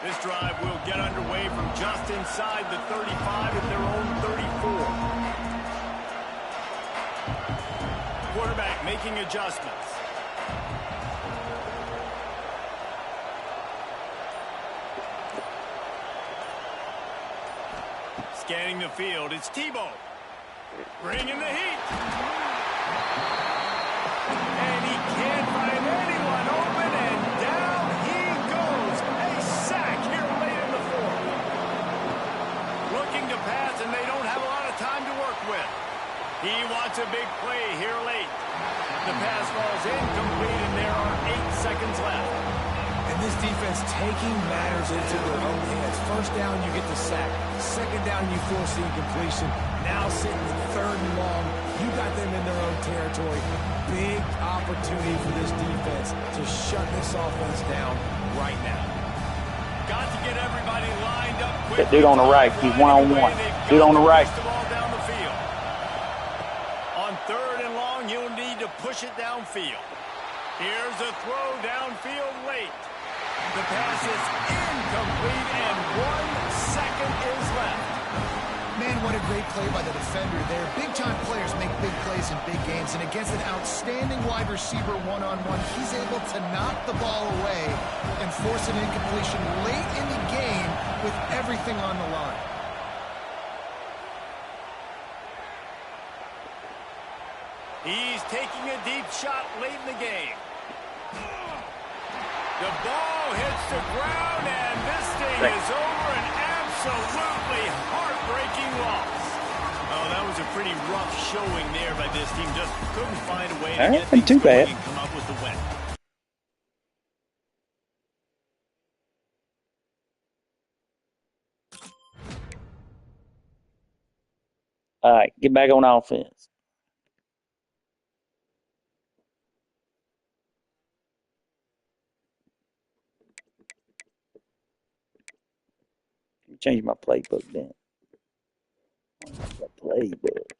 This drive will get underway from just inside the 35 at their own 34. Quarterback making adjustments. Scanning the field, it's Tebow. Bringing the heat. And he can't find anyone open, and down he goes. A sack here late in the 4th. Looking to pass, and they don't have a lot of time to work with. He wants a big play here late. The pass falls incomplete, and there are 8 seconds left. And this defense taking matters into their own hands. First down, you get the sack. Second down, you force the incompletion. Now sitting 3rd and long, you got them in their own territory. Big opportunity for this defense to shut this offense down right now. Got to get everybody lined up quickly. That dude on the right, he's one-on-one. Dude on the right. The ball down the field. On 3rd and long, you'll need to push it downfield. Here's a throw downfield late. The pass is incomplete, and 1 second is left. Man, what a great play by the defender there. Big-time players make big plays in big games, and against an outstanding wide receiver one-on-one, he's able to knock the ball away and force an incompletion late in the game with everything on the line. He's taking a deep shot late in the game. The ball hits the ground, and this thing is over. An absolutely heartbreaking loss. Oh, that was a pretty rough showing there by this team. Just couldn't find a way to get Ain't things too bad. going and come up with the win. All right, get back on offense. Change my playbook then. My playbook.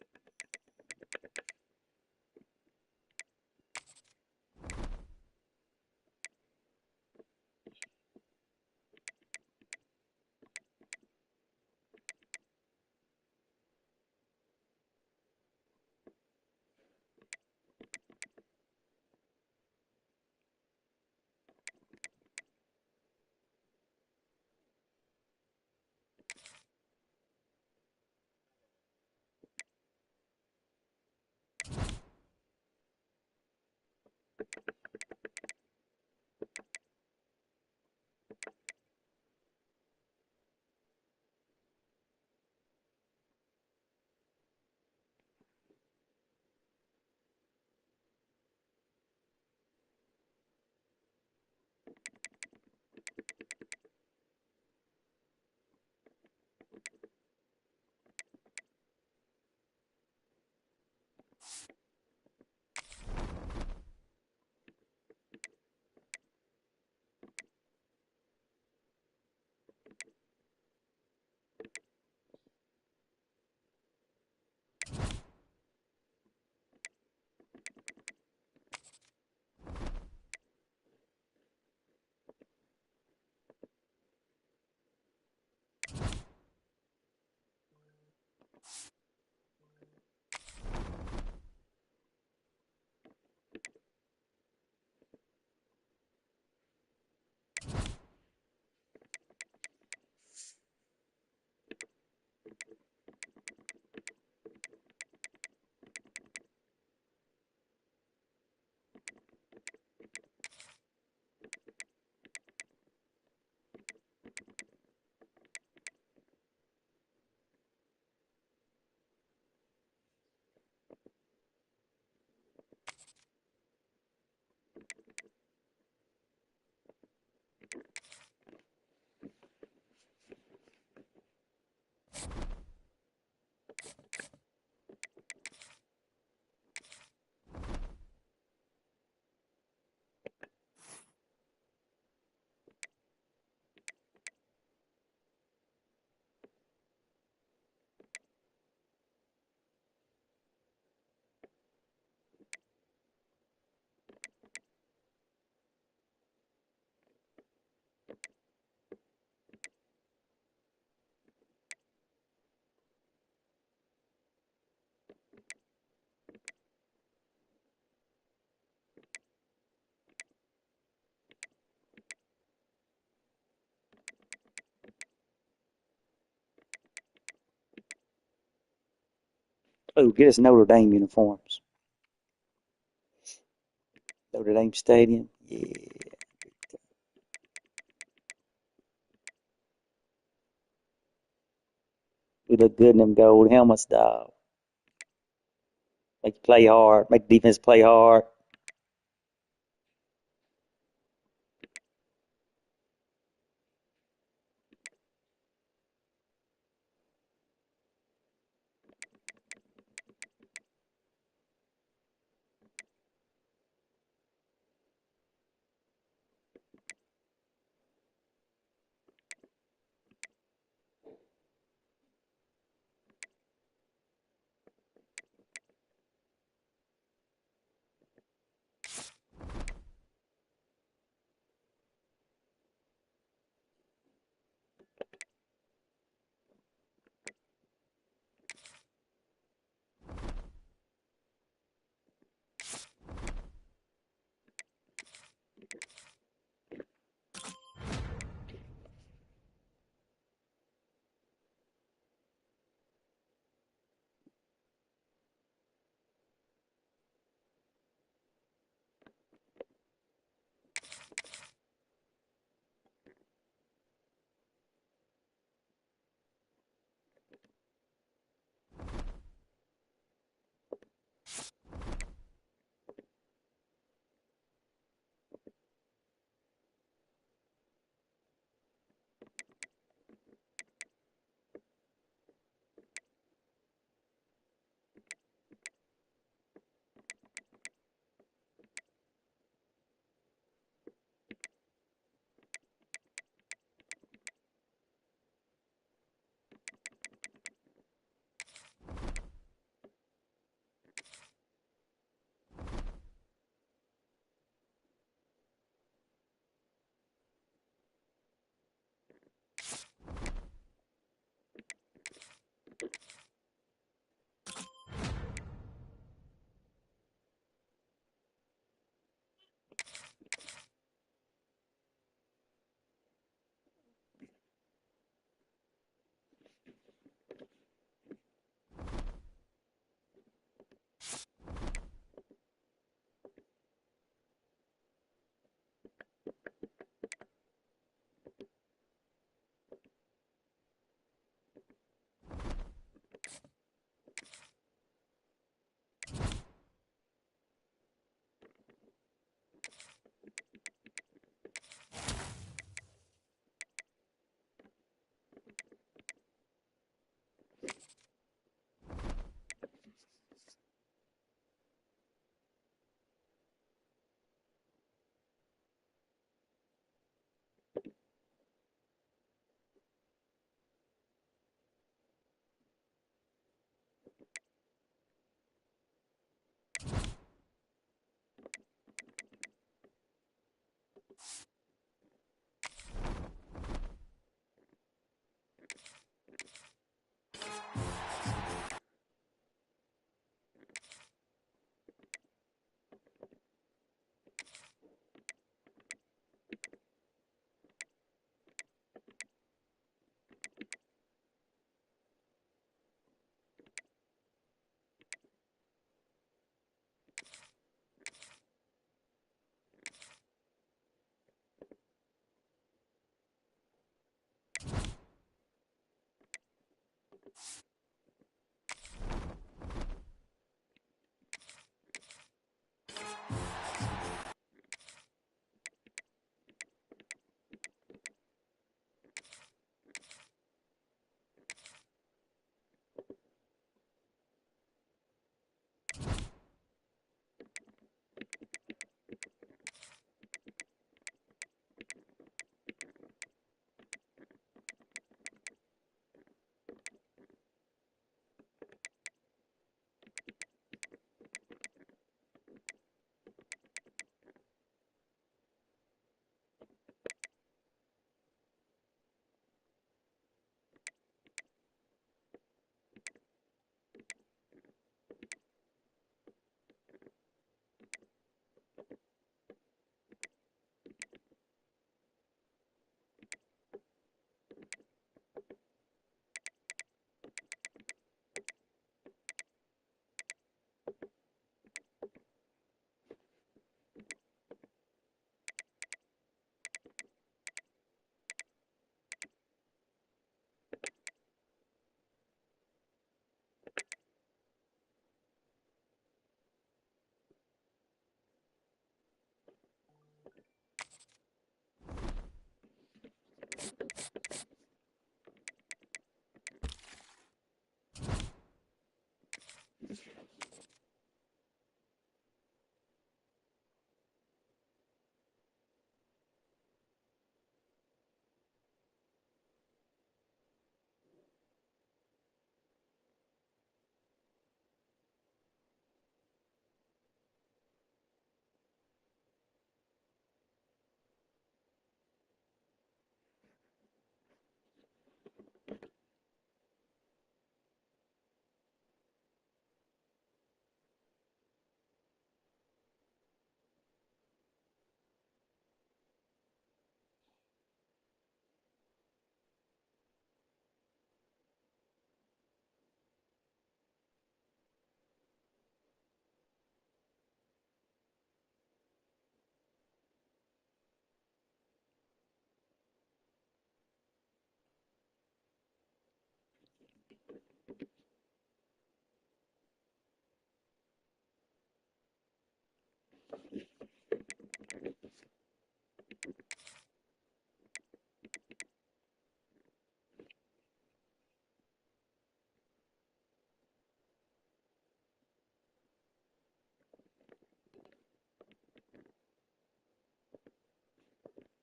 Oh, get us Notre Dame uniforms. Notre Dame Stadium. Yeah. We look good in them gold helmets, dog. Make you play hard. Make the defense play hard.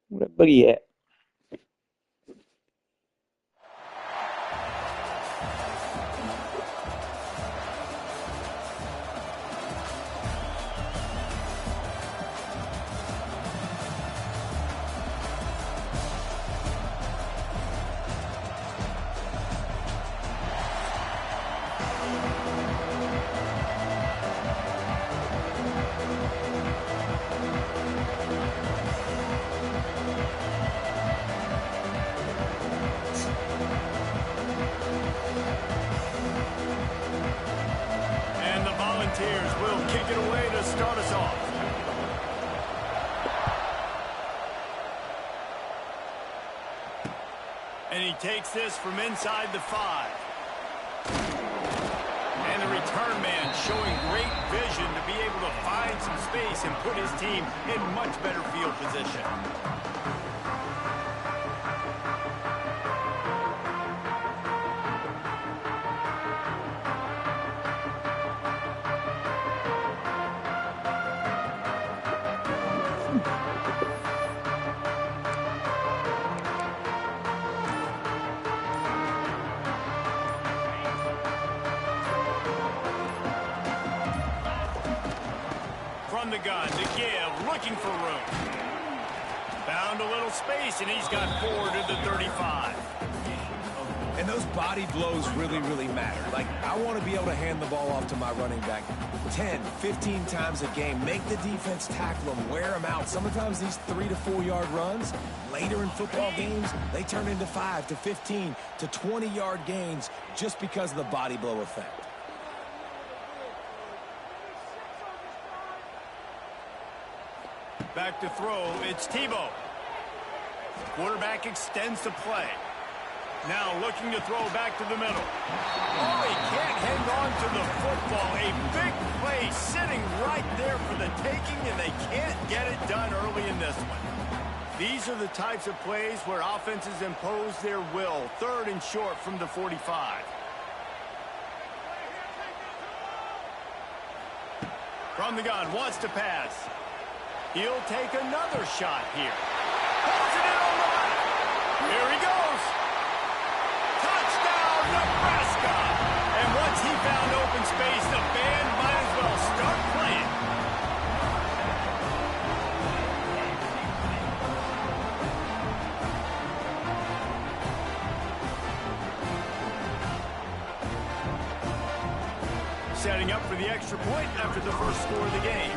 Where that boogie at? And the Volunteers will kick it away to start us off. And he takes this from inside the 5. And the return man showing great vision to be able to find some space and put his team in much better field position. From the gun to give, looking for room. Found a little space, and he's got 4 to the 35. And those body blows really, really matter. Like, I want to be able to hand the ball off to my running back 10, 15 times a game. Make the defense tackle them, wear them out. Sometimes these 3 to 4 yard runs, later in football games, they turn into 5 to 15 to 20 yard gains just because of the body blow effect. Back to throw, it's Tebow. Quarterback extends the play. Now looking to throw back to the middle. Oh, he can't hang on to the football. A big play sitting right there for the taking, and they can't get it done early in this one. These are the types of plays where offenses impose their will. 3rd and short from the 45. From the gun, wants to pass. He'll take another shot here. Pulls it in on the left. Here he goes. Touchdown, Nebraska! And once he found open space, the band might as well start playing. Setting up for the extra point after the first score of the game.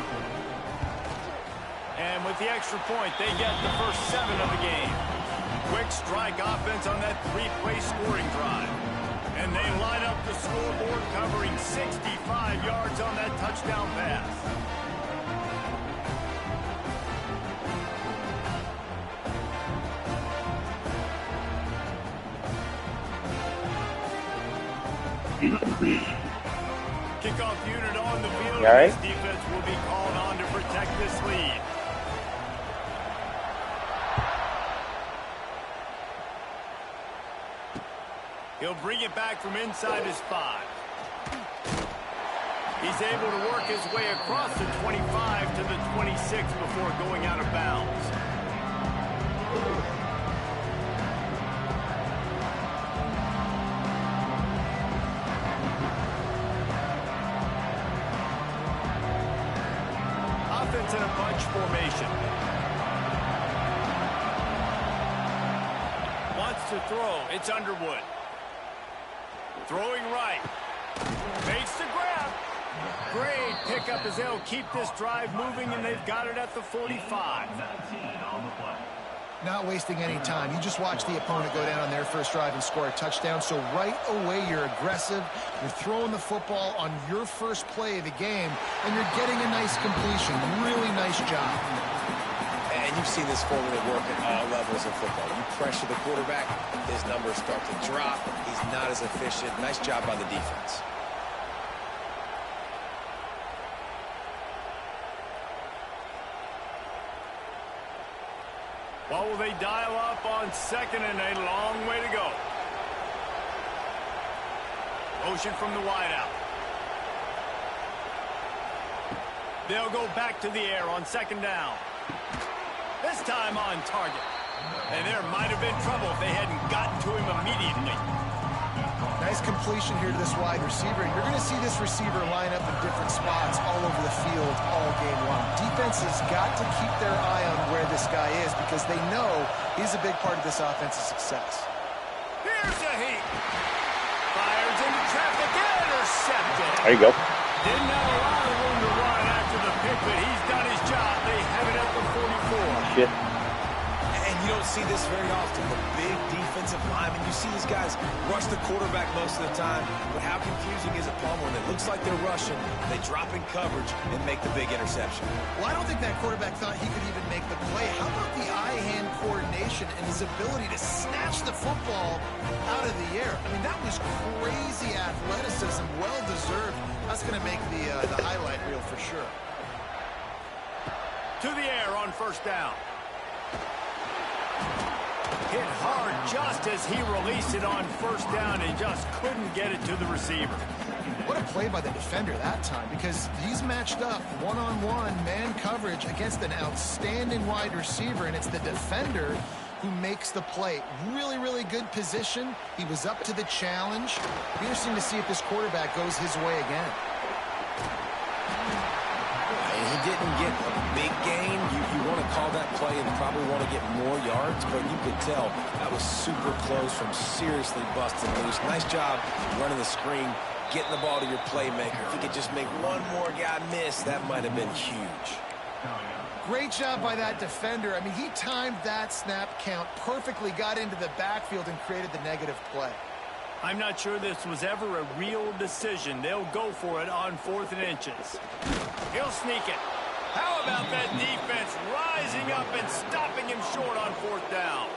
And with the extra point, they get the first 7 of the game. Quick strike offense on that 3-play scoring drive. And they line up the scoreboard, covering 65 yards on that touchdown pass. Kickoff unit on the field. All right. This defense will be called on to protect this lead. He'll bring it back from inside his 5. He's able to work his way across the 25 to the 26 before going out of bounds. Offense in a bunch formation. Wants to throw. It's Underwood. Throwing right. Makes the grab. Great pickup as they'll keep this drive moving, and they've got it at the 45. Not wasting any time. You just watch the opponent go down on their first drive and score a touchdown. So right away, you're aggressive. You're throwing the football on your first play of the game, and you're getting a nice completion. Really nice job. And you've seen this formula work at all levels of football. You pressure the quarterback, his numbers start to drop. He's not as efficient. Nice job by the defense. What will they dial up on 2nd and a long way to go? Motion from the wideout. They'll go back to the air on 2nd down. This time on target. And there might have been trouble if they hadn't gotten to him immediately. Nice completion here to this wide receiver. You're going to see this receiver line up in different spots all over the field all game long. Defense has got to keep their eye on where this guy is because they know he's a big part of this offense's success. Here's a heat. Fires into traffic. Intercepted. There you go. Didn't have a lot of room to run after the pick, but he's done his job. They have it at the 44. Shit. And you don't see this very often. The big defensive linemen, you see these guys rush the quarterback most of the time, but how confusing is it, Palmer, when it looks like they're rushing, they drop in coverage and make the big interception? Well, I don't think that quarterback thought he could even make the play. How about the eye-hand coordination and his ability to snatch the football out of the air? I mean, that was crazy athleticism, well-deserved. That's going to make the highlight reel for sure. To the air on 1st down. Hit hard just as he released it on 1st down and just couldn't get it to the receiver. What a play by the defender that time, because he's matched up one-on-one man coverage against an outstanding wide receiver, and it's the defender who makes the play. Really, really good position. He was up to the challenge. Be interesting to see if this quarterback goes his way again. He didn't get a big gain. You want to call that play and probably want to get more yards, but you could tell that was super close from seriously busting loose. Nice job running the screen, getting the ball to your playmaker. If he could just make one more guy miss, that might have been huge. Great job by that defender. I mean, he timed that snap count perfectly, got into the backfield, and created the negative play. I'm not sure this was ever a real decision. They'll go for it on 4th and inches. He'll sneak it. How about that defense rising up and stopping him short on 4th down?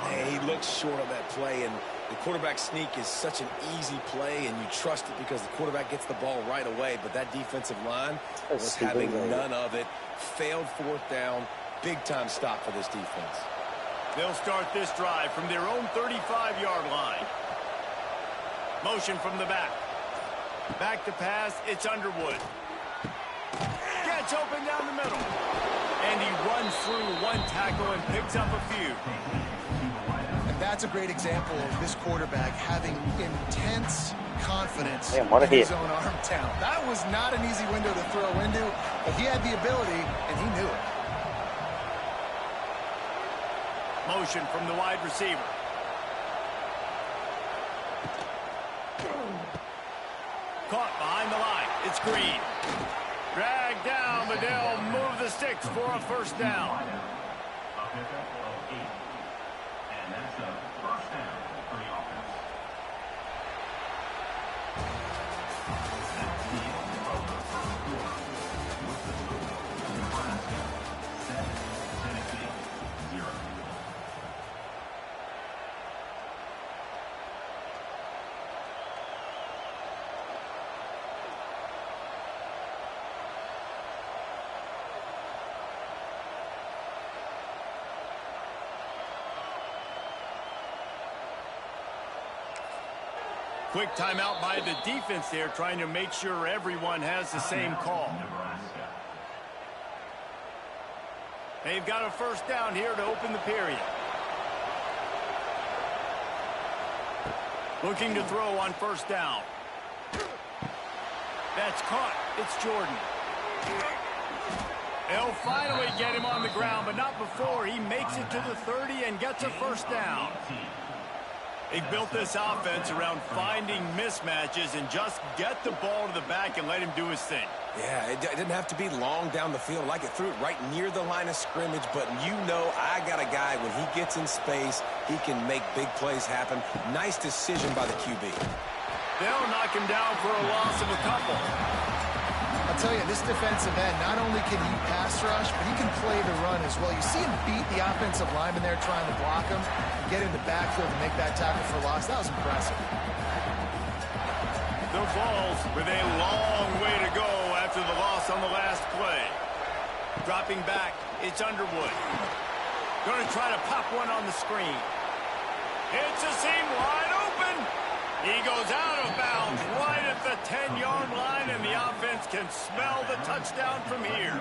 Hey, he looks short on that play, and the quarterback sneak is such an easy play, and you trust it because the quarterback gets the ball right away, but that defensive line was having none of it. Failed 4th down. Big-time stop for this defense. They'll start this drive from their own 35-yard line. Motion from the back. Back to pass, it's Underwood. Gets open down the middle. And he runs through one tackle and picks up a few. And that's a great example of this quarterback having intense confidence Man, what a in hit. his own arm talent. That was not an easy window to throw into, but he had the ability, and he knew it. Motion from the wide receiver. Caught behind the line. It's Green. Dragged down, but they'll move the sticks for a 1st down. And that's a 1st down for the offense. That's the end of the 1st quarter. With the score, Nebraska 7, Tennessee 0. Quick timeout by the defense there, trying to make sure everyone has the same call. Nebraska. They've got a 1st down here to open the period. Looking to throw on 1st down. That's caught. It's Jordan. They'll finally get him on the ground, but not before he makes it to the 30 and gets a 1st down. They built this offense around finding mismatches and just get the ball to the back and let him do his thing. Yeah, it didn't have to be long down the field. Like it threw it right near the line of scrimmage, but you know I got a guy, when he gets in space, he can make big plays happen. Nice decision by the QB. They'll knock him down for a loss of a couple. I'll tell you, this defensive end, not only can he pass rush, but he can play the run as well. You see him beat the offensive lineman there trying to block him, get in the backfield and make that tackle for loss. That was impressive. The Vols with a long way to go after the loss on the last play. Dropping back, it's Underwood. Going to try to pop one on the screen. It's a seam wide open. He goes out of bounds right at the 10-yard line, and the offense can smell the touchdown from here.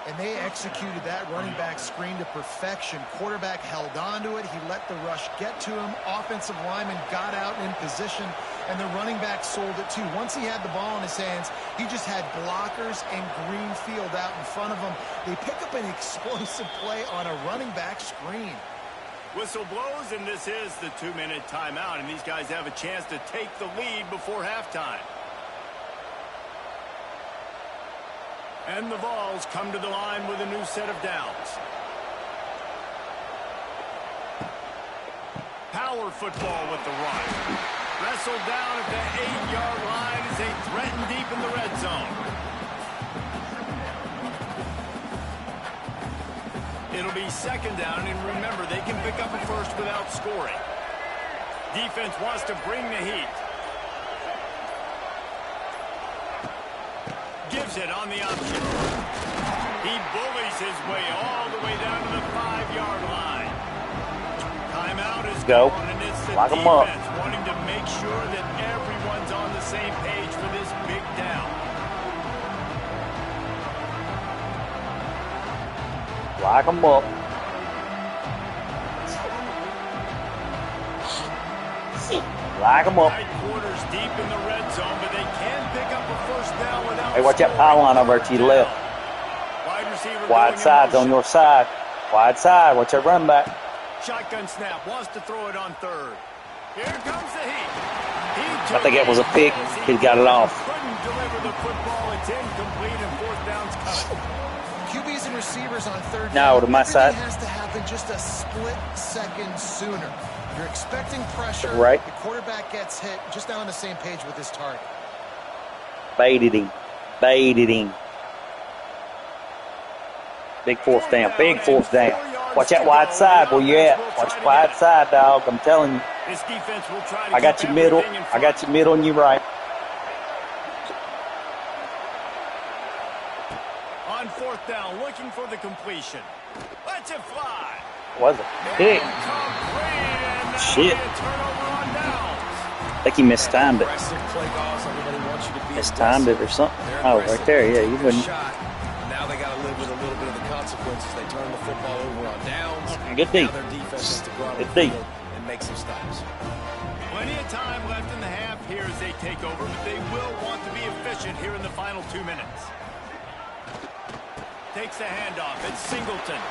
And they executed that running back screen to perfection. Quarterback held on to it. He let the rush get to him. Offensive lineman got out in position, and the running back sold it too. Once he had the ball in his hands, he just had blockers and green field out in front of him. They pick up an explosive play on a running back screen. Whistle blows, and this is the 2-minute timeout, and these guys have a chance to take the lead before halftime. And the Vols come to the line with a new set of downs. Power football with the run. Wrestled down at the 8-yard line as they threaten deep in the red zone. It'll be 2nd down, and remember, they can pick up a 1st without scoring. Defense wants to bring the heat. Gives it on the option. He bullies his way all the way down to the 5-yard line. Timeout is Go. gone, and it's the Lock 'em up. defense wanting to make sure that everyone's on the same page for this big down. Lock them up. Lock them up. Tight quarters deep in the red zone, but they can pick up a 1st down without Hey, watch that scoring. pylon over to your left. Wide receiver Wide going in side's on motion. your side. Wide side. Watch your run back. Shotgun snap. Wants to throw it on third. Here comes the heat. I think it was a pick. He got it off. Couldn't deliver the football. It's incomplete and fourth down's coming. QBs and receivers on third No, down. to my side. Everything has to happen just a split second sooner. You're expecting pressure. Right. The quarterback gets hit. Just not on the same page with his target. Baited him. Baited him. Big fourth down. Big fourth down. Watch that wide side where you at. Watch the wide side, dog. I'm telling you. This defense will try to I got keep you middle. everything in I front. got you middle and you right. On fourth down, looking for the completion. Lets it fly. Was it? Pick. Incomplete, and that'll Shit. be a turnover on downs. I think he mistimed it. Aggressive play calls. Everybody wants you to be Mistimed it or something. They're Oh, aggressive. right there. Yeah, you Took a wouldn't. shot. Now they got to live with a little bit of the consequences. They turn the football over on downs. Good deep. Now their defense has to go out on Good the deep. field and make some stops. Plenty of time left in the half here as they take over, but they will want to be efficient here in the final 2 minutes. Takes the handoff. It's Singleton.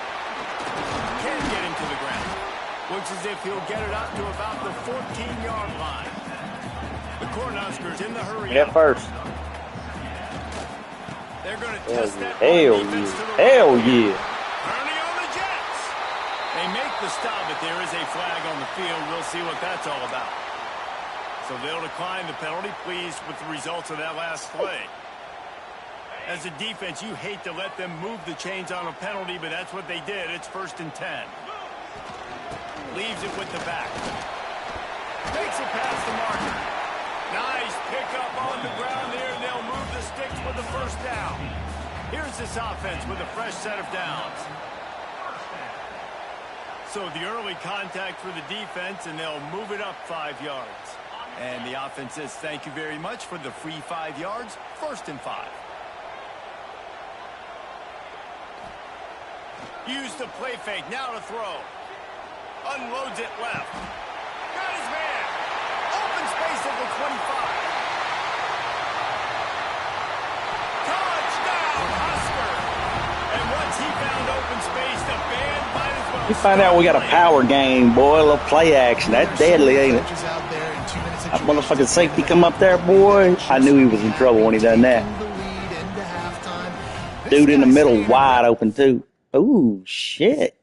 Can't get him to the ground. Looks as if he'll get it up to about the 14-yard line. The Cornhuskers in the hurry. Yeah, first. They're going to Hell test yeah. that Hell run defense to yeah. the Hell right. yeah. Turning on the Jets. They make the stop, but there is a flag on the field. We'll see what that's all about. So they'll decline the penalty, pleased with the results of that last play. As a defense, you hate to let them move the chains on a penalty, but that's what they did. It's 1st and 10. Leaves it with the back. Makes it past the marker. Nice pickup on the ground there, and they'll move the sticks with the first down. Here's this offense with a fresh set of downs. So the early contact for the defense, and they'll move it up 5 yards. And the offense says thank you very much for the free 5 yards. 1st and 5. Use the play fake. Now to throw. Unloads it left. Got his man. Open space at the 25. Touchdown, Husker. And once he found open space, the band might as well. You find out we got a power game, boy. A little play action. That's deadly, ain't it? Coaches out there in 2 minutes. That motherfucking safety come up there, boy. I knew he was in trouble when he done that. The lead into halftime. Dude in the This middle, guy's wide open, too. Ooh, shit.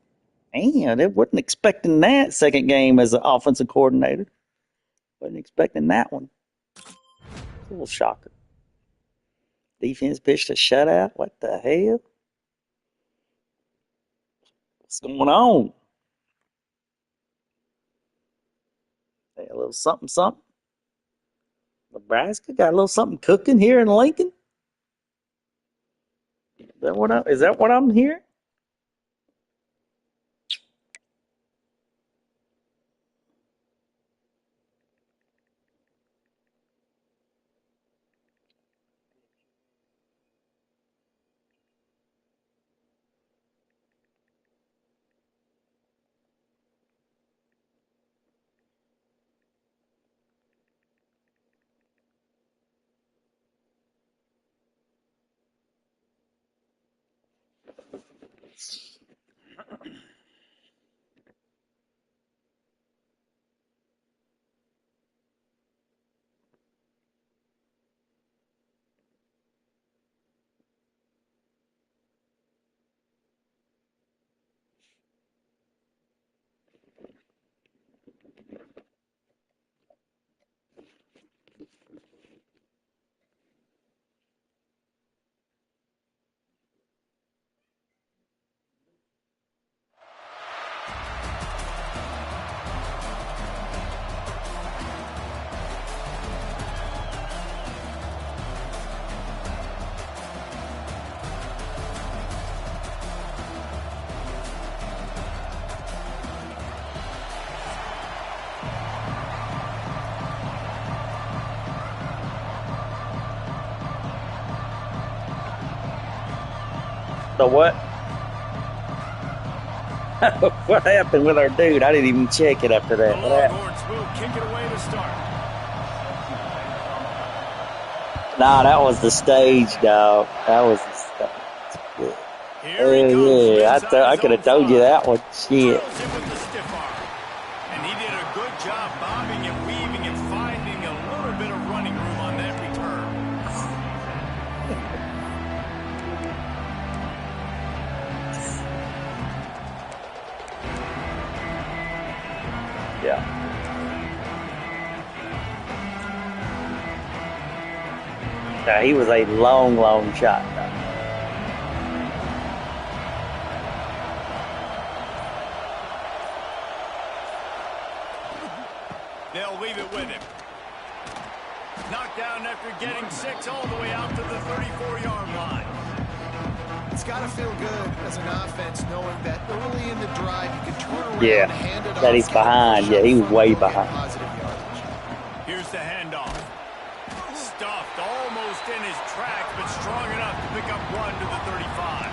Damn, they wasn't expecting that second game as an offensive coordinator. Wasn't expecting that one. It's a little shocker. Defense pitched a shutout. What the hell? What's going on? Hey, a little something, something. Nebraska got a little something cooking here in Lincoln. Is that what I'm hearing? So what? What happened with our dude? I didn't even check it after The that. What happened? Longhorns will kick it away to start. Nah, that was the stage, dog. That was the stage. Yeah. There he goes from yeah, inside I his could own have told you 5. that one. Shit. Drills him with the stiff arm. And he did a good job bobbing and weaving and finding a little bit of running room on that return. Yeah. Now, he was a long, long shot. They'll leave it with him. Knocked down after getting 6 all the way out to the 34-yard line. It's got to feel good as an offense knowing that early in the drive you can turn around Yeah, and hand it that off, he's get a behind. push Yeah, up he was front, way and get behind. positive yardage. Here's the handoff. Stuffed almost in his tracks, but strong enough to pick up 1 to the 35.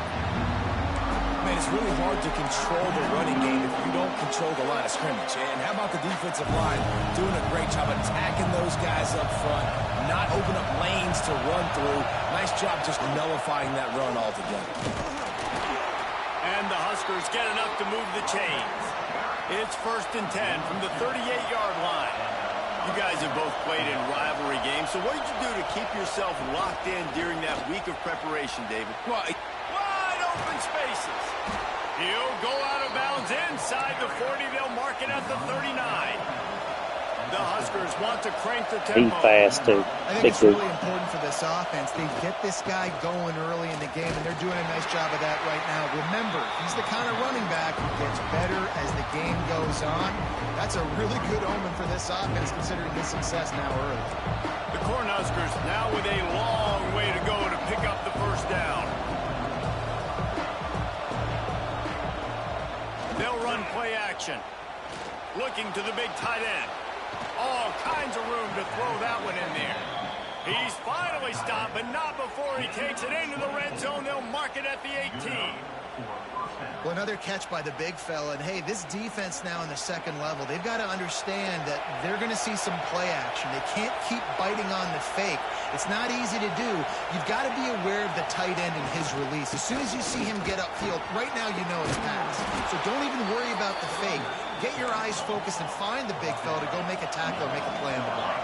Man, it's really hard to control the running game if you don't control the line of scrimmage. And how about the defensive line doing a great job attacking those guys up front, not open up lanes to run through. Nice job just nullifying that run altogether. And the Huskers get enough to move the chains. It's 1st and 10 from the 38-yard line. You guys have both played in rivalry games, so what did you do to keep yourself locked in during that week of preparation, David? Well, Wide open spaces. He'll go out of bounds inside the 40. They'll mark it at the 39. The Huskers want to crank the tempo. He's fast, too. I think Big it's dude. really important for this offense. They get this guy going early in the game, and they're doing a nice job of that right now. Remember, he's the kind of running back who gets better as the game goes on. That's a really good omen for this offense, considering his success now early. The Cornhuskers now with a long way to go to pick up the first down. They'll run play action. Looking to the big tight end. All kinds of room to throw that one in there. He's finally stopped, but not before he takes it into the red zone. They'll mark it at the 18. Well, another catch by the big fella. And, hey, this defense now in the second level, they've got to understand that they're going to see some play action. They can't keep biting on the fake. It's not easy to do. You've got to be aware of the tight end and his release. As soon as you see him get upfield, right now you know it's pass. So don't even worry about the fake. Get your eyes focused and find the big fella to go make a tackle or make a play on the ball.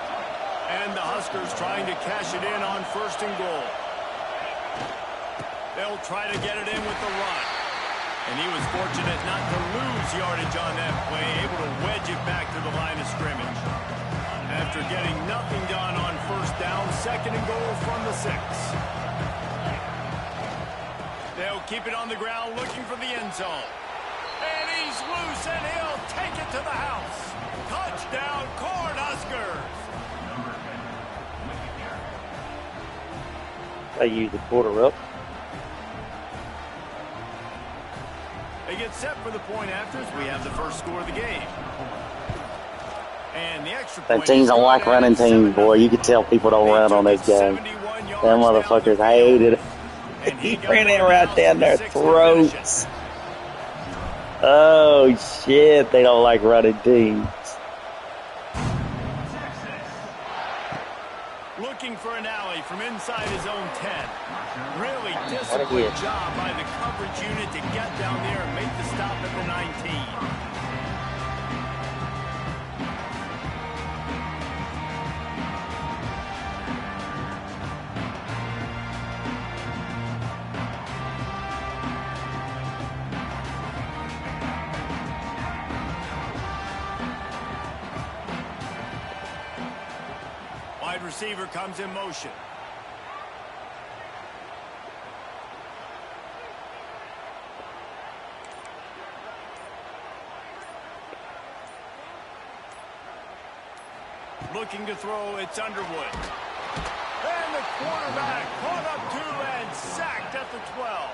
And the Huskers trying to cash it in on 1st and goal. They'll try to get it in with the run. And he was fortunate not to lose yardage on that play, able to wedge it back to the line of scrimmage. After getting nothing done on 1st down, 2nd and goal from the 6. They'll keep it on the ground looking for the end zone. And he's loose, and he'll take it to the house. Touchdown, Cornhuskers! They use the quarter up. They get set for the point afters. We have the first score of the game. And the extra Them point teams is don't good like at running teams, boy. You can tell people don't run on this game. Them motherfuckers hated it. He ran it right down their throats. Oh, shit. They don't like running teams. Looking for an alley from inside his own 10. Really What a disciplined hit. job by the coverage unit to get down there and make the stop at the 19. Wide receiver comes in motion. Looking to throw, it's Underwood. And the quarterback caught up to and sacked at the 12.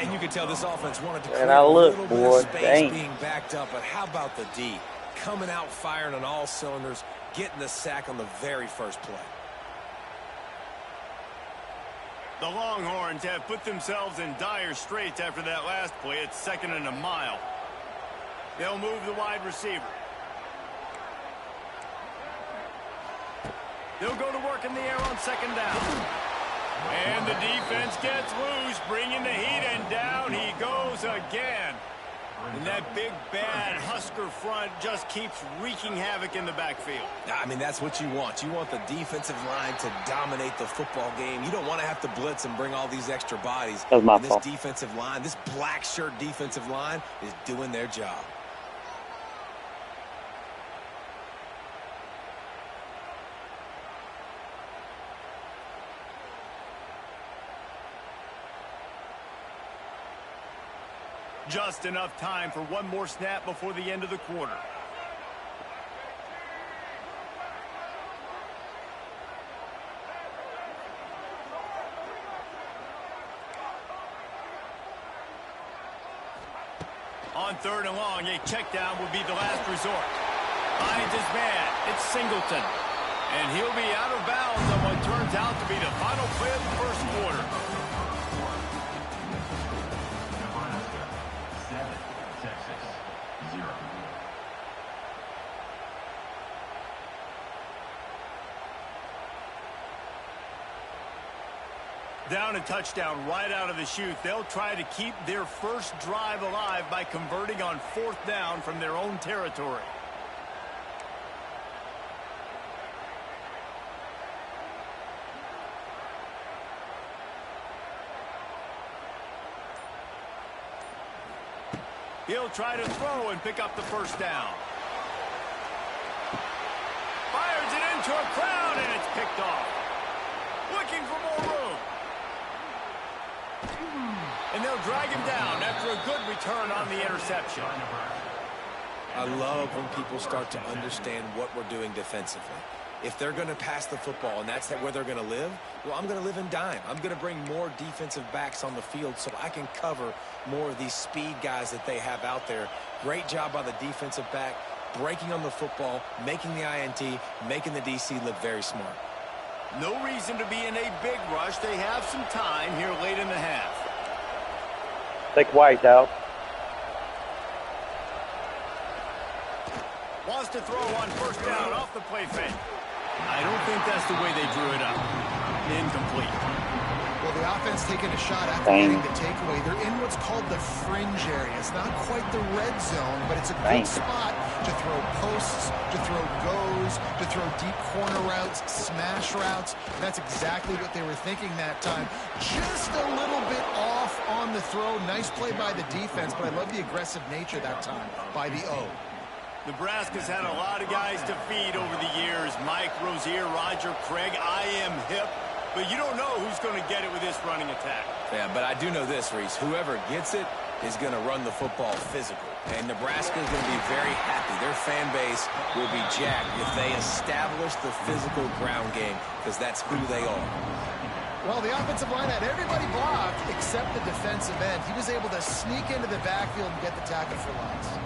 And you can tell this offense wanted to create And I a look, little bit boy, of space dang. being backed up, but how about the D? Coming out firing on all cylinders, getting the sack on the very first play. The Longhorns have put themselves in dire straits after that last play. It's 2nd and a mile. They'll move the wide receiver. They'll go to work in the air on 2nd down. And the defense gets loose, bringing the heat, and down he goes again. And that big, bad Husker front just keeps wreaking havoc in the backfield. I mean, that's what you want. You want the defensive line to dominate the football game. You don't want to have to blitz and bring all these extra bodies. That was my fault. This defensive line, this black shirt defensive line is doing their job. Just enough time for one more snap before the end of the quarter. On 3rd and long, a check down will be the last resort. Finds his man. It's Singleton. And he'll be out of bounds on what turns out to be the final play of the first quarter. Down a touchdown right out of the chute. They'll try to keep their first drive alive by converting on 4th down from their own territory. He'll try to throw and pick up the first down. Fires it into a crowd, and it's picked off. Looking for more room. And they'll drag him down after a good return on the interception. I love when people start to understand what we're doing defensively. If they're going to pass the football and that's where they're going to live, well, I'm going to live in dime. I'm going to bring more defensive backs on the field so I can cover more of these speed guys that they have out there. Great job by the defensive back, breaking on the football, making the INT, making the DC look very smart. No reason to be in a big rush. They have some time here late in the half. Take White out. Wants to throw on 1st down off the play fake. I don't think that's the way they drew it up. Incomplete. Well, the offense taking a shot after getting the takeaway. They're in what's called the fringe area. It's not quite the red zone, but it's a good spot to throw posts, to throw goes, to throw deep corner routes, smash routes. That's exactly what they were thinking that time. Just a little bit off on the throw. Nice play by the defense, but I love the aggressive nature that time by the O. Nebraska's had a lot of guys to feed over the years. Mike Rozier, Roger Craig, I am hip. But you don't know who's going to get it with this running attack. Yeah, but I do know this, Reese. Whoever gets it is going to run the football physical. And Nebraska is going to be very happy. Their fan base will be jacked if they establish the physical ground game, because that's who they are. Well, the offensive line had everybody blocked except the defensive end. He was able to sneak into the backfield and get the tackle for loss.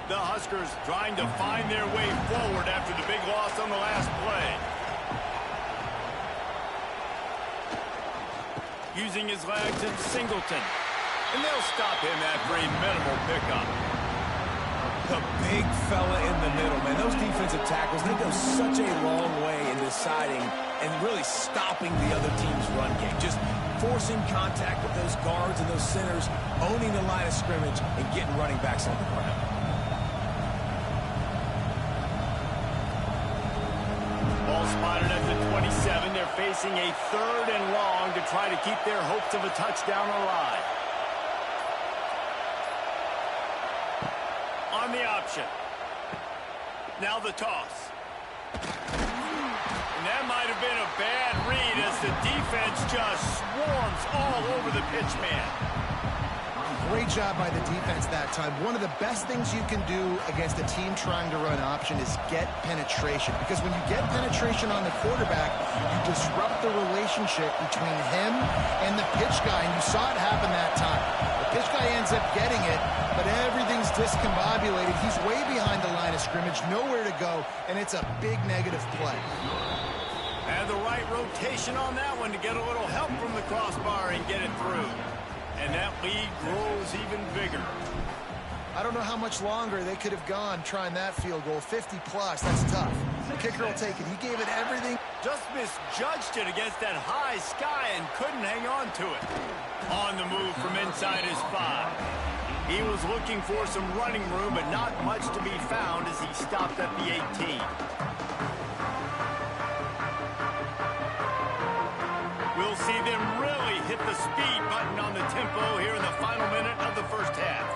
The Huskers trying to find their way forward after the big loss on the last play. Using his legs, it's Singleton. And they'll stop him after a minimal pickup. The big fella in the middle, man. Those defensive tackles, they go such a long way in deciding and really stopping the other team's run game. Just forcing contact with those guards and those centers, owning the line of scrimmage, and getting running backs on the ground. Ball spotted at the 27. They're facing a 3rd and long to try to keep their hopes of a touchdown alive. On the option. Now the toss. And that might have been a bad read as the defense just swarms all over the pitch man. Great job by the defense that time. One of the best things you can do against a team trying to run option is get penetration. Because when you get penetration on the quarterback, you disrupt the relationship between him and the pitch guy. And you saw it happen that time. The pitch guy ends up getting it, but everything's discombobulated. He's way behind the line of scrimmage, nowhere to go, and it's a big negative play. As Had the right rotation on that one to get a little help from the crossbar and get it through. And that lead grows even bigger. I don't know how much longer they could have gone trying that field goal. 50-plus, that's tough. The kicker will take it. He gave it everything. Just misjudged it against that high sky and couldn't hang on to it. On the move from inside his 5. He was looking for some running room, but not much to be found as he stopped at the 18. We'll see them really hit the speed button on the tempo here in the final minute of the first half.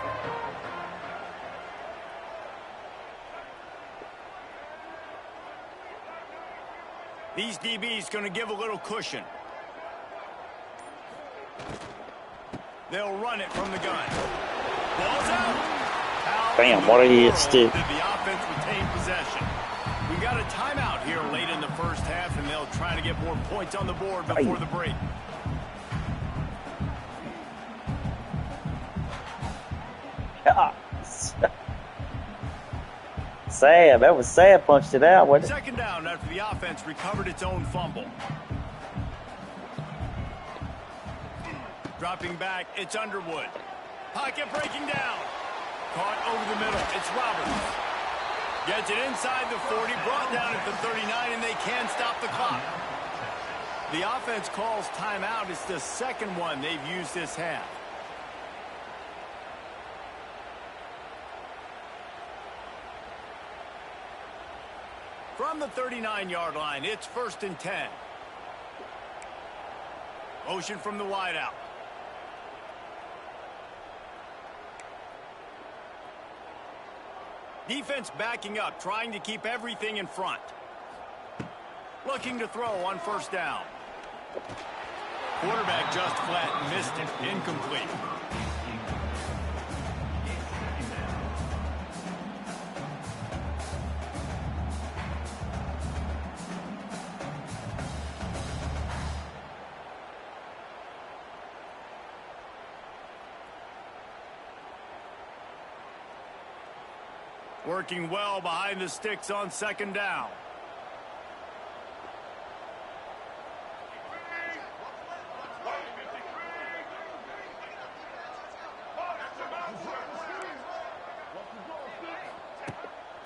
These DBs going to give a little cushion. They'll run it from the gun. Ball's out. Bam, what a hit stick. The offense retain possession. We got a timeout here late in the first half, and they'll try to get more points on the board before the break. Sad. That was sad. Punched it out, wasn't it? Second down after the offense recovered its own fumble. Dropping back, it's Underwood. Pocket breaking down. Caught over the middle. It's Roberts. Gets it inside the 40, brought down at the 39, and they can stop the clock. The offense calls timeout. It's the second one they've used this half. From the 39-yard line, it's 1st and 10. Motion from the wideout. Defense backing up, trying to keep everything in front. Looking to throw on 1st down. Quarterback just flat missed it. Incomplete. Working well behind the sticks on 2nd down.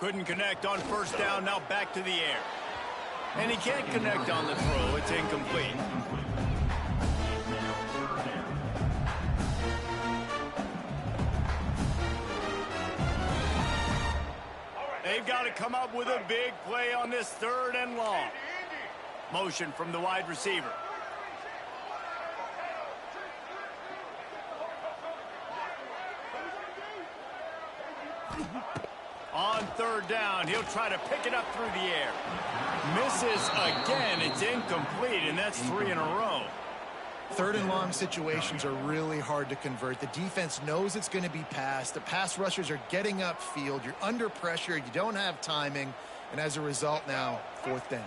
Couldn't connect on 1st down, now back to the air. And he can't connect on the throw, it's incomplete. They've got to come up with a big play on this 3rd and long. Motion from the wide receiver. On 3rd down, he'll try to pick it up through the air. Misses again, it's incomplete, and that's 3 in a row. 3rd and long situations are really hard to convert. The defense knows it's going to be passed. The pass rushers are getting upfield. You're under pressure. You don't have timing. And as a result now, 4th down.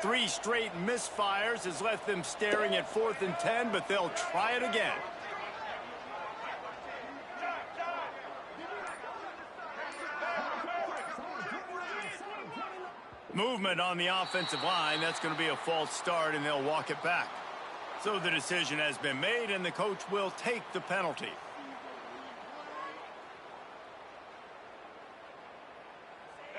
3 straight misfires has left them staring at 4th and 10, but they'll try it again. Movement on the offensive line. That's going to be a false start, and they'll walk it back. So the decision has been made, and the coach will take the penalty.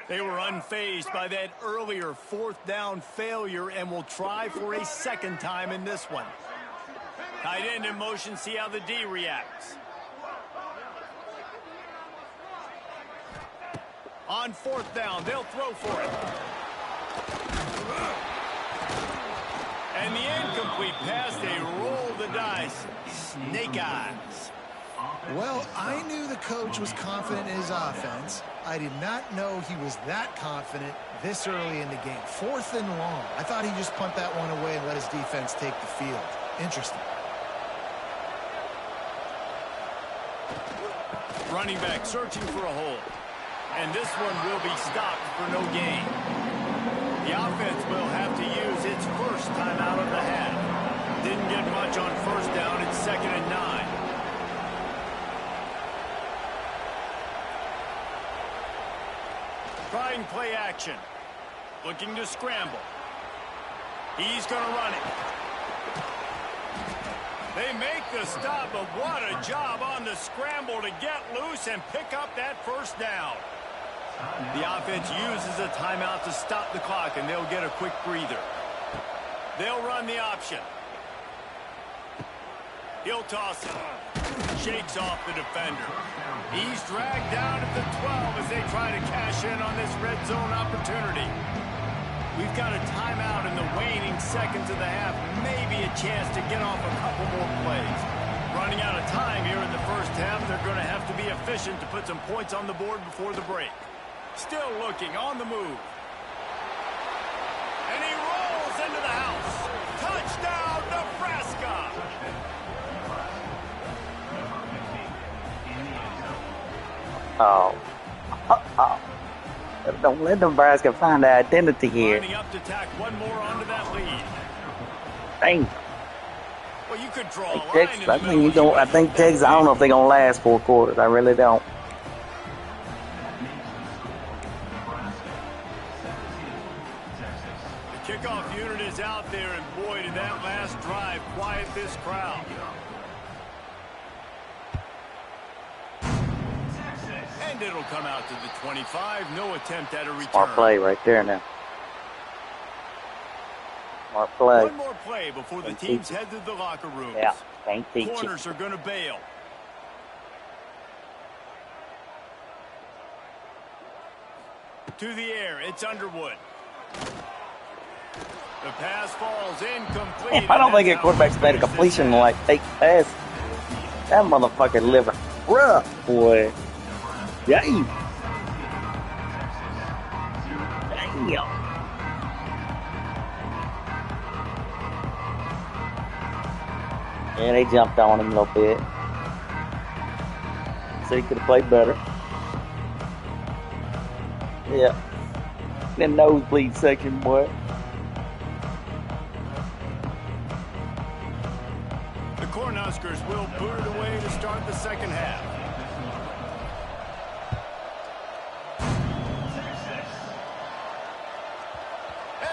They were unfazed by that earlier 4th down failure and will try for a 2nd time in this one. Tight end in motion, see how the D reacts. On 4th down, they'll throw for it. And the incomplete pass, they roll the dice. Snake eyes. Well, I knew the coach was confident in his offense. I did not know he was that confident this early in the game. 4th and long. I thought he'd just punt that one away and let his defense take the field. Interesting. Running back searching for a hole. And this one will be stopped for no gain. The offense will have to use its 1st timeout of the half. Didn't get much on 1st down. It's 2nd and 9. Trying play action. Looking to scramble. He's going to run it. They make the stop, but what a job on the scramble to get loose and pick up that first down. The offense uses a timeout to stop the clock, and they'll get a quick breather. They'll run the option. He'll toss it. Shakes off the defender. He's dragged down at the 12 as they try to cash in on this red zone opportunity. We've got a timeout in the waning seconds of the half. Maybe a chance to get off a couple more plays. Running out of time here in the first half. They're going to have to be efficient to put some points on the board before the break. Still looking on the move. And he rolls into the house. Touchdown, Nebraska! Oh. Don't let Nebraska find their identity here. Lining up to tack one more onto that lead. Dang. Well, you could draw a line Texas, in the I think Texas, I don't know if they're going to last 4 quarters. I really don't. The kickoff unit is out there, and boy, did that last drive quiet this crowd. And it'll come out to the 25. No attempt at a return. Smart play right there now. Smart play. One more play before the teams head to the locker rooms. Yeah, can't teach it. Corners are going to bail. To the air, it's Underwood. The pass falls incomplete. I don't think a quarterback's made a completion like fake pass. That motherfucker living rough, boy. Damn. Damn. Yeah, they jumped on him a little bit. So he could have played better. Yeah. The nosebleed section, boy. The Cornhuskers will boot it away to start the second half.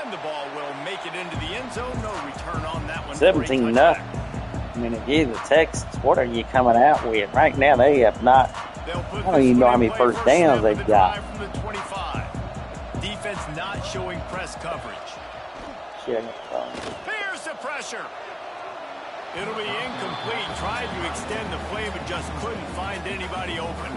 And the ball will make it into the end zone. No return on that one. 17-0. I mean, again, the Texans, what are you coming out with? Right now, they have not. I don't even know how many first downs they've got. From the 25. Defense not showing press coverage. Shit. Here's the pressure. It'll be incomplete. Tried to extend the play, but just couldn't find anybody open.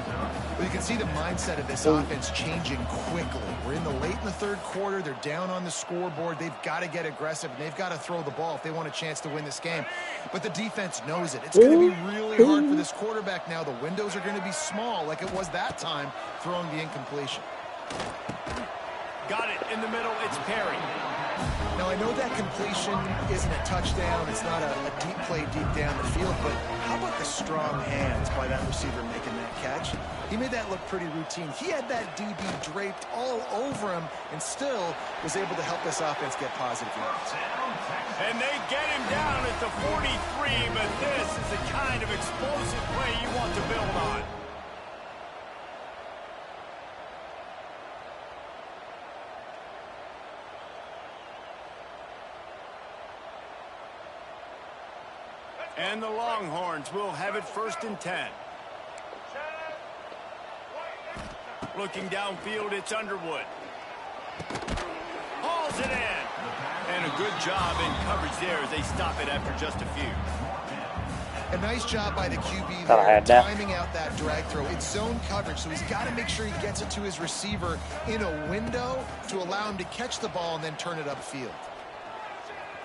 Well, you can see the mindset of this offense changing quickly. We're late in the third quarter. They're down on the scoreboard. They've got to get aggressive, and they've got to throw the ball if they want a chance to win this game. But the defense knows it. It's going to be really hard for this quarterback now. The windows are going to be small like it was that time throwing the incompletion. Got it in the middle. It's Perry. Now, I know that completion isn't a touchdown. It's not a deep play deep down the field, but how about the strong hands by that receiver making that catch? He made that look pretty routine. He had that DB draped all over him and still was able to help this offense get positive yards. And they get him down at the 43, but this is the kind of explosive play you want to build on. And the Longhorns will have it 1st and 10. Looking downfield, it's Underwood. Hauls it in. And a good job in coverage there as they stop it after just a few. A nice job by the QB there, timing out that drag throw. It's zone coverage, so he's got to make sure he gets it to his receiver in a window to allow him to catch the ball and then turn it upfield.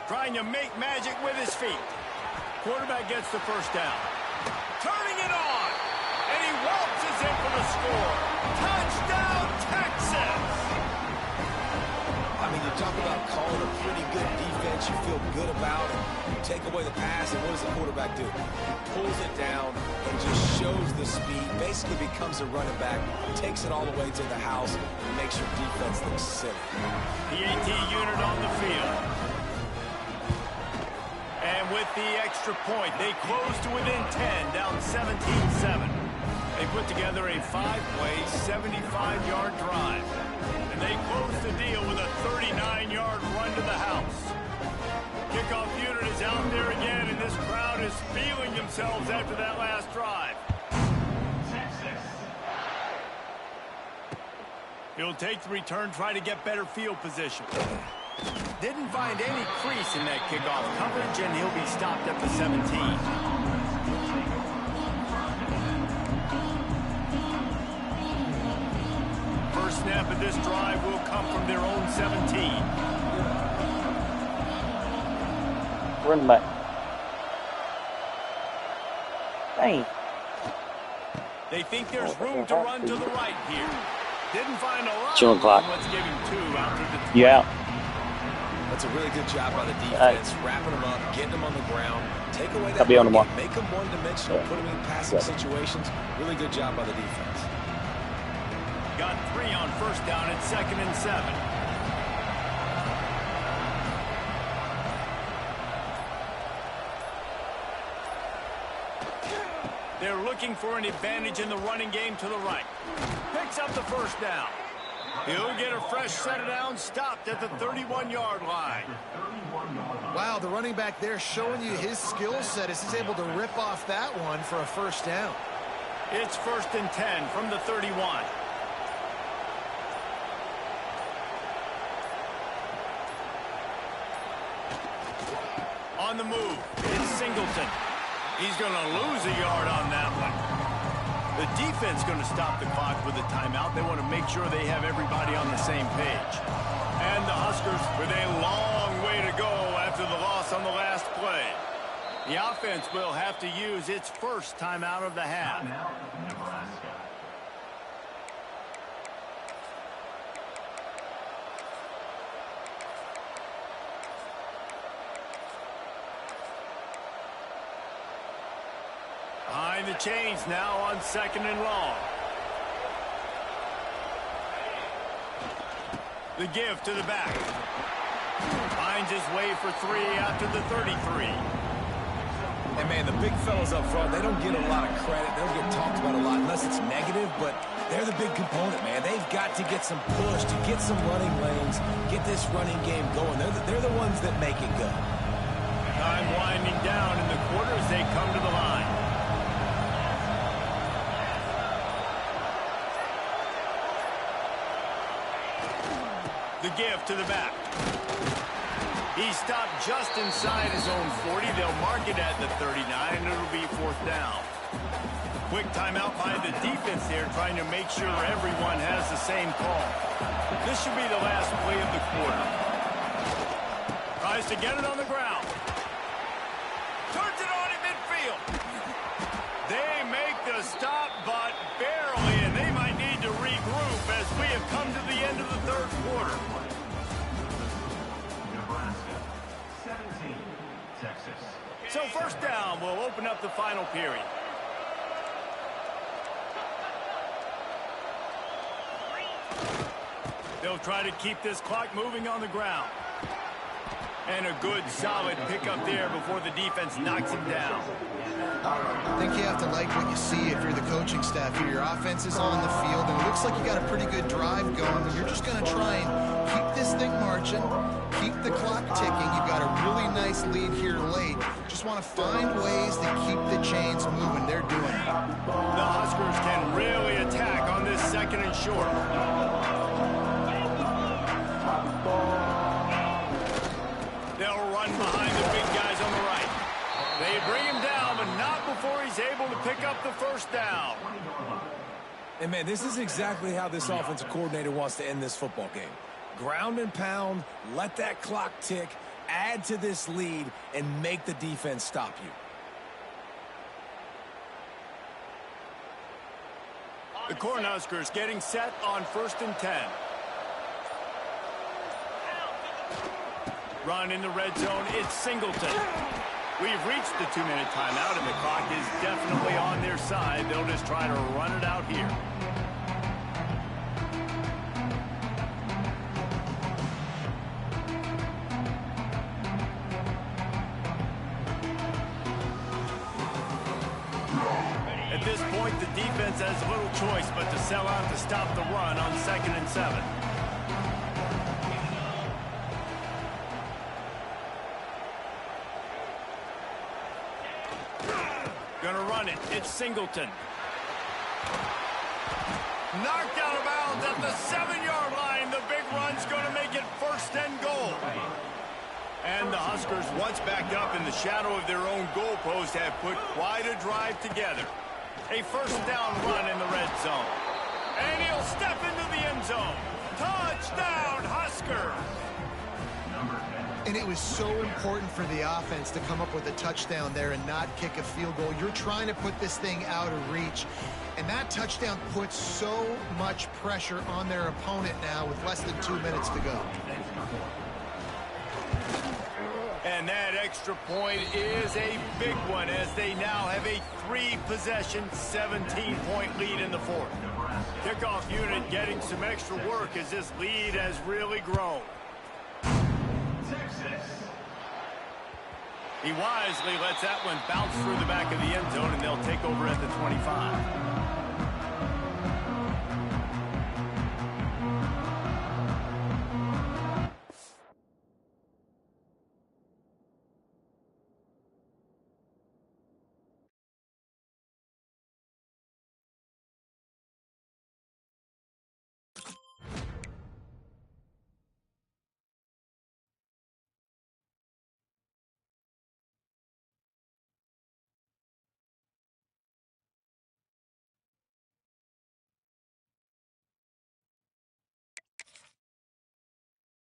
Trying to make magic with his feet. Quarterback gets the first down. Turning it on. And he waltzes in for the score. Touchdown, Texas! I mean, you talk about calling a pretty good defense you feel good about, and you take away the pass, and what does the quarterback do? He pulls it down and just shows the speed, basically becomes a running back, takes it all the way to the house, and makes your defense look silly. The AT unit on the field. And with the extra point, they close to within 10, down 17-7. They put together a 5-play, 75-yard drive. And they close the deal with a 39-yard run to the house. Kickoff unit is out there again, and this crowd is feeling themselves after that last drive. He'll take the return, try to get better field position. Didn't find any crease in that kickoff coverage, and he'll be stopped at the 17. First snap of this drive will come from their own 17. Run back. Dang. They think there's room to run to the right here. Didn't find a lot. Showing clock. Let's give him 2 after the 20. You out. That's a really good job by the defense, wrapping them up, getting them on the ground, take away that I'll be on the mark. make them one-dimensional, put them in passing situations. Really good job by the defense. Got 3 on first down at 2nd and 7. They're looking for an advantage in the running game to the right. Picks up the first down. He'll get a fresh set of downs, stopped at the 31-yard line. Wow, the running back there showing you his skill set as he's able to rip off that one for a first down. It's 1st and 10 from the 31. On the move, it's Singleton. He's going to lose a yard on that one. The defense going to stop the clock with a timeout. They want to make sure they have everybody on the same page. And the Huskers with a long way to go after the loss on the last play. The offense will have to use its first timeout of the half. Nebraska. Behind the chains now on 2nd and long. The give to the back. Finds his way for 3 after the 33. And, man, the big fellas up front, they don't get a lot of credit. They don't get talked about a lot unless it's negative, but they're the big component, man. They've got to get some push, to get some running lanes, get this running game going. They're the ones that make it go. Time winding down in the quarter as they come to the line. The give to the back. He stopped just inside his own 40. They'll mark it at the 39, and it'll be 4th down. Quick timeout by the defense there, trying to make sure everyone has the same call. This should be the last play of the quarter. Tries to get it on the ground. Turns it on in midfield. They make the stop, but barely, and they might need to regroup as we have come to the end of the 3rd quarter. Nebraska. 17. Texas. So 1st down will open up the final period. They'll try to keep this clock moving on the ground. And a good, solid pickup there before the defense knocks him down. I think you have to like what you see if you're the coaching staff here. Your offense is on the field, and it looks like you got a pretty good drive going. And you're just going to try and keep this thing marching, keep the clock ticking. You've got a really nice lead here late. Just want to find ways to keep the chains moving. They're doing it. The Huskers can really attack on this 2nd and short. They'll run behind the big guys on the right. They bring him down, but not before he's able to pick up the 1st down. And, man, this is exactly how this offensive coordinator wants to end this football game. Ground and pound, let that clock tick, add to this lead, and make the defense stop you. The Cornhuskers getting set on 1st and 10. Run in the red zone, it's Singleton. We've reached the 2-minute timeout, and the clock is definitely on their side. They'll just try to run it out here. At this point, the defense has little choice but to sell out to stop the run on 2nd and 7. run it. It's Singleton. Knocked out of bounds at the 7-yard line. The big run's going to make it 1st and goal. And the Huskers, once back up in the shadow of their own goalpost, have put quite a drive together. A 1st down run in the red zone. And he'll step into the end zone. Touchdown, Husker! And it was so important for the offense to come up with a touchdown there and not kick a field goal. You're trying to put this thing out of reach. And that touchdown puts so much pressure on their opponent now with less than 2 minutes to go. And that extra point is a big one as they now have a 3-possession, 17-point lead in the 4th. Kickoff unit getting some extra work as this lead has really grown. He wisely lets that one bounce through the back of the end zone, and they'll take over at the 25.